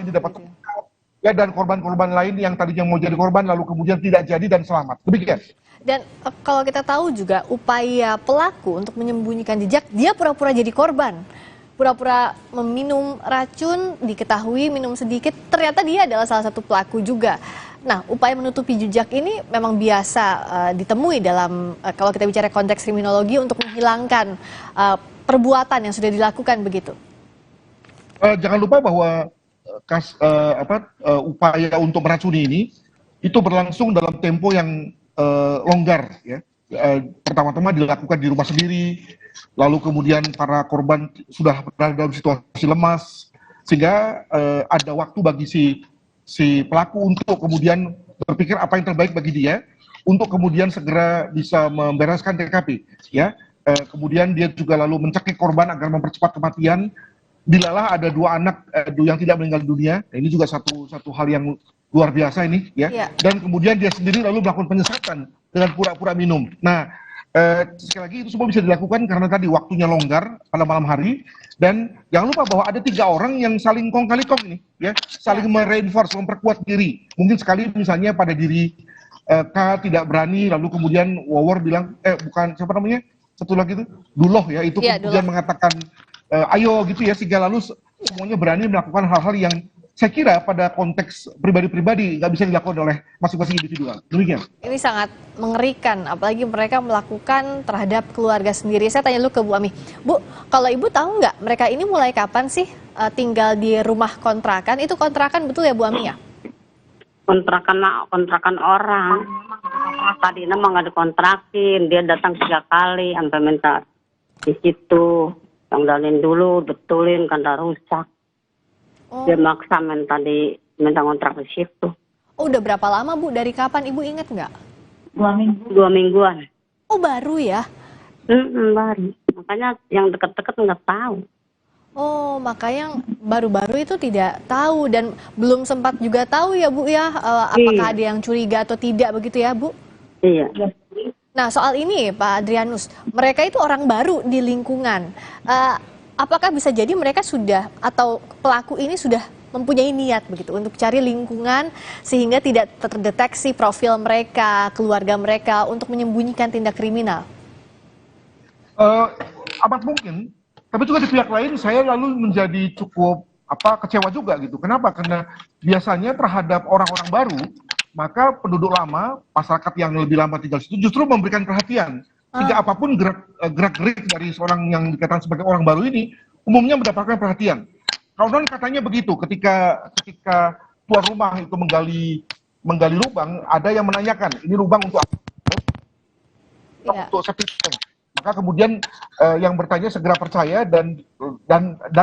Speaker 4: ini dapat terungkap ya, dan korban-korban lain yang tadinya mau jadi korban lalu kemudian tidak jadi dan selamat. Demikian.
Speaker 21: Dan kalau kita tahu juga upaya pelaku untuk menyembunyikan jejak, dia pura-pura jadi korban. Pura-pura meminum racun, diketahui minum sedikit, ternyata dia adalah salah satu pelaku juga. Nah, upaya menutupi jejak ini memang biasa ditemui dalam, kalau kita bicara konteks kriminologi, untuk menghilangkan perbuatan yang sudah dilakukan begitu.
Speaker 4: Jangan lupa bahwa upaya untuk meracuni ini itu berlangsung dalam tempo yang longgar ya. Pertama-tama dilakukan di rumah sendiri, lalu kemudian para korban sudah berada dalam situasi lemas, sehingga ada waktu bagi si pelaku untuk kemudian berpikir apa yang terbaik bagi dia, untuk kemudian segera bisa membereskan TKP ya. Kemudian dia juga lalu mencekik korban agar mempercepat kematian. Dilalah ada 2 anak yang tidak meninggal dunia. Ini juga satu hal yang luar biasa ini ya. Dan kemudian dia sendiri lalu melakukan penyesatan dengan pura-pura minum. Nah, sekali lagi itu semua bisa dilakukan karena tadi waktunya longgar pada malam hari, dan jangan lupa bahwa ada 3 orang yang saling kong kali kong ini ya, saling mereinforce, memperkuat diri. Mungkin sekali misalnya pada diri K tidak berani, lalu kemudian Wawor bilang, bukan siapa namanya, satu lagi itu Duloh ya, itu kemudian mengatakan ayo gitu ya, sehingga lalu semuanya berani melakukan hal-hal yang saya kira pada konteks pribadi-pribadi nggak bisa dilakukan oleh masing-masing individu. Demikian.
Speaker 21: Ini sangat mengerikan, apalagi mereka melakukan terhadap keluarga sendiri. Saya tanya dulu ke Bu Ami. Bu, kalau Ibu tahu nggak mereka ini mulai kapan sih tinggal di rumah kontrakan? Itu kontrakan betul ya Bu Ami ya?
Speaker 7: Kontrakan orang. Tadi memang nggak dikontrakin, dia datang 3 kali sampai minta di situ, tanggalin dulu, betulin karena rusak. Dia maksa minta kontrak di situ.
Speaker 21: Oh, udah berapa lama Bu? Dari kapan Ibu inget nggak?
Speaker 7: 2 mingguan.
Speaker 21: Oh, baru ya?
Speaker 7: Baru. Makanya yang deket-deket nggak tahu.
Speaker 21: Oh, makanya baru-baru itu tidak tahu dan belum sempat juga tahu ya Bu ya, apakah ada yang curiga atau tidak begitu ya Bu?
Speaker 7: Iya.
Speaker 21: Nah, soal ini Pak Adrianus, mereka itu orang baru di lingkungan. Apakah bisa jadi mereka sudah atau pelaku ini sudah mempunyai niat begitu untuk cari lingkungan sehingga tidak terdeteksi profil mereka, keluarga mereka untuk menyembunyikan tindak kriminal?
Speaker 4: Amat mungkin, tapi juga di pihak lain saya lalu menjadi cukup kecewa juga gitu. Kenapa? Karena biasanya terhadap orang-orang baru, maka penduduk lama, masyarakat yang lebih lama tinggal di situ justru memberikan perhatian. Sehingga apapun gerak-gerik dari seorang yang dikatakan sebagai orang baru ini umumnya mendapatkan perhatian. Konon katanya begitu, ketika tuan rumah itu menggali lubang, ada yang menanyakan, ini lubang untuk apa? Untuk septic tank. Maka kemudian yang bertanya segera percaya dan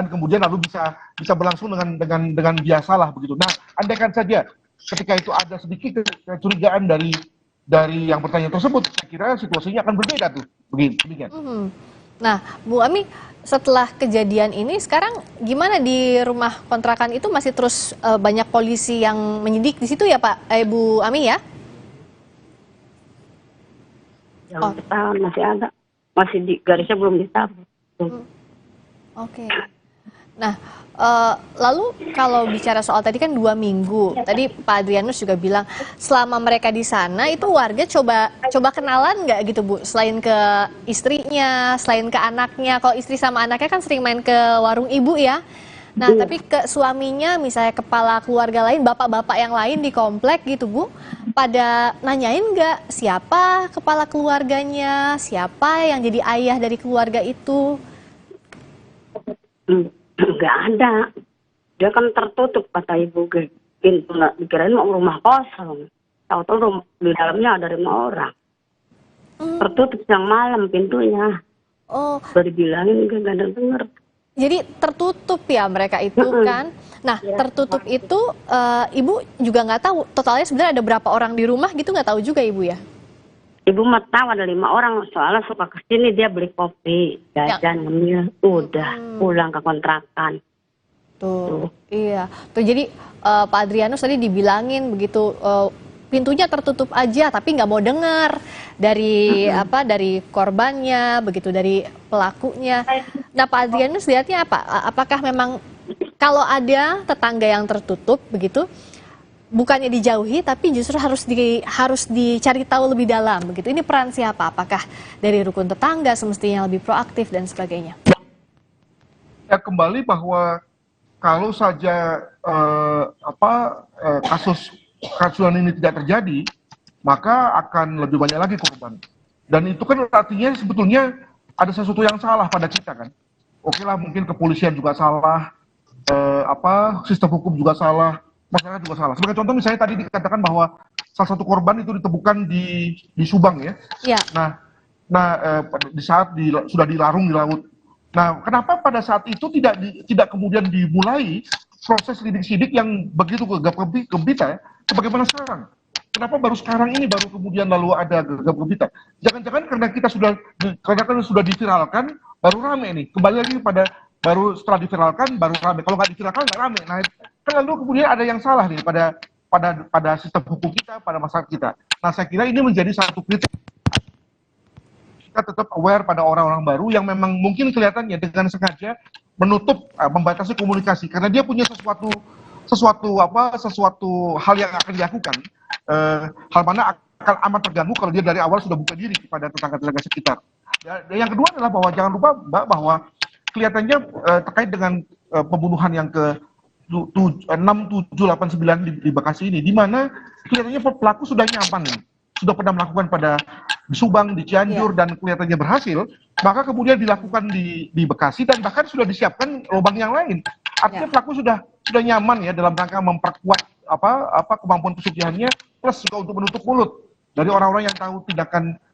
Speaker 4: kemudian lalu bisa berlangsung dengan biasalah begitu. Nah, andaikan saja ketika itu ada sedikit kecurigaan dari yang bertanya tersebut, saya kira situasinya akan berbeda tuh. Demikian.
Speaker 21: Nah, Bu Ami, setelah kejadian ini sekarang gimana di rumah kontrakan itu masih terus banyak polisi yang menyidik di situ ya Pak, Bu Ami ya?
Speaker 7: Yang ditahan masih ada, masih di garisnya belum ditahan.
Speaker 21: Oke. Nah, lalu kalau bicara soal tadi kan 2 minggu, tadi Pak Adrianus juga bilang selama mereka di sana itu warga coba kenalan nggak gitu Bu? Selain ke istrinya, selain ke anaknya, kalau istri sama anaknya kan sering main ke warung ibu ya. Nah, tapi ke suaminya, misalnya kepala keluarga lain, bapak-bapak yang lain di komplek gitu Bu, pada nanyain nggak siapa kepala keluarganya, siapa yang jadi ayah dari keluarga itu?
Speaker 7: Nggak ada. Dia kan tertutup kata ibu, pintu dikirain mau rumah kosong. Tahu-tahu di dalamnya ada 5 orang. Tertutup siang malam pintunya.
Speaker 21: Oh.
Speaker 7: Udah dibilangin nggak ada denger.
Speaker 21: Jadi tertutup ya mereka itu kan. Nah, tertutup itu ibu juga nggak tahu totalnya sebenarnya ada berapa orang di rumah gitu, nggak tahu juga ibu ya?
Speaker 7: Ibu mah tahu ada 5 orang, soalnya suka kesini dia beli kopi, jajan, ngemil, udah pulang ke kontrakan.
Speaker 21: Tuh. Iya. Tuh jadi Pak Adrianus tadi dibilangin begitu pintunya tertutup aja, tapi nggak mau dengar dari dari korbannya, begitu dari pelakunya. Nah, Pak Adrianus lihatnya apa? Apakah memang kalau ada tetangga yang tertutup begitu? Bukannya dijauhi, tapi justru harus dicari tahu lebih dalam begitu. Ini peran siapa? Apakah dari rukun tetangga semestinya lebih proaktif dan sebagainya?
Speaker 4: Ya kembali bahwa kalau saja kasus keracunan ini tidak terjadi, maka akan lebih banyak lagi korban. Dan itu kan artinya sebetulnya ada sesuatu yang salah pada kita kan. Oke lah, mungkin kepolisian juga salah, sistem hukum juga salah, masyarakat juga salah. Sebagai contoh misalnya tadi dikatakan bahwa salah satu korban itu ditemukan di Subang ya.
Speaker 21: Iya.
Speaker 4: Di saat sudah dilarung di laut. Nah, kenapa pada saat itu tidak kemudian dimulai proses lidik-sidik yang begitu gegap-gempita ya, sebagaimana sekarang? Kenapa baru sekarang ini baru kemudian lalu ada gegap-gempita? Jangan-jangan karena sudah diviralkan baru rame nih. Kembali lagi pada baru setelah diviralkan baru rame. Kalau nggak diviralkan nggak rame. Nah, kan lalu kemudian ada yang salah nih pada sistem hukum kita, pada masyarakat kita. Nah, saya kira ini menjadi satu kritik. Kita tetap aware pada orang-orang baru yang memang mungkin kelihatannya dengan sengaja menutup, membatasi komunikasi karena dia punya sesuatu hal yang akan dilakukan, hal mana akan amat terganggu kalau dia dari awal sudah buka diri kepada tetangga-tetangga sekitar. Yang kedua adalah bahwa jangan lupa Mbak bahwa kelihatannya terkait dengan pembunuhan yang ke 6789 di Bekasi ini, di mana kelihatannya pelaku sudah nyaman, sudah pernah melakukan pada di Subang, di Cianjur, dan kelihatannya berhasil, maka kemudian dilakukan di Bekasi dan bahkan sudah disiapkan lubang yang lain. Artinya pelaku sudah nyaman ya dalam rangka memperkuat kemampuan pesugihannya, plus juga untuk menutup mulut dari orang-orang yang tahu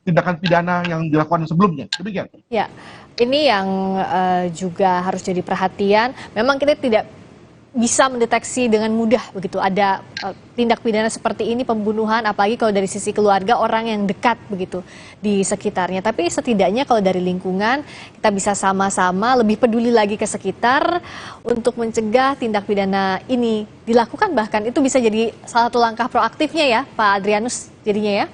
Speaker 4: tindakan pidana yang dilakukan sebelumnya. Demikian.
Speaker 21: Ya, ini yang juga harus jadi perhatian. Memang kita tidak bisa mendeteksi dengan mudah begitu ada tindak pidana seperti ini, pembunuhan, apalagi kalau dari sisi keluarga, orang yang dekat begitu di sekitarnya. Tapi setidaknya kalau dari lingkungan kita bisa sama-sama lebih peduli lagi ke sekitar untuk mencegah tindak pidana ini dilakukan, bahkan itu bisa jadi salah satu langkah proaktifnya ya Pak Adrianus jadinya ya.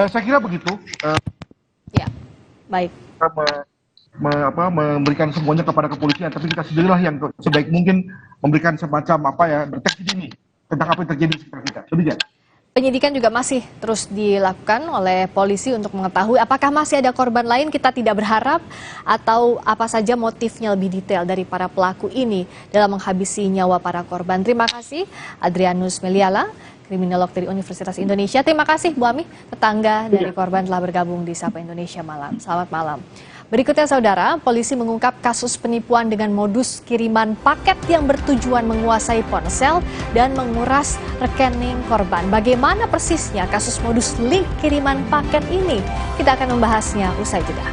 Speaker 4: Saya kira begitu.
Speaker 21: Ya, baik.
Speaker 4: Memberikan semuanya kepada kepolisian, tapi kita sendirilah yang sebaik mungkin memberikan semacam deteksi dini tentang apa yang terjadi di sekitar kita. Demikian.
Speaker 21: Penyidikan juga masih terus dilakukan oleh polisi untuk mengetahui apakah masih ada korban lain. Kita tidak berharap, atau apa saja motifnya lebih detail dari para pelaku ini dalam menghabisi nyawa para korban. Terima kasih Adrianus Meliala, kriminolog dari Universitas Indonesia. Terima kasih Bu Ami, tetangga dari korban telah bergabung di Sapa Indonesia Malam. Selamat malam. Berikutnya saudara, polisi mengungkap kasus penipuan dengan modus kiriman paket yang bertujuan menguasai ponsel dan menguras rekening korban. Bagaimana persisnya kasus modus link kiriman paket ini? Kita akan membahasnya usai jeda.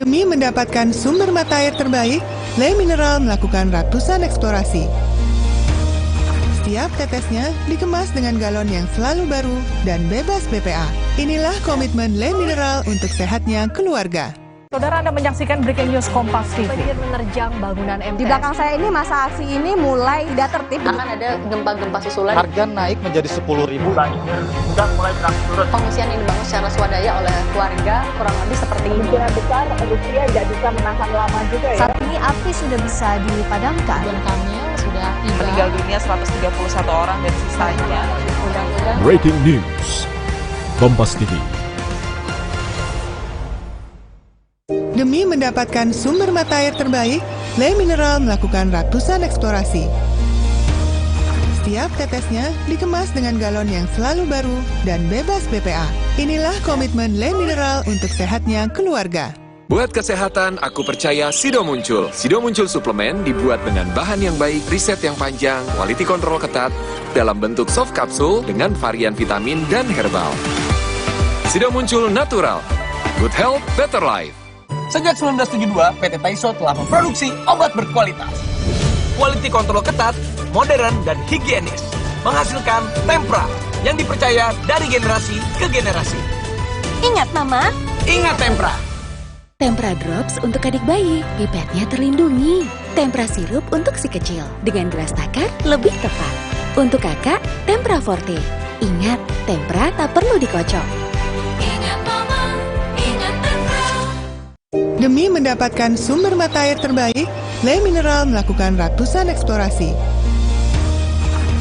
Speaker 5: Demi mendapatkan sumber mata air terbaik, Le Mineral melakukan ratusan eksplorasi. Setiap tetesnya dikemas dengan galon yang selalu baru dan bebas BPA. Inilah komitmen Le Mineral untuk sehatnya keluarga.
Speaker 9: Saudara, Anda menyaksikan Breaking News Kompas TV.
Speaker 21: Banjir menerjang bangunan MTS.
Speaker 9: Di belakang saya ini masa aksi ini mulai tidak tertib.
Speaker 21: Akan ada gempa-gempa susulan.
Speaker 19: Harga naik menjadi 10.000.
Speaker 9: Sudah mulai berangsur.
Speaker 21: Pengungsian yang dibangun secara swadaya oleh keluarga kurang lebih seperti ini.
Speaker 9: Kemungkinan besar Rusia tidak bisa menahan lama juga ya.
Speaker 21: Saat ini api sudah bisa dipadamkan.
Speaker 22: Ridwan Kamil sudah tiba. Meninggal dunia 131 orang dan sisanya.
Speaker 18: Breaking News Kompas TV.
Speaker 5: Demi mendapatkan sumber mata air terbaik, Le Mineral melakukan ratusan eksplorasi. Setiap tetesnya dikemas dengan galon yang selalu baru dan bebas BPA. Inilah komitmen Le Mineral untuk sehatnya keluarga.
Speaker 23: Buat kesehatan, aku percaya Sido Muncul. Sido Muncul suplemen dibuat dengan bahan yang baik, riset yang panjang, quality control ketat, dalam bentuk soft kapsul dengan varian vitamin dan herbal. Sido Muncul natural. Good health, better life.
Speaker 16: Sejak 1972, PT Taiso telah memproduksi obat berkualitas. Quality control ketat, modern, dan higienis. Menghasilkan Tempra yang dipercaya dari generasi ke generasi.
Speaker 14: Ingat Mama?
Speaker 16: Ingat Tempra.
Speaker 14: Tempra Drops untuk adik bayi, pipetnya terlindungi. Tempra sirup untuk si kecil, dengan gelas takar lebih tepat. Untuk kakak, Tempra Forte. Ingat, Tempra tak perlu dikocok.
Speaker 5: Demi mendapatkan sumber mata air terbaik, Le Mineral melakukan ratusan eksplorasi.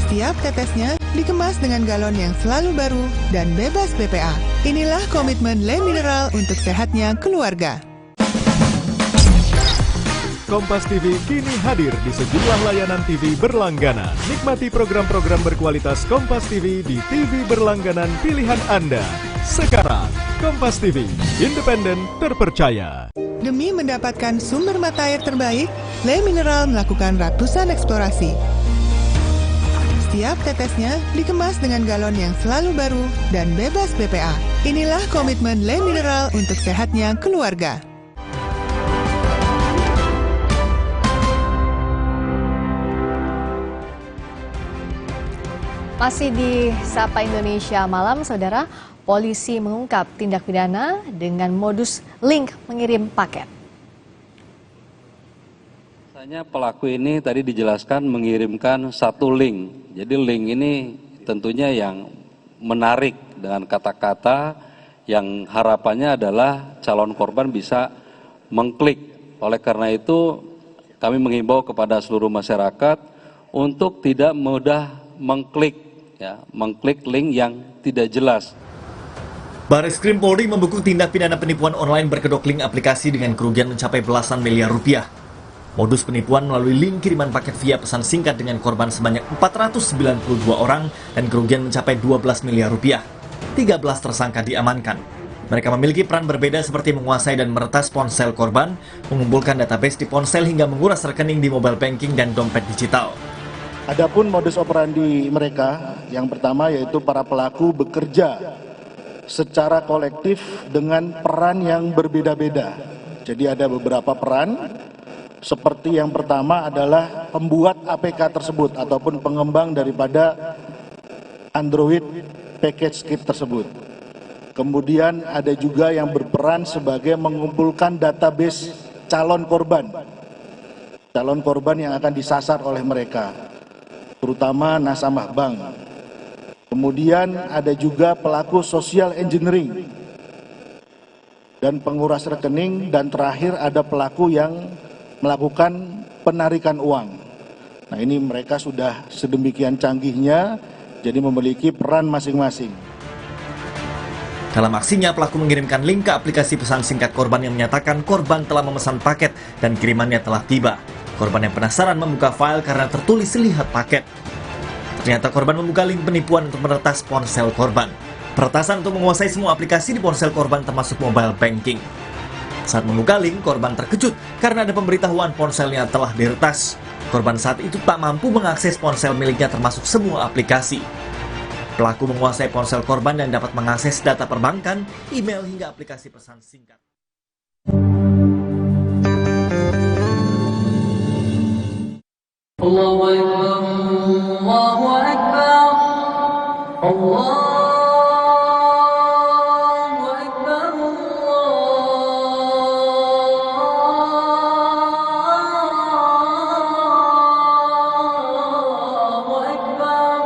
Speaker 5: Setiap tetesnya dikemas dengan galon yang selalu baru dan bebas BPA. Inilah komitmen Le Mineral untuk sehatnya keluarga.
Speaker 18: Kompas TV kini hadir di sejumlah layanan TV berlangganan. Nikmati program-program berkualitas Kompas TV di TV berlangganan pilihan Anda. Sekarang, Kompas TV, independen, terpercaya.
Speaker 5: Demi mendapatkan sumber mata air terbaik, Le Mineral melakukan ratusan eksplorasi. Setiap tetesnya dikemas dengan galon yang selalu baru dan bebas BPA. Inilah komitmen Le Mineral untuk sehatnya keluarga.
Speaker 21: Masih di Sapa Indonesia Malam, saudara. Polisi mengungkap tindak pidana dengan modus link mengirim paket.
Speaker 24: Biasanya pelaku ini tadi dijelaskan mengirimkan satu link. Jadi link ini tentunya yang menarik dengan kata-kata yang harapannya adalah calon korban bisa mengklik. Oleh karena itu kami menghimbau kepada seluruh masyarakat untuk tidak mudah mengklik link yang tidak jelas.
Speaker 1: Barreskrim Polri membekuk tindak pidana penipuan online berkedok link aplikasi dengan kerugian mencapai belasan miliar rupiah. Modus penipuan melalui link kiriman paket via pesan singkat dengan korban sebanyak 492 orang dan kerugian mencapai 12 miliar rupiah. 13 tersangka diamankan. Mereka memiliki peran berbeda seperti menguasai dan meretas ponsel korban, mengumpulkan database di ponsel hingga menguras rekening di mobile banking dan dompet digital.
Speaker 2: Adapun modus operandi mereka, yang pertama yaitu para pelaku bekerja secara kolektif dengan peran yang berbeda-beda. Jadi ada beberapa peran, seperti yang pertama adalah pembuat APK tersebut ataupun pengembang daripada Android package kit tersebut. Kemudian ada juga yang berperan sebagai mengumpulkan database calon korban yang akan disasar oleh mereka, terutama nasabah bank. Kemudian ada juga pelaku social engineering dan penguras rekening, dan terakhir ada pelaku yang melakukan penarikan uang. Nah, ini mereka sudah sedemikian canggihnya, jadi memiliki peran masing-masing.
Speaker 1: Dalam aksinya, pelaku mengirimkan link ke aplikasi pesan singkat korban yang menyatakan korban telah memesan paket dan kirimannya telah tiba. Korban yang penasaran membuka file karena tertulis lihat paket. Ternyata korban membuka link penipuan untuk meretas ponsel korban. Peretasan untuk menguasai semua aplikasi di ponsel korban termasuk mobile banking. Saat membuka link, korban terkejut karena ada pemberitahuan ponselnya telah diretas. Korban saat itu tak mampu mengakses ponsel miliknya termasuk semua aplikasi. Pelaku menguasai ponsel korban dan dapat mengakses data perbankan, email hingga aplikasi pesan singkat.
Speaker 6: Allahu Akbar, Allahu Akbar, Allahu Akbar, Allahu Akbar.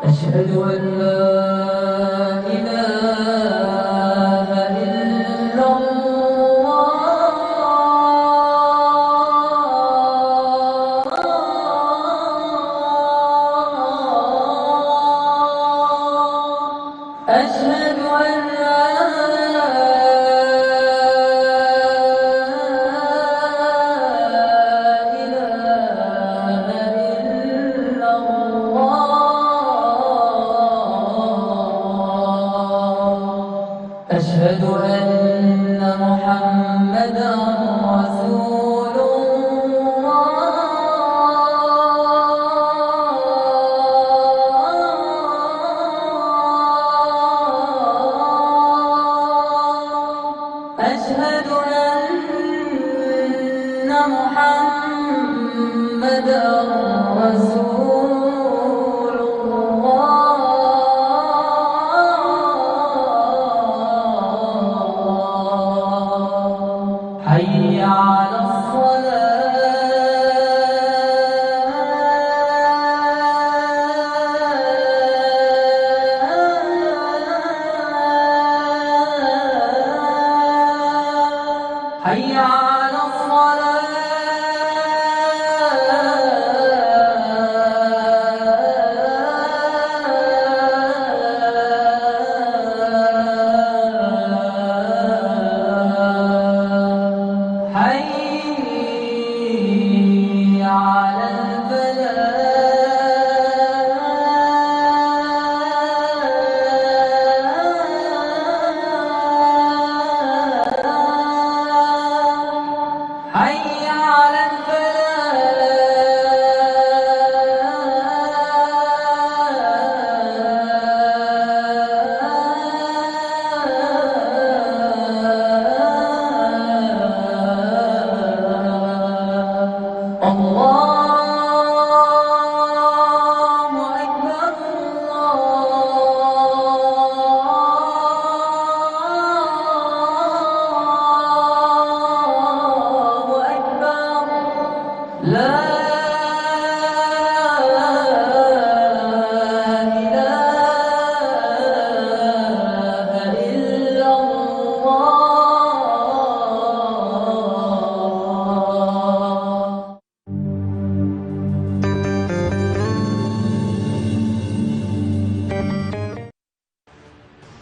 Speaker 6: Asyhadu an la ilaha illallah. Asyhadu an la ilaha illallah. Asyhadu anna Muhammadan Rasulullah. Asyhadu anna Muhammadan Rasulullah. Hayya 'alas salah. Hayya 'alas salah. Hayya 'alal falah.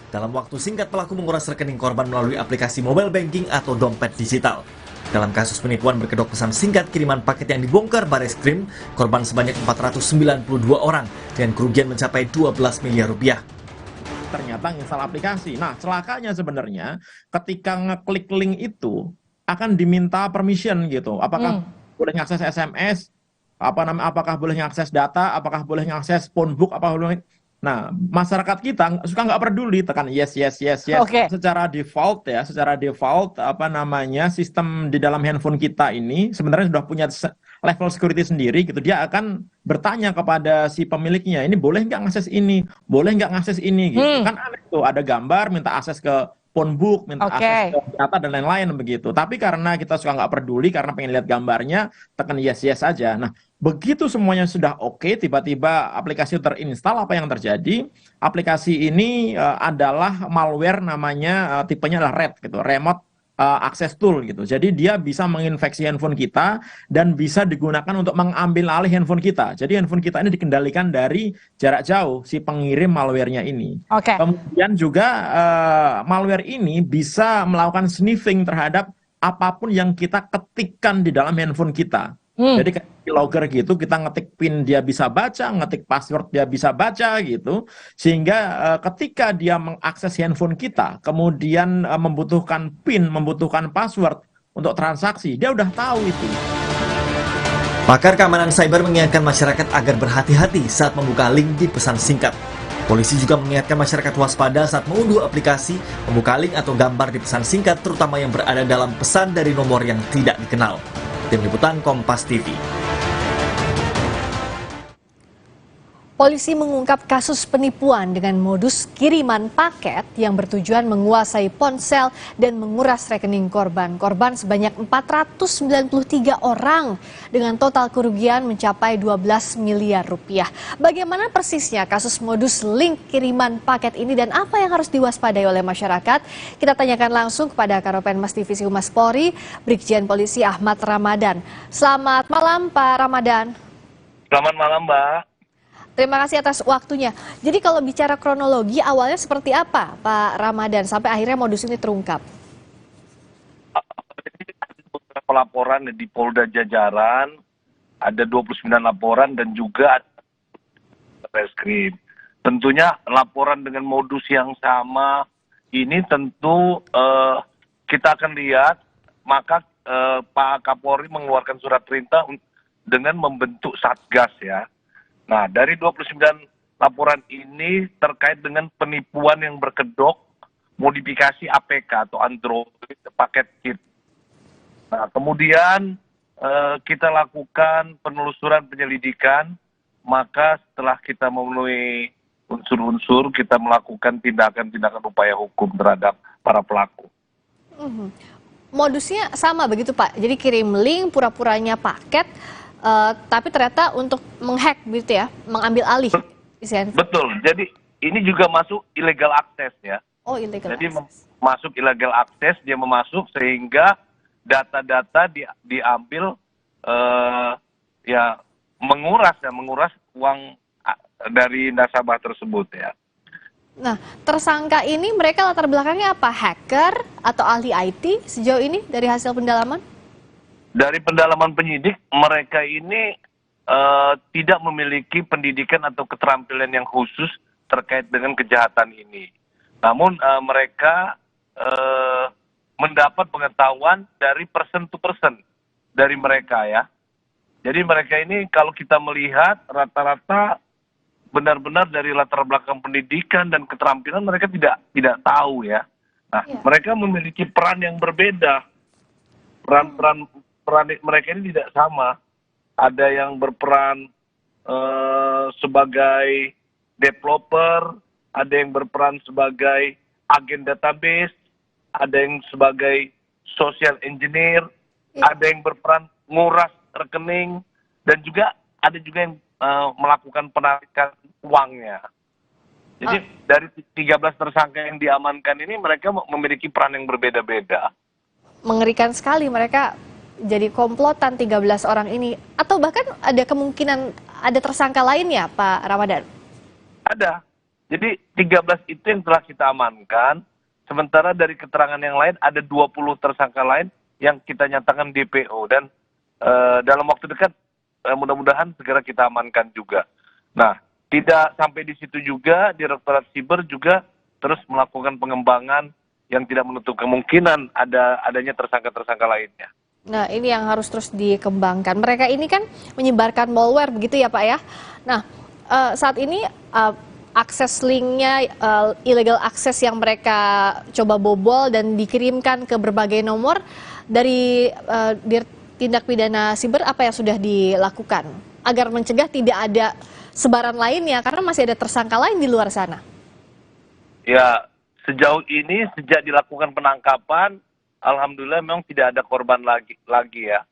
Speaker 1: Dalam waktu singkat, pelaku menguras rekening korban melalui aplikasi mobile banking atau dompet digital. Dalam kasus penipuan berkedok pesan singkat kiriman paket yang dibongkar Bareskrim, korban sebanyak 492 orang dengan kerugian mencapai 12 miliar rupiah.
Speaker 10: Ternyata install aplikasi. Nah, celakanya sebenarnya ketika ngeklik link itu akan diminta permission gitu. Apakah boleh ngakses SMS? Apakah boleh ngakses data? Apakah boleh ngakses phone book? Nah, masyarakat kita suka nggak peduli, tekan yes.
Speaker 9: Okay.
Speaker 10: Secara default sistem di dalam handphone kita ini sebenarnya sudah punya level security sendiri gitu. Dia akan bertanya kepada si pemiliknya, ini boleh nggak ngakses ini, boleh nggak ngakses ini gitu. Kan aneh tuh, ada gambar minta akses ke phone book, minta akses ke data dan lain-lain begitu. Tapi karena kita suka nggak peduli, karena pengen lihat gambarnya, tekan yes aja. Nah, begitu semuanya sudah oke, tiba-tiba aplikasi terinstall, apa yang terjadi? Aplikasi ini adalah malware, namanya tipenya adalah RAT gitu, Remote Access Tool gitu. Jadi dia bisa menginfeksi handphone kita dan bisa digunakan untuk mengambil alih handphone kita. Jadi handphone kita ini dikendalikan dari jarak jauh si pengirim malwarenya ini. Kemudian juga malware ini bisa melakukan sniffing terhadap apapun yang kita ketikkan di dalam handphone kita. Jadi kayak logger gitu, kita ngetik PIN dia bisa baca, ngetik password dia bisa baca gitu. Sehingga ketika dia mengakses handphone kita, kemudian membutuhkan PIN, membutuhkan password untuk transaksi, dia udah tahu itu.
Speaker 1: Pakar keamanan cyber mengingatkan masyarakat agar berhati-hati saat membuka link di pesan singkat. Polisi juga mengingatkan masyarakat waspada saat mengunduh aplikasi, membuka link atau gambar di pesan singkat, terutama yang berada dalam pesan dari nomor yang tidak dikenal. Tim Liputan Kompas TV.
Speaker 21: Polisi mengungkap kasus penipuan dengan modus kiriman paket yang bertujuan menguasai ponsel dan menguras rekening korban. Korban sebanyak 493 orang dengan total kerugian mencapai 12 miliar rupiah. Bagaimana persisnya kasus modus link kiriman paket ini dan apa yang harus diwaspadai oleh masyarakat? Kita tanyakan langsung kepada Karopenmas Divisi Humas Polri, Brigjen Polisi Ahmad Ramadan. Selamat malam Pak Ramadan.
Speaker 12: Selamat malam Mbak.
Speaker 21: Terima kasih atas waktunya. Jadi kalau bicara kronologi awalnya seperti apa Pak Ramadan sampai akhirnya modus ini terungkap?
Speaker 12: Laporan di Polda Jajaran, ada 29 laporan dan juga Bareskrim. Tentunya laporan dengan modus yang sama ini tentu kita akan lihat, maka Pak Kapolri mengeluarkan surat perintah dengan membentuk Satgas ya. Nah, dari 29 laporan ini terkait dengan penipuan yang berkedok modifikasi APK atau Android paket chip. Nah, kemudian kita lakukan penelusuran penyelidikan, maka setelah kita memenuhi unsur-unsur, kita melakukan tindakan-tindakan upaya hukum terhadap para pelaku.
Speaker 21: Modusnya sama begitu Pak, jadi kirim link pura-puranya paket, tapi ternyata untuk menghack gitu ya, mengambil alih isi handphone.
Speaker 12: Betul, jadi ini juga masuk illegal access ya.
Speaker 21: Oh, illegal
Speaker 12: jadi
Speaker 21: access.
Speaker 12: Masuk illegal access, dia memasuk sehingga data-data diambil ya menguras uang dari nasabah tersebut ya.
Speaker 21: Nah, tersangka ini mereka latar belakangnya apa? Hacker atau ahli IT sejauh ini dari hasil pendalaman?
Speaker 12: Dari pendalaman penyidik, mereka ini tidak memiliki pendidikan atau keterampilan yang khusus terkait dengan kejahatan ini. Namun mereka mendapat pengetahuan dari person to person dari mereka ya. Jadi mereka ini kalau kita melihat rata-rata benar-benar dari latar belakang pendidikan dan keterampilan mereka tidak tahu ya. Nah, mereka memiliki peran yang berbeda. Peran mereka ini tidak sama. Ada yang berperan sebagai developer, ada yang berperan sebagai agen database, ada yang sebagai social engineer, ada yang berperan nguras rekening, dan juga ada juga yang melakukan penarikan uangnya. Jadi dari 13 tersangka yang diamankan ini mereka memiliki peran yang berbeda-beda.
Speaker 21: Mengerikan sekali, mereka jadi komplotan 13 orang ini, atau bahkan ada kemungkinan ada tersangka lainnya Pak Ramadan?
Speaker 12: Jadi 13 itu yang telah kita amankan, sementara dari keterangan yang lain ada 20 tersangka lain yang kita nyatakan DPO, dan dalam waktu dekat mudah-mudahan segera kita amankan juga. Nah, tidak sampai di situ juga, Direktorat Siber juga terus melakukan pengembangan yang tidak menutup kemungkinan adanya tersangka-tersangka lainnya.
Speaker 21: Nah, ini yang harus terus dikembangkan. Mereka ini kan menyebarkan malware begitu ya Pak ya. Nah, saat ini akses linknya, illegal access yang mereka coba bobol dan dikirimkan ke berbagai nomor dari tindak pidana siber, apa yang sudah dilakukan agar mencegah tidak ada sebaran lainnya karena masih ada tersangka lain di luar sana?
Speaker 12: Ya, sejauh ini sejak dilakukan penangkapan, alhamdulillah memang tidak ada korban lagi ya.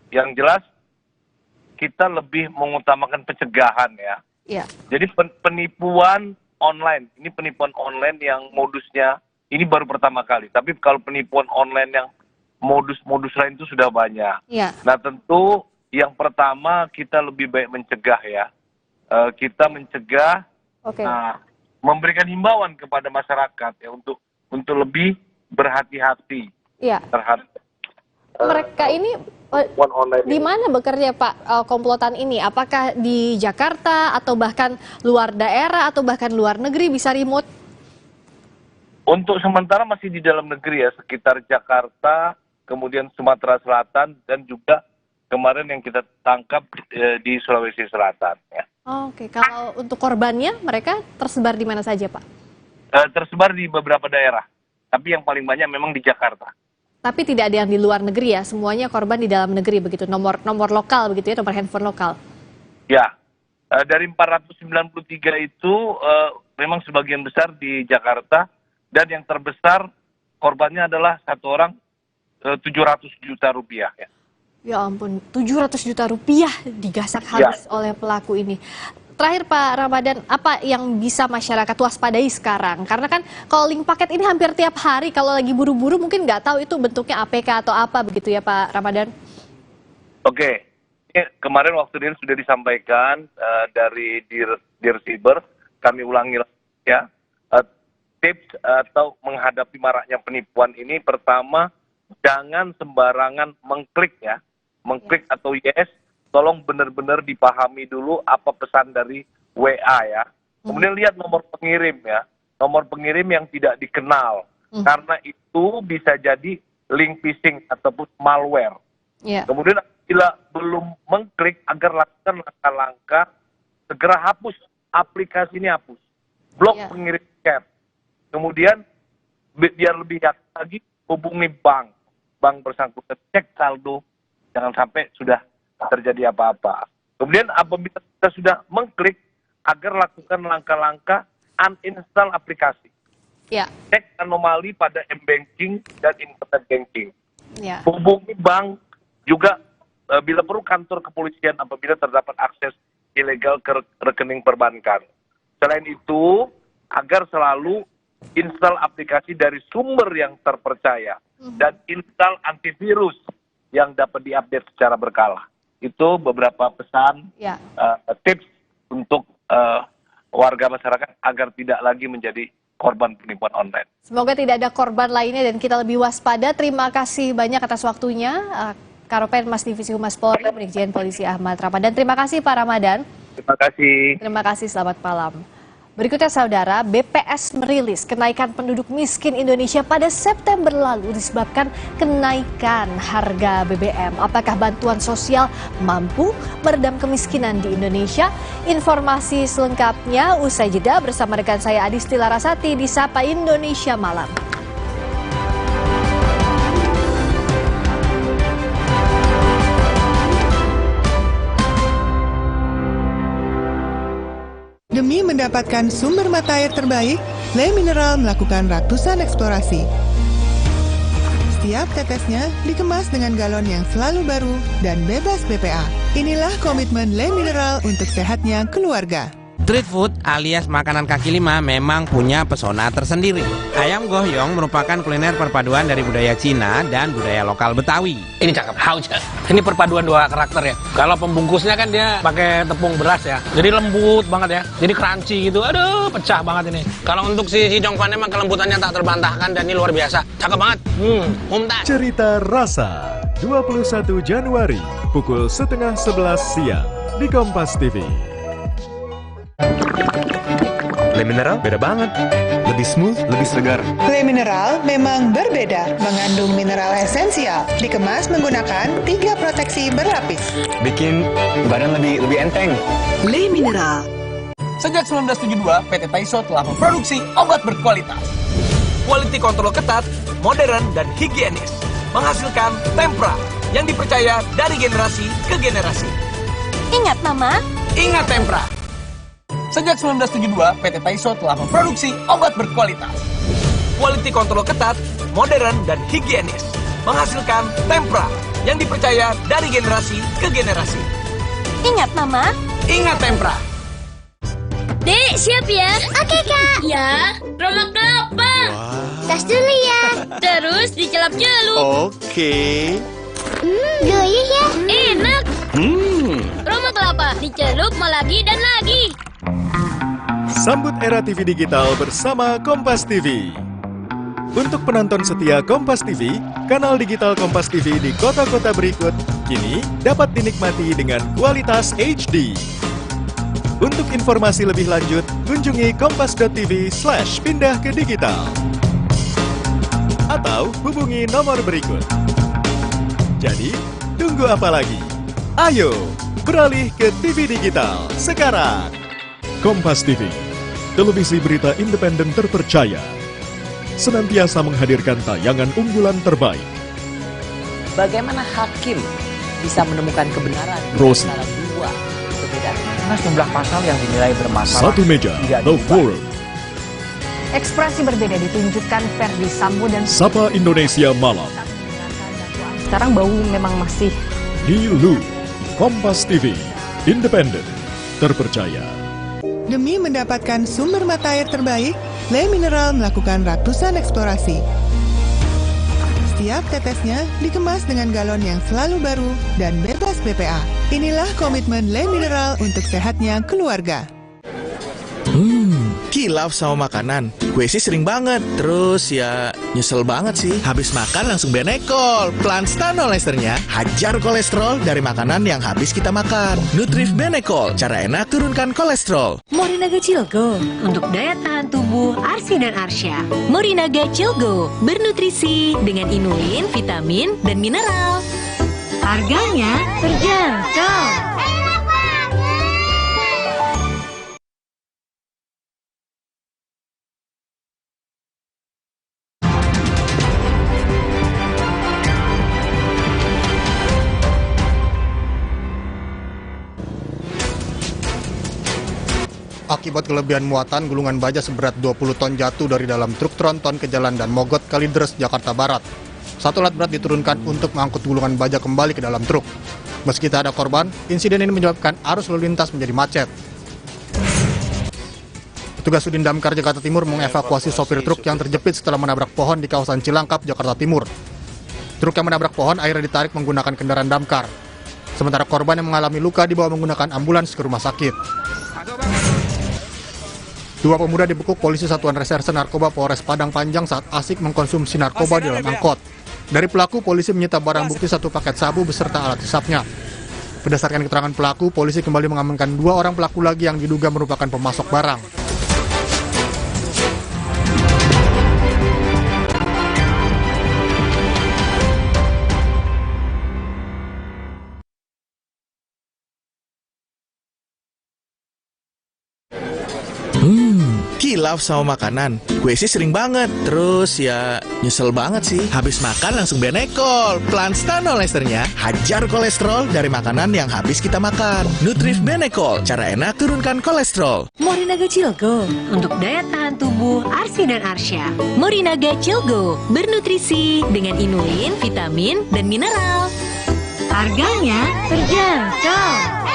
Speaker 12: Yang jelas kita lebih mengutamakan pencegahan ya.
Speaker 21: Yeah.
Speaker 12: Jadi penipuan online, ini penipuan online yang modusnya ini baru pertama kali. Tapi kalau penipuan online yang modus-modus lain itu sudah banyak.
Speaker 21: Yeah.
Speaker 12: Nah tentu yang pertama kita lebih baik mencegah ya. Kita mencegah. Memberikan himbauan kepada masyarakat ya untuk lebih berhati-hati terhadap
Speaker 21: mereka ini. Di mana bekerja Pak komplotan ini? Apakah di Jakarta atau bahkan luar daerah atau bahkan luar negeri, bisa remote?
Speaker 12: Untuk sementara masih di dalam negeri ya, sekitar Jakarta, kemudian Sumatera Selatan, dan juga kemarin yang kita tangkap di Sulawesi Selatan ya.
Speaker 21: Oke, kalau untuk korbannya mereka tersebar di mana saja Pak?
Speaker 12: Tersebar di beberapa daerah, tapi yang paling banyak memang di Jakarta.
Speaker 21: Tapi tidak ada yang di luar negeri ya, semuanya korban di dalam negeri begitu, nomor lokal begitu ya, nomor handphone lokal.
Speaker 12: Ya, dari 493 itu memang sebagian besar di Jakarta, dan yang terbesar korbannya adalah satu orang 700 juta rupiah ya.
Speaker 21: Ya ampun, 700 juta rupiah digasak habis oleh pelaku ini. Terakhir Pak Ramadan, apa yang bisa masyarakat waspadai sekarang? Karena kan kalau link paket ini hampir tiap hari, kalau lagi buru-buru mungkin nggak tahu itu bentuknya APK atau apa begitu ya Pak Ramadan?
Speaker 12: Oke, kemarin waktu ini sudah disampaikan dari Dir Siber, kami ulangi ya, tips atau menghadapi maraknya penipuan ini, pertama jangan sembarangan mengklik ya. Mengklik atau yes, tolong benar-benar dipahami dulu apa pesan dari WA ya. Kemudian lihat nomor pengirim ya, nomor pengirim yang tidak dikenal, karena itu bisa jadi link phishing ataupun malware. Kemudian bila belum mengklik, agar lakukan langkah-langkah, segera hapus aplikasi ini, hapus, blok pengirim chat. Kemudian biar lebih yakin lagi, hubungi bank bersangkutan, cek saldo. Jangan sampai sudah terjadi apa-apa. Kemudian apabila kita sudah mengklik, agar lakukan langkah-langkah uninstall aplikasi. Cek anomali pada M-Banking dan Internet Banking. Hubungi bank juga bila perlu kantor kepolisian apabila terdapat akses ilegal ke rekening perbankan. Selain itu, agar selalu install aplikasi dari sumber yang terpercaya dan install antivirus yang dapat diupdate secara berkala. Itu beberapa pesan, tips untuk warga masyarakat agar tidak lagi menjadi korban penipuan online.
Speaker 21: Semoga tidak ada korban lainnya dan kita lebih waspada. Terima kasih banyak atas waktunya, Karopenmas Divisi Humas Polri, Brigjen Polisi Ahmad Ramadan. Terima kasih Pak Ramadan.
Speaker 12: Terima kasih.
Speaker 21: Terima kasih, selamat malam. Berikutnya saudara, BPS merilis kenaikan penduduk miskin Indonesia pada September lalu disebabkan kenaikan harga BBM. Apakah bantuan sosial mampu meredam kemiskinan di Indonesia? Informasi selengkapnya usai jeda bersama rekan saya Adisti Larasati di Sapa Indonesia Malam.
Speaker 5: Demi mendapatkan sumber mata air terbaik, Le Mineral melakukan ratusan eksplorasi. Setiap tetesnya dikemas dengan galon yang selalu baru dan bebas BPA. Inilah komitmen Le Mineral untuk sehatnya keluarga.
Speaker 11: Street food alias makanan kaki lima memang punya pesona tersendiri. Ayam goyong merupakan kuliner perpaduan dari budaya Cina dan budaya lokal Betawi.
Speaker 16: Ini cakep, hauce. Ini perpaduan dua karakter ya. Kalau pembungkusnya kan dia pakai tepung beras ya. Jadi lembut banget ya. Jadi crunchy gitu. Aduh, pecah banget ini. Kalau untuk si Jongfan emang kelembutannya tak terbantahkan dan ini luar biasa. Cakep banget. Mumtaz.
Speaker 18: Cerita Rasa 21 Januari pukul 10:30 siang di Kompas TV.
Speaker 13: Le Mineral beda banget. Lebih smooth, lebih segar.
Speaker 5: Le Mineral memang berbeda, mengandung mineral esensial, dikemas menggunakan 3 proteksi berlapis.
Speaker 13: Bikin badan lebih enteng.
Speaker 14: Le Mineral.
Speaker 16: Sejak 1972, PT Taiso telah memproduksi obat berkualitas. Quality control ketat, modern, dan higienis. Menghasilkan Tempra yang dipercaya dari generasi ke generasi.
Speaker 14: Ingat Mama?
Speaker 16: Ingat Tempra. Sejak 1972, PT Taiso telah memproduksi obat berkualitas. Quality control ketat, modern, dan higienis. Menghasilkan Tempra yang dipercaya dari generasi ke generasi.
Speaker 14: Ingat Mama?
Speaker 16: Ingat Tempra.
Speaker 15: Dek, siap ya? Oke, Kak. Ya, romak kelapa. Tas dulu ya. Terus dicelup-celup.
Speaker 13: Oke.
Speaker 15: Gurih ya? Enak. Romak kelapa, dicelup mau lagi dan lagi.
Speaker 18: Sambut era TV digital bersama Kompas TV. Untuk penonton setia Kompas TV, kanal digital Kompas TV di kota-kota berikut kini dapat dinikmati dengan kualitas HD. Untuk informasi lebih lanjut, kunjungi kompas.tv/pindah ke digital. Atau hubungi nomor berikut. Jadi, tunggu apa lagi? Ayo, beralih ke TV digital sekarang. Kompas TV, televisi berita independen terpercaya, senantiasa menghadirkan tayangan unggulan terbaik.
Speaker 17: Bagaimana hakim bisa menemukan kebenaran
Speaker 18: Rosi,
Speaker 17: antara dua perbedaan? Karena jumlah pasal yang dinilai bermasalah.
Speaker 18: Satu Meja, The Forum.
Speaker 9: Ekspresi berbeda ditunjukkan Ferdi Sambo dan
Speaker 18: Sapa Indonesia Malam.
Speaker 9: sekarang bau memang masih.
Speaker 18: Nilu, Kompas TV, independen, terpercaya.
Speaker 5: Demi mendapatkan sumber mata air terbaik, Le Mineral melakukan ratusan eksplorasi. Setiap tetesnya dikemas dengan galon yang selalu baru dan bebas BPA. Inilah komitmen Le Mineral untuk sehatnya keluarga.
Speaker 19: Kilaf sama makanan. Gue sih sering banget. Terus ya nyesel banget sih. Habis makan langsung Benekol. Plan Stanol Esternya hajar kolesterol dari makanan yang habis kita makan. Nutrif Benekol. Cara enak turunkan kolesterol.
Speaker 14: Morinaga Cilgo untuk daya tahan tubuh Arsi dan Arsya. Morinaga Cilgo bernutrisi dengan inulin, vitamin, dan mineral. Harganya terjangkau.
Speaker 25: Akibat kelebihan muatan, gulungan baja seberat 20 ton jatuh dari dalam truk tronton ke jalan dan Mogot Kalideres, Jakarta Barat. Satu alat berat diturunkan untuk mengangkut gulungan baja kembali ke dalam truk. Meski tak ada korban, insiden ini menyebabkan arus lalu lintas menjadi macet. Petugas Sudin Damkar Jakarta Timur mengevakuasi sopir truk yang terjepit setelah menabrak pohon di kawasan Cilangkap, Jakarta Timur. Truk yang menabrak pohon akhirnya ditarik menggunakan kendaraan damkar. Sementara korban yang mengalami luka dibawa menggunakan ambulans ke rumah sakit. Dua pemuda dibekuk polisi Satuan Reserse Narkoba Polres Padang Panjang saat asik mengkonsumsi narkoba di dalam angkot. Dari pelaku, polisi menyita barang bukti 1 paket sabu beserta alat hisapnya. Berdasarkan keterangan pelaku, polisi kembali mengamankan 2 orang pelaku lagi yang diduga merupakan pemasok barang.
Speaker 19: Kilaf sama makanan. Gue sih sering banget. Terus ya nyesel banget sih. Habis makan langsung Benekol. Plan Stanol Esternya hajar kolesterol dari makanan yang habis kita makan. Nutrif Benekol. Cara enak turunkan kolesterol.
Speaker 14: Morinaga Cilgo untuk daya tahan tubuh Arsi dan Arsya. Morinaga Cilgo bernutrisi dengan inulin, vitamin, dan mineral. Harganya terjangkau.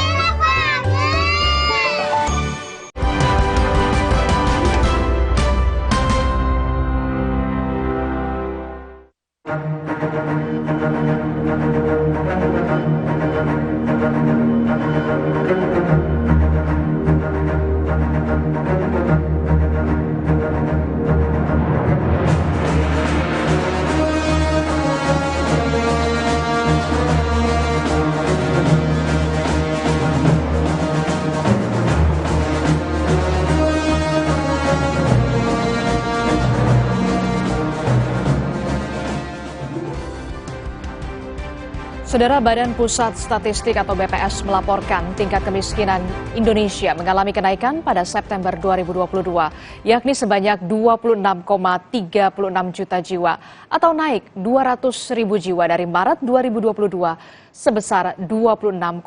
Speaker 9: Saudara, Badan Pusat Statistik atau BPS melaporkan tingkat kemiskinan Indonesia mengalami kenaikan pada September 2022, yakni sebanyak 26,36 juta jiwa atau naik 200.000 jiwa dari Maret 2022 sebesar 26,16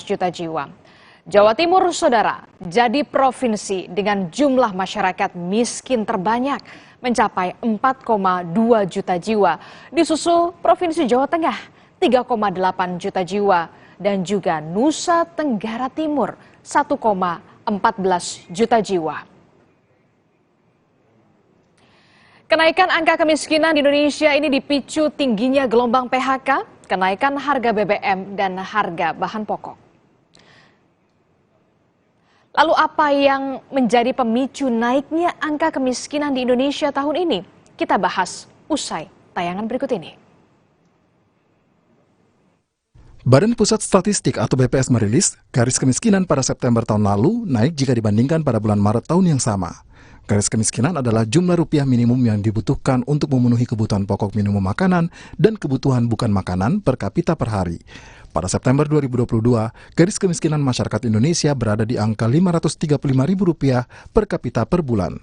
Speaker 9: juta jiwa. Jawa Timur, saudara, jadi provinsi dengan jumlah masyarakat miskin terbanyak mencapai 4,2 juta jiwa, disusul Provinsi Jawa Tengah 3,8 juta jiwa, dan juga Nusa Tenggara Timur 1,14 juta jiwa. Kenaikan angka kemiskinan di Indonesia ini dipicu tingginya gelombang PHK, kenaikan harga BBM, dan harga bahan pokok. Lalu apa yang menjadi pemicu naiknya angka kemiskinan di Indonesia tahun ini? Kita bahas usai tayangan berikut ini.
Speaker 3: Badan Pusat Statistik atau BPS merilis, garis kemiskinan pada September tahun lalu naik jika dibandingkan pada bulan Maret tahun yang sama. Garis kemiskinan adalah jumlah rupiah minimum yang dibutuhkan untuk memenuhi kebutuhan pokok minimum makanan dan kebutuhan bukan makanan per kapita per hari. Pada September 2022, garis kemiskinan masyarakat Indonesia berada di angka Rp535.000 per kapita per bulan.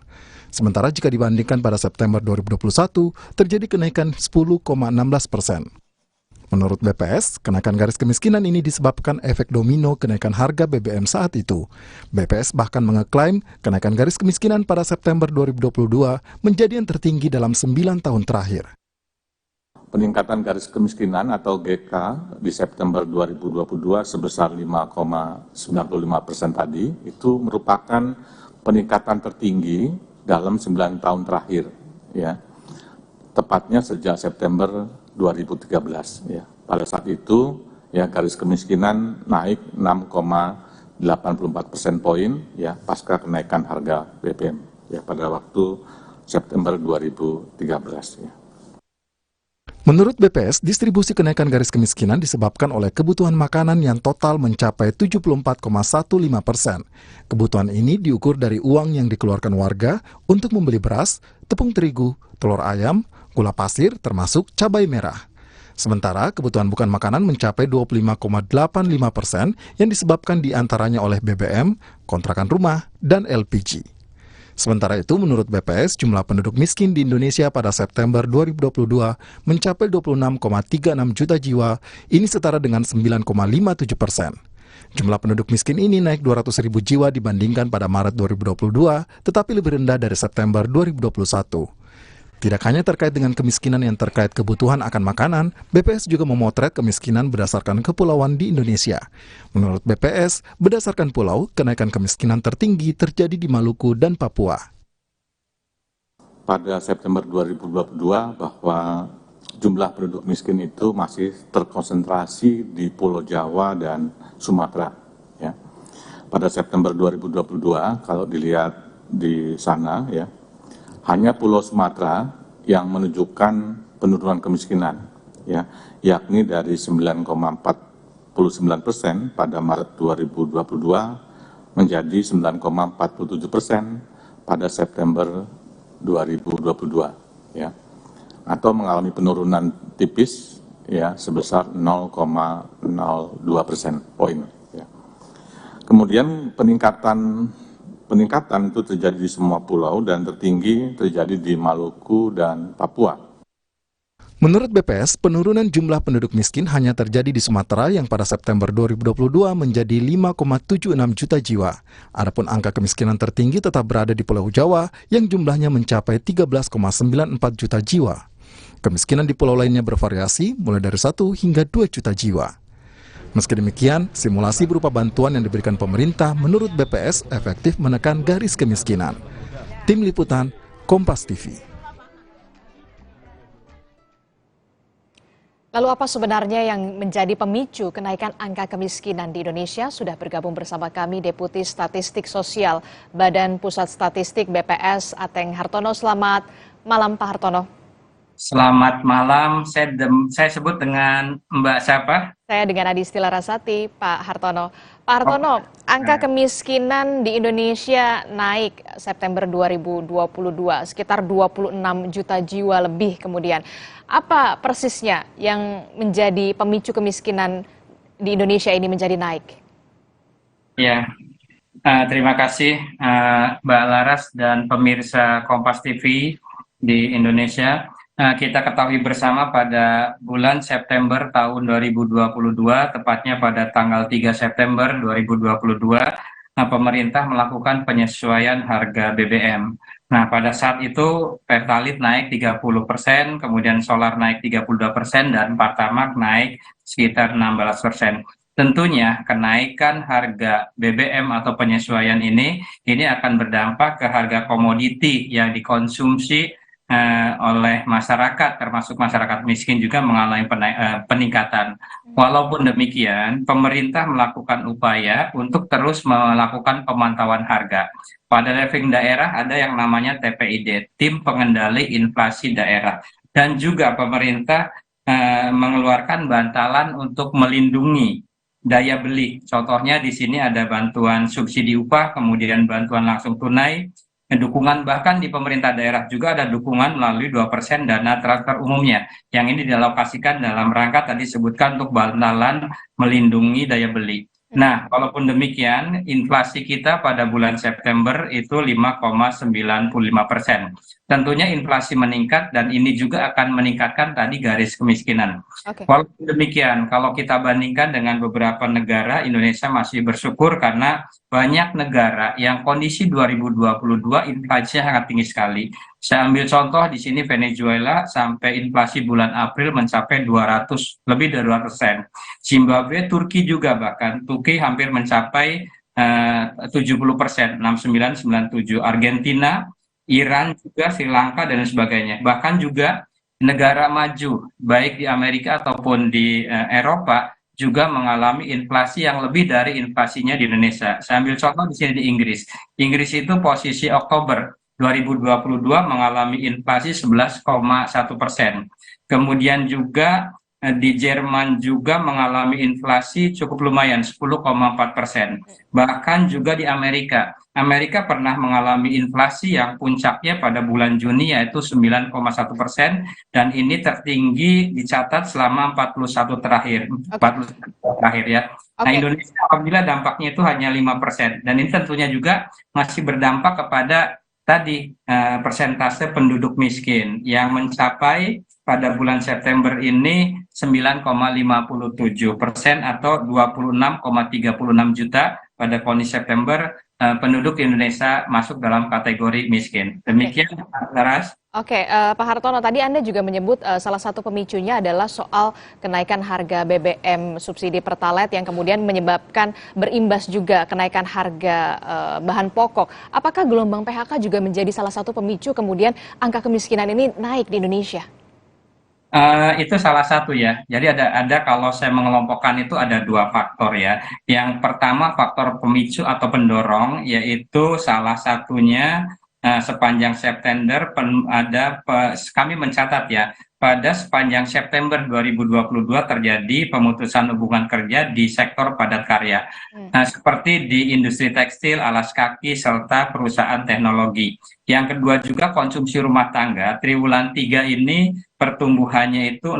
Speaker 3: Sementara jika dibandingkan pada September 2021, terjadi kenaikan 10,16%. Menurut BPS, kenaikan garis kemiskinan ini disebabkan efek domino kenaikan harga BBM saat itu. BPS bahkan mengeklaim kenaikan garis kemiskinan pada September 2022 menjadi yang tertinggi dalam 9 tahun terakhir.
Speaker 4: Peningkatan garis kemiskinan atau GK di September 2022 sebesar 5,95% tadi itu merupakan peningkatan tertinggi dalam 9 tahun terakhir, ya. Tepatnya sejak September 2013, ya. Pada saat itu ya garis kemiskinan naik 6,84% poin, ya, pasca kenaikan harga BBM, ya, pada waktu September 2013, ya.
Speaker 3: Menurut BPS, distribusi kenaikan garis kemiskinan disebabkan oleh kebutuhan makanan yang total mencapai 74,15%. Kebutuhan ini diukur dari uang yang dikeluarkan warga untuk membeli beras, tepung terigu, telur ayam, gula pasir, termasuk cabai merah. Sementara kebutuhan bukan makanan mencapai 25,85% yang disebabkan diantaranya oleh BBM, kontrakan rumah, dan LPG. Sementara itu, menurut BPS, jumlah penduduk miskin di Indonesia pada September 2022 mencapai 26,36 juta jiwa, ini setara dengan 9,57%. Jumlah penduduk miskin ini naik 200.000 jiwa dibandingkan pada Maret 2022, tetapi lebih rendah dari September 2021. Tidak hanya terkait dengan kemiskinan yang terkait kebutuhan akan makanan, BPS juga memotret kemiskinan berdasarkan kepulauan di Indonesia. Menurut BPS, berdasarkan pulau, kenaikan kemiskinan tertinggi terjadi di Maluku dan Papua.
Speaker 4: Pada September 2022 bahwa jumlah penduduk miskin itu masih terkonsentrasi di Pulau Jawa dan Sumatera, ya. Pada September 2022 kalau dilihat di sana, ya, hanya Pulau Sumatera yang menunjukkan penurunan kemiskinan, ya, yakni dari 9,49% pada Maret 2022 menjadi 9,47% pada September 2022, ya, atau mengalami penurunan tipis, ya, sebesar 0,02% poin. Ya. Kemudian peningkatan itu terjadi di semua pulau dan tertinggi terjadi di Maluku dan Papua.
Speaker 3: Menurut BPS, penurunan jumlah penduduk miskin hanya terjadi di Sumatera yang pada September 2022 menjadi 5,76 juta jiwa. Adapun angka kemiskinan tertinggi tetap berada di Pulau Jawa yang jumlahnya mencapai 13,94 juta jiwa. Kemiskinan di pulau lainnya bervariasi mulai dari 1 hingga 2 juta jiwa. Meski demikian, simulasi berupa bantuan yang diberikan pemerintah menurut BPS efektif menekan garis kemiskinan. Tim Liputan, Kompas TV.
Speaker 9: Lalu apa sebenarnya yang menjadi pemicu kenaikan angka kemiskinan di Indonesia? Sudah bergabung bersama kami Deputi Statistik Sosial Badan Pusat Statistik BPS Ateng Hartono. Selamat malam Pak Hartono.
Speaker 7: Selamat malam, saya sebut dengan Mbak siapa?
Speaker 9: Saya dengan Adisti Larasati, Pak Hartono. Pak Hartono, angka kemiskinan di Indonesia naik September 2022, sekitar 26 juta jiwa lebih kemudian. Apa persisnya yang menjadi pemicu kemiskinan di Indonesia ini menjadi naik?
Speaker 7: Ya, terima kasih Mbak Laras dan pemirsa Kompas TV di Indonesia. Kita ketahui bersama pada bulan September tahun 2022, tepatnya pada tanggal 3 September 2022, pemerintah melakukan penyesuaian harga BBM. Nah, pada saat itu Pertalite naik 30%, kemudian solar naik 32%, dan Pertamax naik sekitar 16%. Tentunya kenaikan harga BBM atau penyesuaian ini akan berdampak ke harga komoditi yang dikonsumsi oleh masyarakat, termasuk masyarakat miskin juga mengalami peningkatan. Walaupun demikian, pemerintah melakukan upaya untuk terus melakukan pemantauan harga. Pada level daerah ada yang namanya TPID, Tim Pengendali Inflasi Daerah, dan juga pemerintah mengeluarkan bantalan untuk melindungi daya beli. Contohnya di sini ada bantuan subsidi upah, kemudian bantuan langsung tunai, dukungan, bahkan di pemerintah daerah juga ada dukungan melalui 2% dana transfer umumnya, yang ini dialokasikan dalam rangka tadi disebutkan untuk bantalan melindungi daya beli. Nah, walaupun demikian, inflasi kita pada bulan September itu 5,95%. Tentunya inflasi meningkat dan ini juga akan meningkatkan tadi garis kemiskinan. Walaupun demikian, kalau kita bandingkan dengan beberapa negara, Indonesia masih bersyukur karena banyak negara yang kondisi 2022 inflasinya sangat tinggi sekali. Saya ambil contoh di sini Venezuela sampai inflasi bulan April mencapai lebih dari 200%. Zimbabwe, Turki juga bahkan, Turki hampir mencapai 70%, 69-97. Argentina, Iran juga, Sri Lanka dan sebagainya. Bahkan juga negara maju, baik di Amerika ataupun di Eropa, juga mengalami inflasi yang lebih dari inflasinya di Indonesia. Saya ambil contoh di sini di Inggris. Inggris itu posisi Oktober 2022 mengalami inflasi 11,1%. Kemudian juga di Jerman juga mengalami inflasi cukup lumayan 10,4%. Bahkan juga di Amerika pernah mengalami inflasi yang puncaknya pada bulan Juni yaitu 9,1%, dan ini tertinggi dicatat selama 41 terakhir ya. Nah, Indonesia alhamdulillah dampaknya itu hanya 5%, dan ini tentunya juga masih berdampak kepada tadi persentase penduduk miskin yang mencapai pada bulan September ini 9,57% atau 26,36 juta pada kondisi September penduduk Indonesia masuk dalam kategori miskin. Demikian, Laras.
Speaker 9: Pak Hartono, tadi Anda juga menyebut salah satu pemicunya adalah soal kenaikan harga BBM subsidi Pertalite yang kemudian menyebabkan berimbas juga kenaikan harga bahan pokok. Apakah gelombang PHK juga menjadi salah satu pemicu kemudian angka kemiskinan ini naik di Indonesia?
Speaker 7: Itu salah satu ya. Jadi ada kalau saya mengelompokkan itu ada dua faktor ya. Yang pertama faktor pemicu atau pendorong, yaitu salah satunya sepanjang September kami mencatat ya, pada sepanjang September 2022 terjadi pemutusan hubungan kerja di sektor padat karya, seperti di industri tekstil, alas kaki, serta perusahaan teknologi. Yang kedua juga konsumsi rumah tangga, triwulan 3 ini pertumbuhannya itu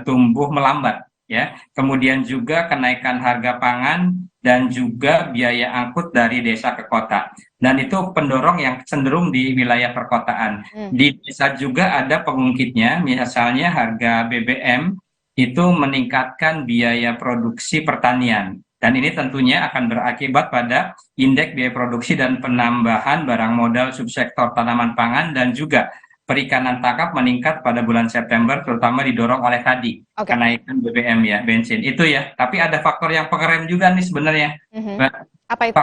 Speaker 7: tumbuh melambat ya. Kemudian juga kenaikan harga pangan dan juga biaya angkut dari desa ke kota. Dan itu pendorong yang cenderung di wilayah perkotaan. Di desa juga ada pengungkitnya, misalnya harga BBM itu meningkatkan biaya produksi pertanian. Dan ini tentunya akan berakibat pada indeks biaya produksi dan penambahan barang modal subsektor tanaman pangan, dan juga perikanan tangkap meningkat pada bulan September, terutama didorong oleh tadi kenaikan BBM ya, bensin. Itu ya, tapi ada faktor yang pengerem juga nih sebenarnya.
Speaker 9: Apa itu?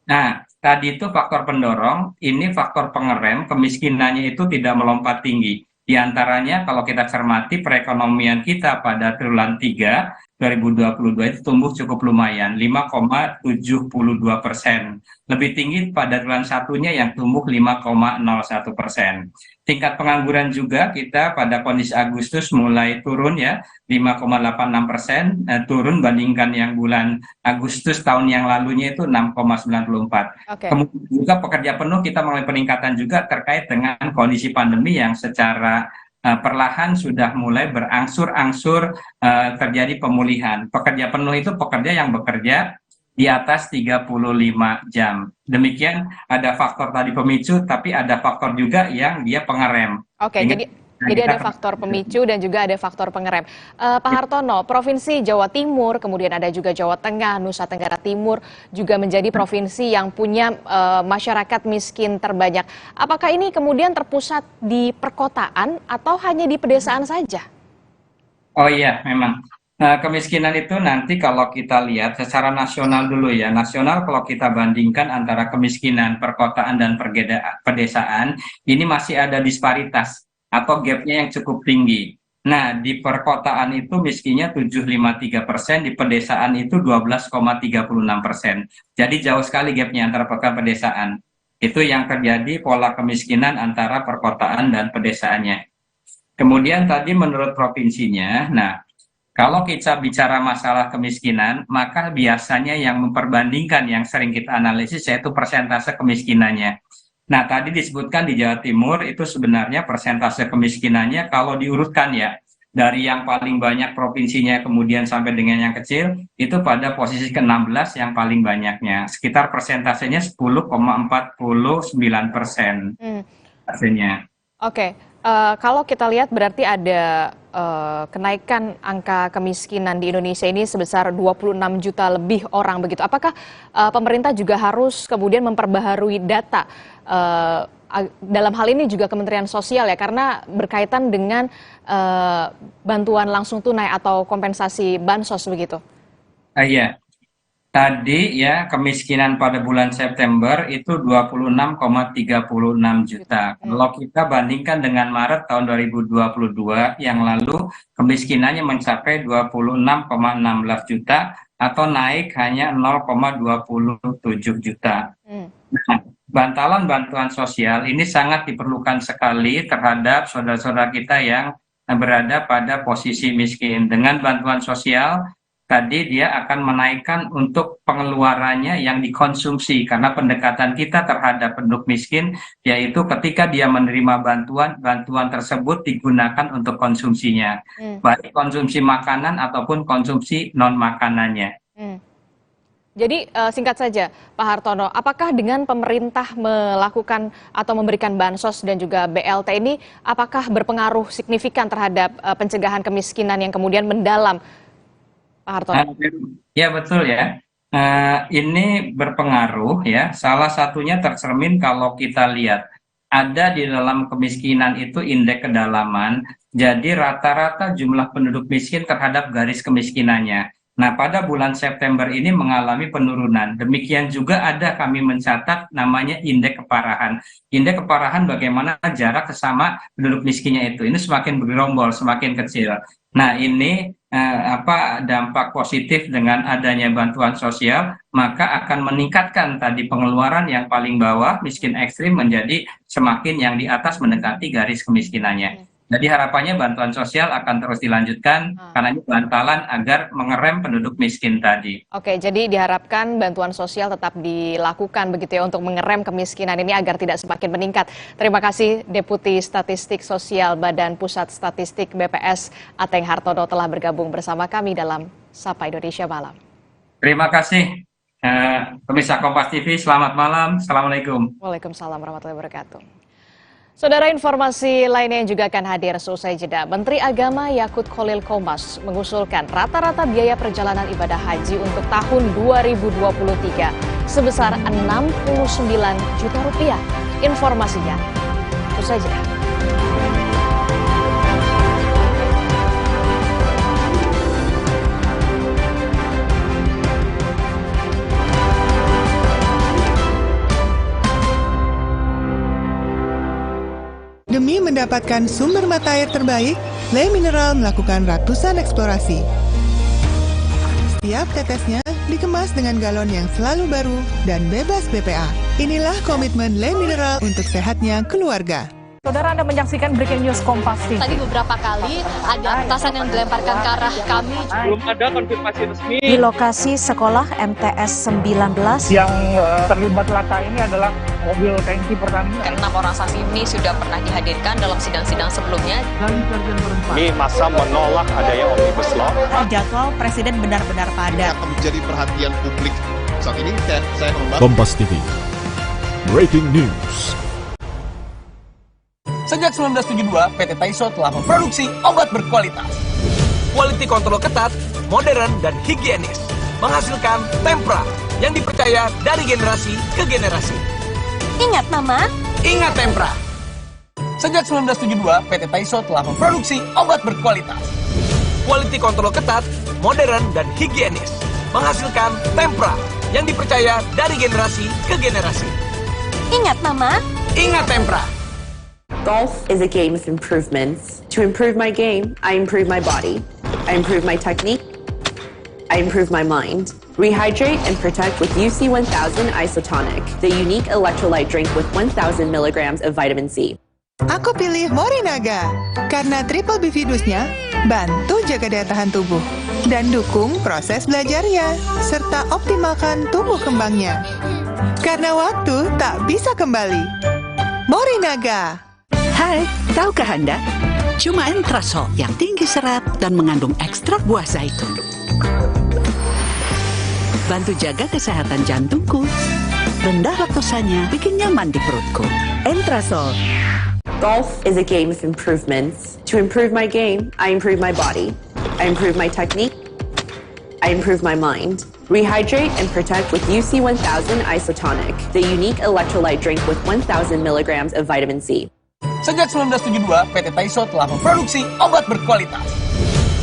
Speaker 7: Nah, tadi itu faktor pendorong, ini faktor pengerem, kemiskinannya itu tidak melompat tinggi. Di antaranya kalau kita cermati perekonomian kita pada triwulan 3 2022 itu tumbuh cukup lumayan, 5,72%. Lebih tinggi pada triwulan satunya yang tumbuh 5,01%. Tingkat pengangguran juga kita pada kondisi Agustus mulai turun ya, 5,86%, turun bandingkan yang bulan Agustus tahun yang lalunya itu 6,94. Kemudian juga pekerja penuh kita mengalami peningkatan juga terkait dengan kondisi pandemi yang secara perlahan sudah mulai berangsur-angsur terjadi pemulihan. Pekerja penuh itu pekerja yang bekerja di atas 35 jam. Demikian ada faktor tadi pemicu, tapi ada faktor juga yang dia pengerem.
Speaker 9: Oke, jadi ada faktor pemicu dan juga ada faktor pengerem. Pak Hartono, Provinsi Jawa Timur, kemudian ada juga Jawa Tengah, Nusa Tenggara Timur, juga menjadi provinsi yang punya masyarakat miskin terbanyak. Apakah ini kemudian terpusat di perkotaan atau hanya di pedesaan saja?
Speaker 7: Oh iya, memang. Nah, kemiskinan itu nanti kalau kita lihat secara nasional dulu ya. Nasional kalau kita bandingkan antara kemiskinan perkotaan dan pedesaan, ini masih ada disparitas atau gapnya yang cukup tinggi. Nah, di perkotaan itu miskinnya 7,53%, di pedesaan itu 12,36%. Jadi jauh sekali gapnya antara perkotaan dan pedesaan. Itu yang terjadi pola kemiskinan antara perkotaan dan pedesaannya. Kemudian tadi menurut provinsinya, nah kalau kita bicara masalah kemiskinan, maka biasanya yang memperbandingkan yang sering kita analisis yaitu persentase kemiskinannya. Nah, tadi disebutkan di Jawa Timur itu sebenarnya persentase kemiskinannya kalau diurutkan ya, dari yang paling banyak provinsinya kemudian sampai dengan yang kecil, itu pada posisi ke-16 yang paling banyaknya. Sekitar persentasenya 10,49%. Pastinya.
Speaker 9: Oke, kalau kita lihat berarti ada kenaikan angka kemiskinan di Indonesia ini sebesar 26 juta lebih orang begitu. Apakah pemerintah juga harus kemudian memperbaharui data dalam hal ini juga Kementerian Sosial ya, karena berkaitan dengan bantuan langsung tunai atau kompensasi bansos begitu?
Speaker 7: Iya. Tadi ya kemiskinan pada bulan September itu 26,36 juta. Kalau kita bandingkan dengan Maret tahun 2022 yang lalu kemiskinannya mencapai 26,16 juta atau naik hanya 0,27 juta. Nah, bantalan bantuan sosial ini sangat diperlukan sekali terhadap saudara-saudara kita yang berada pada posisi miskin. Dengan bantuan sosial tadi dia akan menaikkan untuk pengeluarannya yang dikonsumsi, karena pendekatan kita terhadap penduduk miskin yaitu ketika dia menerima bantuan tersebut digunakan untuk konsumsinya, baik konsumsi makanan ataupun konsumsi non makanannya.
Speaker 9: Jadi singkat saja Pak Hartono, apakah dengan pemerintah melakukan atau memberikan bansos dan juga BLT ini apakah berpengaruh signifikan terhadap pencegahan kemiskinan yang kemudian mendalam? Pak Hartono.
Speaker 7: Ya betul ya, ini berpengaruh ya, salah satunya tercermin kalau kita lihat ada di dalam kemiskinan itu indeks kedalaman, jadi rata-rata jumlah penduduk miskin terhadap garis kemiskinannya. Nah, pada bulan September ini mengalami penurunan. Demikian juga ada kami mencatat namanya indeks keparahan. Indeks keparahan bagaimana jarak sesama penduduk miskinnya itu. Ini semakin bergerombol, semakin kecil. Nah, ini dampak positif dengan adanya bantuan sosial, maka akan meningkatkan tadi pengeluaran yang paling bawah, miskin ekstrim, menjadi semakin yang di atas mendekati garis kemiskinannya. Jadi harapannya bantuan sosial akan terus dilanjutkan karena ini bantalan agar mengerem penduduk miskin tadi.
Speaker 9: Oke, jadi diharapkan bantuan sosial tetap dilakukan begitu ya untuk mengerem kemiskinan ini agar tidak semakin meningkat. Terima kasih Deputi Statistik Sosial Badan Pusat Statistik BPS Ateng Hartono telah bergabung bersama kami dalam Sapa Indonesia Malam.
Speaker 7: Terima kasih pemirsa Kompas TV, selamat malam. Assalamualaikum.
Speaker 9: Waalaikumsalam warahmatullahi wabarakatuh. Saudara, informasi lainnya yang juga akan hadir seusai jeda. Menteri Agama Yakut Khalil Qomas mengusulkan rata-rata biaya perjalanan ibadah haji untuk tahun 2023 sebesar 69 juta rupiah. Informasinya seusai jeda.
Speaker 5: Demi mendapatkan sumber mata air terbaik, Le Mineral melakukan ratusan eksplorasi. Setiap tetesnya dikemas dengan galon yang selalu baru dan bebas BPA. Inilah komitmen Le Mineral untuk sehatnya keluarga.
Speaker 8: Saudara, Anda menyaksikan Breaking News Kompas TV.
Speaker 20: Tadi beberapa kali ada petasan yang dilemparkan ke arah kami.
Speaker 22: Belum ada konfirmasi resmi.
Speaker 8: Di lokasi sekolah MTS 19.
Speaker 22: Yang terlibat laka ini adalah mobil tangki Pertamina.
Speaker 20: 6 orang saksi ini sudah pernah dihadirkan dalam sidang-sidang sebelumnya.
Speaker 23: Ini masa menolak adanya Omnibus Law.
Speaker 8: Jadwal Presiden benar-benar padat.
Speaker 24: Akan menjadi perhatian publik. Saat ini saya membantu.
Speaker 18: Kompas TV. Breaking News.
Speaker 16: Sejak 1972, PT Taiso telah memproduksi obat berkualitas. Quality control ketat, modern, dan higienis. Menghasilkan Tempra yang dipercaya dari generasi ke generasi.
Speaker 14: Ingat Mama?
Speaker 16: Ingat Tempra. Sejak 1972, PT Taiso telah memproduksi obat berkualitas. Quality control ketat, modern, dan higienis. Menghasilkan Tempra yang dipercaya dari generasi ke generasi.
Speaker 14: Ingat Mama?
Speaker 16: Ingat Tempra.
Speaker 26: Golf is a game of improvements. To improve my game, I improve my body. I improve my technique. I improve my mind. Rehydrate and protect with UC 1000 Isotonic, the unique electrolyte drink with 1000 milligrams of vitamin C.
Speaker 5: Aku pilih Morinaga karena triple bifidusnya bantu jaga daya tahan tubuh dan dukung proses belajarnya serta optimalkan tumbuh kembangnya. Karena waktu tak bisa kembali. Morinaga.
Speaker 27: Hai, tahukah Anda? Cuma Entrasol yang tinggi serat dan mengandung ekstrak buah zaitun. Bantu jaga kesehatan jantungku. Rendah laktosanya bikin nyaman di perutku.
Speaker 26: Entrasol. Golf is a game of improvements. To improve my game, I improve my body. I improve my technique. I improve my mind. Rehydrate and protect with UC 1000 Isotonic, the unique electrolyte drink with 1000 milligrams of vitamin C.
Speaker 16: Sejak 1972, PT Taiso telah memproduksi obat berkualitas.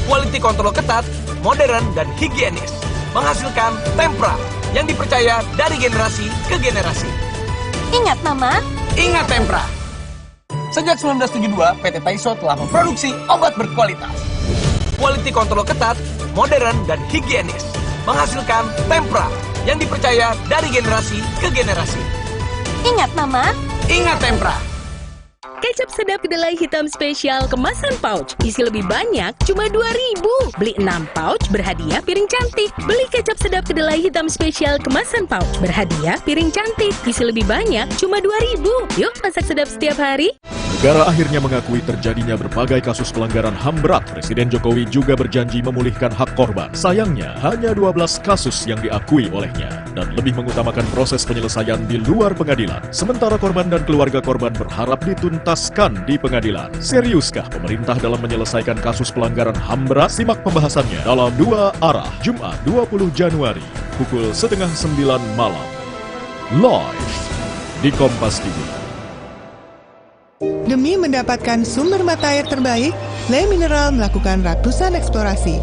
Speaker 16: Quality control ketat, modern, dan higienis. Menghasilkan Tempra yang dipercaya dari generasi ke generasi.
Speaker 14: Ingat Mama?
Speaker 16: Ingat Tempra. Sejak 1972, PT Taiso telah memproduksi obat berkualitas. Quality control ketat, modern, dan higienis. Menghasilkan Tempra yang dipercaya dari generasi ke generasi.
Speaker 14: Ingat Mama?
Speaker 16: Ingat Tempra.
Speaker 14: Kecap sedap kedelai hitam spesial kemasan pouch. Isi lebih banyak, cuma 2.000. Beli 6 pouch, berhadiah piring cantik. Beli kecap sedap kedelai hitam spesial kemasan pouch. Berhadiah piring cantik. Isi lebih banyak, cuma 2.000. Yuk masak sedap setiap hari.
Speaker 18: Negara akhirnya mengakui terjadinya berbagai kasus pelanggaran HAM berat. Presiden Jokowi juga berjanji memulihkan hak korban. Sayangnya, hanya 12 kasus yang diakui olehnya dan lebih mengutamakan proses penyelesaian di luar pengadilan. Sementara korban dan keluarga korban berharap dituntaskan di pengadilan. Seriuskah pemerintah dalam menyelesaikan kasus pelanggaran HAM berat? Simak pembahasannya dalam 2 arah, Jumat 20 Januari, pukul 8:30 malam. Live di Kompas TV.
Speaker 5: Demi mendapatkan sumber mata air terbaik, Le Mineral melakukan ratusan eksplorasi.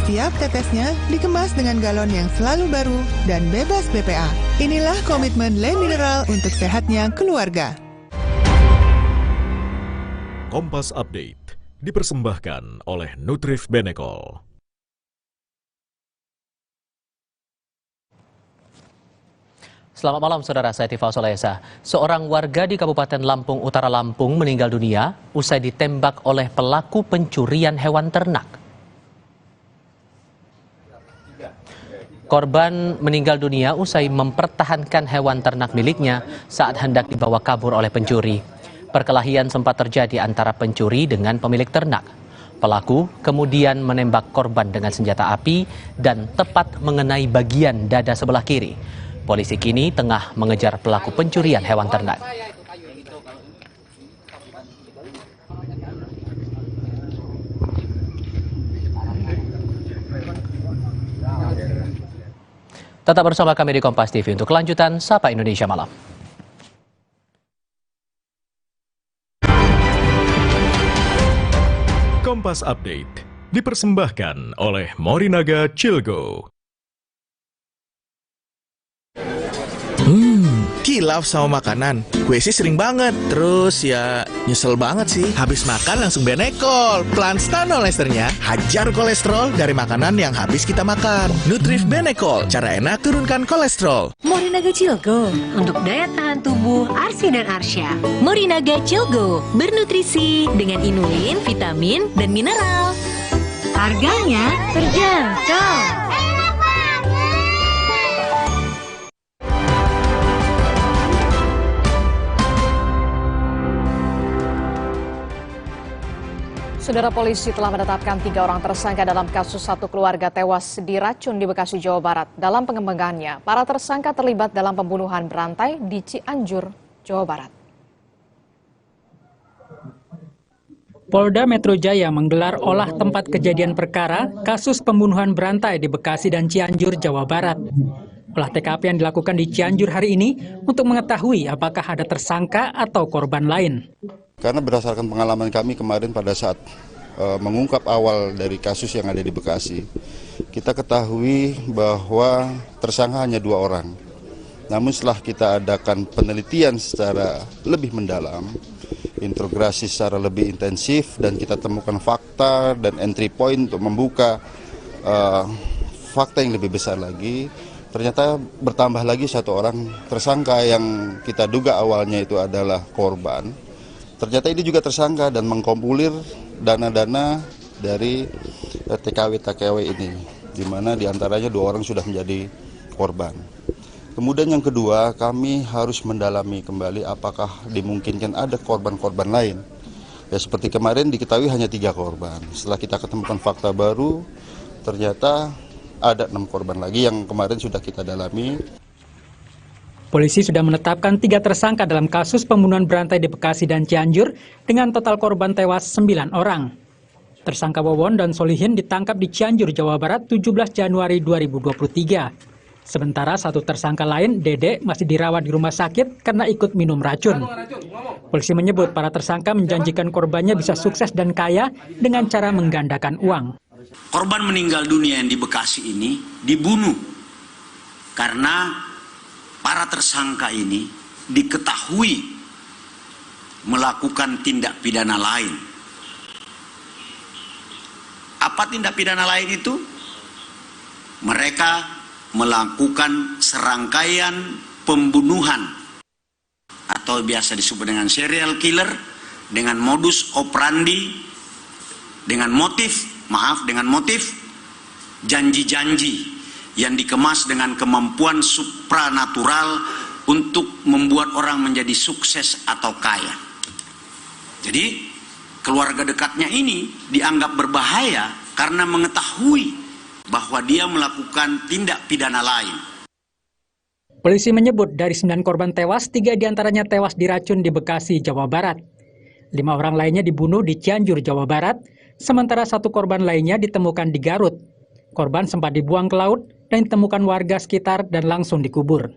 Speaker 5: Setiap tetesnya dikemas dengan galon yang selalu baru dan bebas BPA. Inilah komitmen Le Mineral untuk sehatnya keluarga.
Speaker 18: Kompas Update dipersembahkan oleh Nutrif Benecol.
Speaker 28: Selamat malam saudara, saya Tifal Solesa. Seorang warga di Kabupaten Lampung Utara Lampung meninggal dunia usai ditembak oleh pelaku pencurian hewan ternak. Korban meninggal dunia usai mempertahankan hewan ternak miliknya saat hendak dibawa kabur oleh pencuri. Perkelahian sempat terjadi antara pencuri dengan pemilik ternak. Pelaku kemudian menembak korban dengan senjata api dan tepat mengenai bagian dada sebelah kiri. Polisi kini tengah mengejar pelaku pencurian hewan ternak. Tetap bersama kami di Kompas TV untuk kelanjutan Sapa Indonesia Malam.
Speaker 18: Kompas Update dipersembahkan oleh Morinaga Chilgo.
Speaker 19: Kilaf sama makanan, gue sih sering banget. Terus ya nyesel banget sih. Habis makan langsung Benekol. Plan Stanol Esternya hajar kolesterol dari makanan yang habis kita makan. Nutrif Benekol, cara enak turunkan kolesterol.
Speaker 14: Morinaga Cilgo untuk daya tahan tubuh Arsi dan Arsya. Morinaga Cilgo bernutrisi dengan inulin, vitamin, dan mineral. Harganya terjangkau.
Speaker 9: Saudara, polisi telah menetapkan 3 orang tersangka dalam kasus satu keluarga tewas diracun di Bekasi, Jawa Barat. Dalam pengembangannya, para tersangka terlibat dalam pembunuhan berantai di Cianjur, Jawa Barat.
Speaker 1: Polda Metro Jaya menggelar olah tempat kejadian perkara kasus pembunuhan berantai di Bekasi dan Cianjur, Jawa Barat. Olah TKP yang dilakukan di Cianjur hari ini untuk mengetahui apakah ada tersangka atau korban lain.
Speaker 2: Karena berdasarkan pengalaman kami kemarin pada saat mengungkap awal dari kasus yang ada di Bekasi, kita ketahui bahwa tersangka hanya 2 orang. Namun setelah kita adakan penelitian secara lebih mendalam, integrasi secara lebih intensif, dan kita temukan fakta dan entry point untuk membuka fakta yang lebih besar lagi, ternyata bertambah lagi 1 orang tersangka yang kita duga awalnya itu adalah korban. Ternyata ini juga tersangka dan mengkompulir dana-dana dari TKW ini, di mana diantaranya 2 orang sudah menjadi korban. Kemudian yang kedua, kami harus mendalami kembali apakah dimungkinkan ada korban-korban lain. Ya, seperti kemarin diketahui hanya 3 korban. Setelah kita ketemukan fakta baru, ternyata ada 6 korban lagi yang kemarin sudah kita dalami.
Speaker 1: Polisi sudah menetapkan 3 tersangka dalam kasus pembunuhan berantai di Bekasi dan Cianjur dengan total korban tewas 9 orang. Tersangka Wawon dan Solihin ditangkap di Cianjur, Jawa Barat 17 Januari 2023. Sementara 1 tersangka lain, Dede, masih dirawat di rumah sakit karena ikut minum racun. Polisi menyebut para tersangka menjanjikan korbannya bisa sukses dan kaya dengan cara menggandakan uang.
Speaker 6: Korban meninggal dunia yang di Bekasi ini dibunuh karena para tersangka ini diketahui melakukan tindak pidana lain. Apa tindak pidana lain itu? Mereka melakukan serangkaian pembunuhan atau biasa disebut dengan serial killer dengan modus operandi, dengan motif janji-janji yang dikemas dengan kemampuan supranatural untuk membuat orang menjadi sukses atau kaya. Jadi keluarga dekatnya ini dianggap berbahaya karena mengetahui bahwa dia melakukan tindak pidana lain.
Speaker 1: Polisi menyebut dari 9 korban tewas, 3 diantaranya tewas diracun di Bekasi, Jawa Barat. 5 orang lainnya dibunuh di Cianjur, Jawa Barat, sementara 1 korban lainnya ditemukan di Garut. Korban sempat dibuang ke laut dan ditemukan warga sekitar dan langsung dikubur.